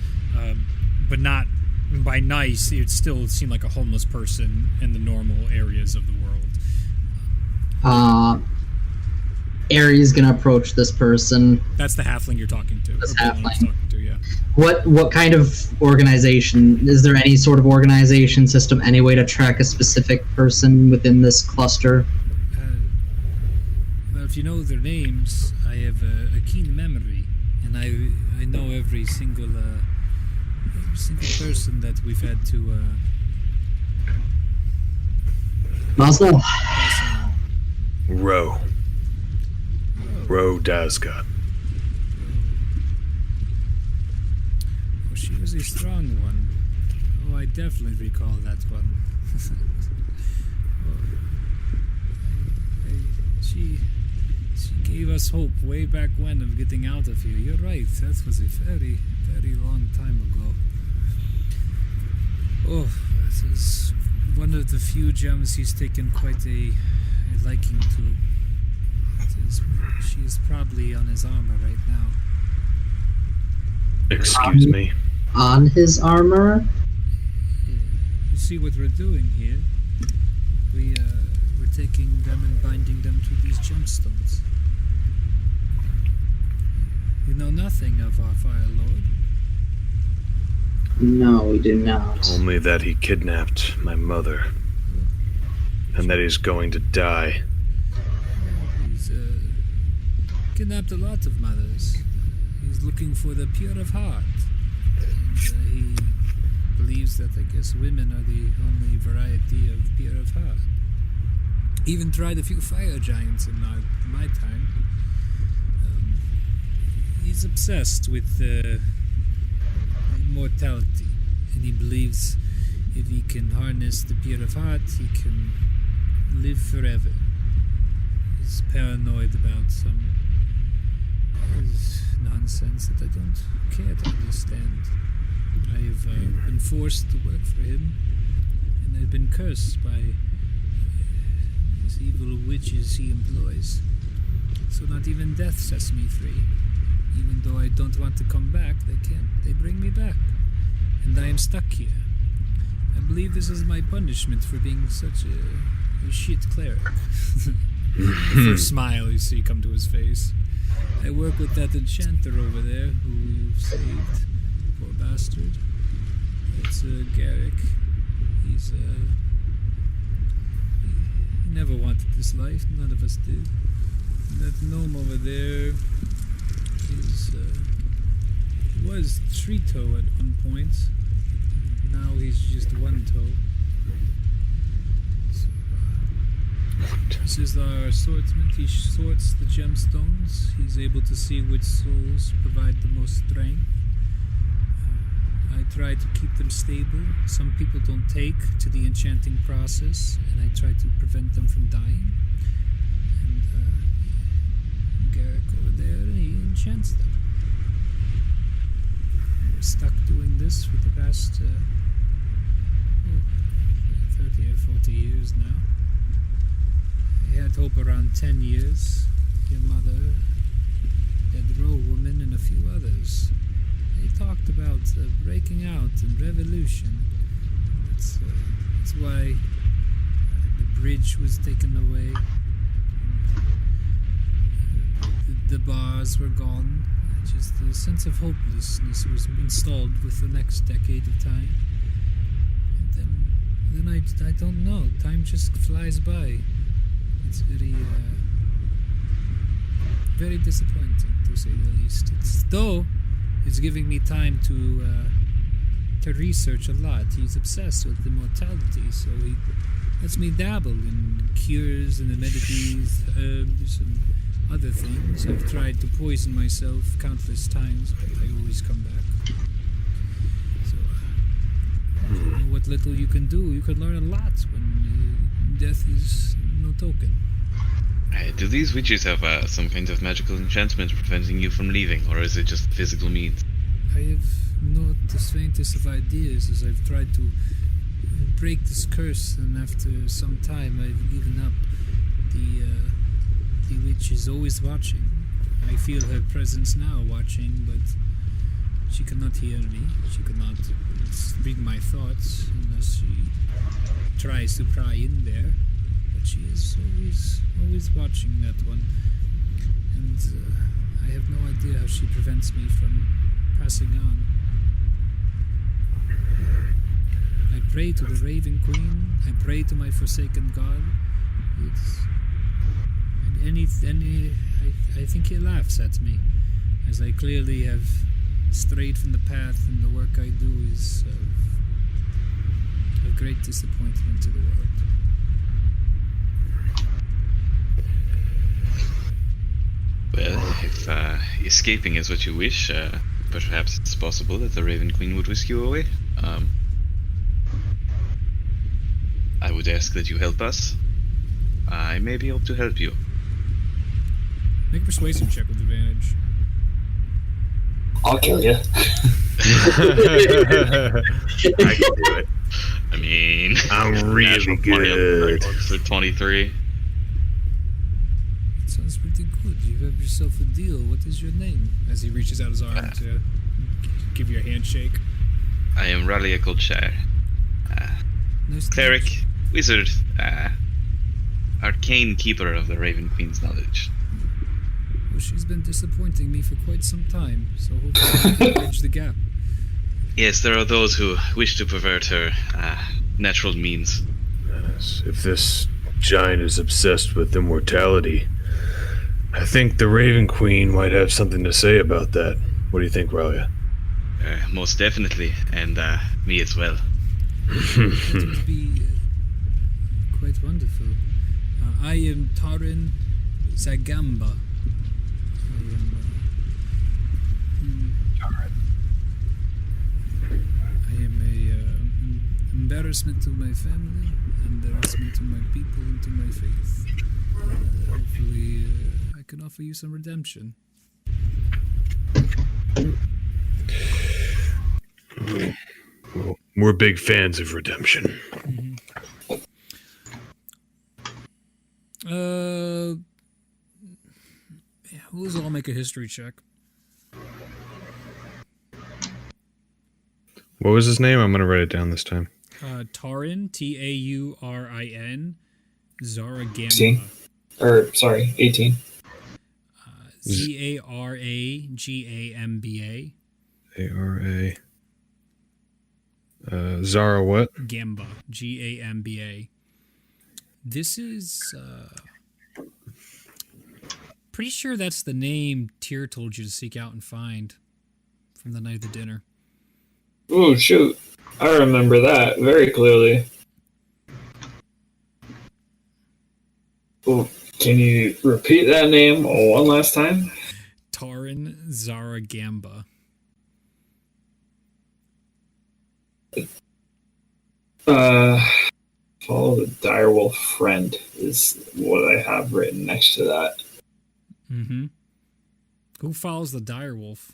but not by nice. It still seemed like a homeless person in the normal areas of the world. Aries gonna approach this person. That's the halfling you're talking to. This Or the one I was halfling. talking to, yeah. What kind of organization? Is there any sort of organization system, any way to track a specific person within this cluster? Well, if you know their names, I have a keen memory, and I know every single person that we've had to Moznel, pass on. Row Dazgat. Oh, she was a strong one. Oh, I definitely recall that one. She gave us hope way back when of getting out of here. You're right. That was a very, very long time ago. Oh, that is one of the few gems he's taken quite a liking to. She is probably on his armor right now. Excuse me. on his armor. You see what we're doing here? We're taking them and binding them to these gemstones. You know nothing of our Fire Lord. No, we do not. Only that he kidnapped my mother. And that he's going to die. He's kidnapped a lot of mothers. He's looking for the pure of heart. And he believes that, I guess, women are the only variety of pure of heart. Even tried a few fire giants in my time. He's obsessed with immortality, and he believes if he can harness the pure of heart, he can live forever. He's paranoid about some nonsense that I don't care to understand. I've been forced to work for him, and I've been cursed by these evil witches he employs. So not even death sets me free. Even though I don't want to come back, they can't. They bring me back. And I am stuck here. I believe this is my punishment for being such a shit cleric. The first smile you see come to his face. I work with that enchanter over there who you've saved. Poor bastard. It's Garrick. He's he never wanted this life. None of us did. And that gnome over there was three toe at one point. Now he's just one toe. So, this is our swordsman. He sorts the gemstones. He's able to see which souls provide the most strength. I try to keep them stable. Some people don't take to the enchanting process, and I try to prevent them from dying. And Garrick over there, he enchants them. We're stuck doing this for the past 30 or 40 years now. I had hope around 10 years. Your mother, that Row woman, and a few others. They talked about breaking out and revolution. That's why the bridge was taken away. The bars were gone. Just a sense of hopelessness was installed with the next decade of time. And then I don't know. Time just flies by. It's very disappointing, to say the least. It's giving me time to research a lot. He's obsessed with immortality, so he lets me dabble in cures and amenities, herbs, and other things. I've tried to poison myself countless times, but I always come back. So, what little you can do, you can learn a lot when death is no token. Do these witches have some kind of magical enchantment preventing you from leaving, or is it just physical means? I have not the faintest of ideas, as I've tried to break this curse, and after some time I've given up. The witch is always watching. I feel her presence now watching, but she cannot hear me. She cannot read my thoughts unless she tries to pry in there. But she is always watching that one. And I have no idea how she prevents me from passing on. I pray to the Raven Queen. I pray to my forsaken god. I think he laughs at me, as I clearly have strayed from the path, and the work I do is of great disappointment to the world. Well, if escaping is what you wish, perhaps it's possible that the Raven Queen would whisk you away. I would ask that you help us. I may be able to help you. Make a persuasion check with advantage. I'll kill you. I can do it. I mean, I'm really good. 23. Sounds pretty good. You have yourself a deal. What is your name? As he reaches out his arm to give you a handshake. I am Ralia Goldshire. Nice Cleric, wizard. arcane keeper of the Raven Queen's knowledge. Well, she's been disappointing me for quite some time, so hopefully we can bridge the gap. Yes, there are those who wish to pervert her natural means. Yes, if this giant is obsessed with immortality, I think the Raven Queen might have something to say about that. What do you think, Ralia? Most definitely, and me as well. That would be quite wonderful. I am Tarin Zagamba. I am a embarrassment to my family, embarrassment to my people, and to my faith. Hopefully, I can offer you some redemption. Well, we're big fans of redemption. Who's all make a history check? What was his name? I'm going to write it down this time. Taurin, Taurin, Zaragamba. 16. Or, sorry, 18. Zaragamba. A-R-A. Zara what? Gamba. Gamba. This is... pretty sure that's the name Tyr told you to seek out and find from the night of the dinner. Oh, shoot. I remember that very clearly. Oh, can you repeat that name one last time? Taurin Zaragamba. Follow the direwolf friend is what I have written next to that. Mm-hmm. Who follows the direwolf?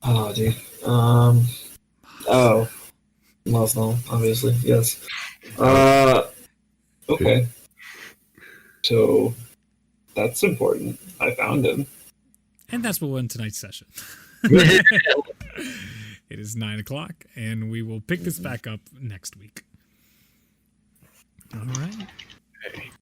Oh, dude. Moznel, obviously, yes. Okay. So, that's important. I found him. And that's what we'll end tonight's session. It is 9:00, and we will pick this back up next week. All right.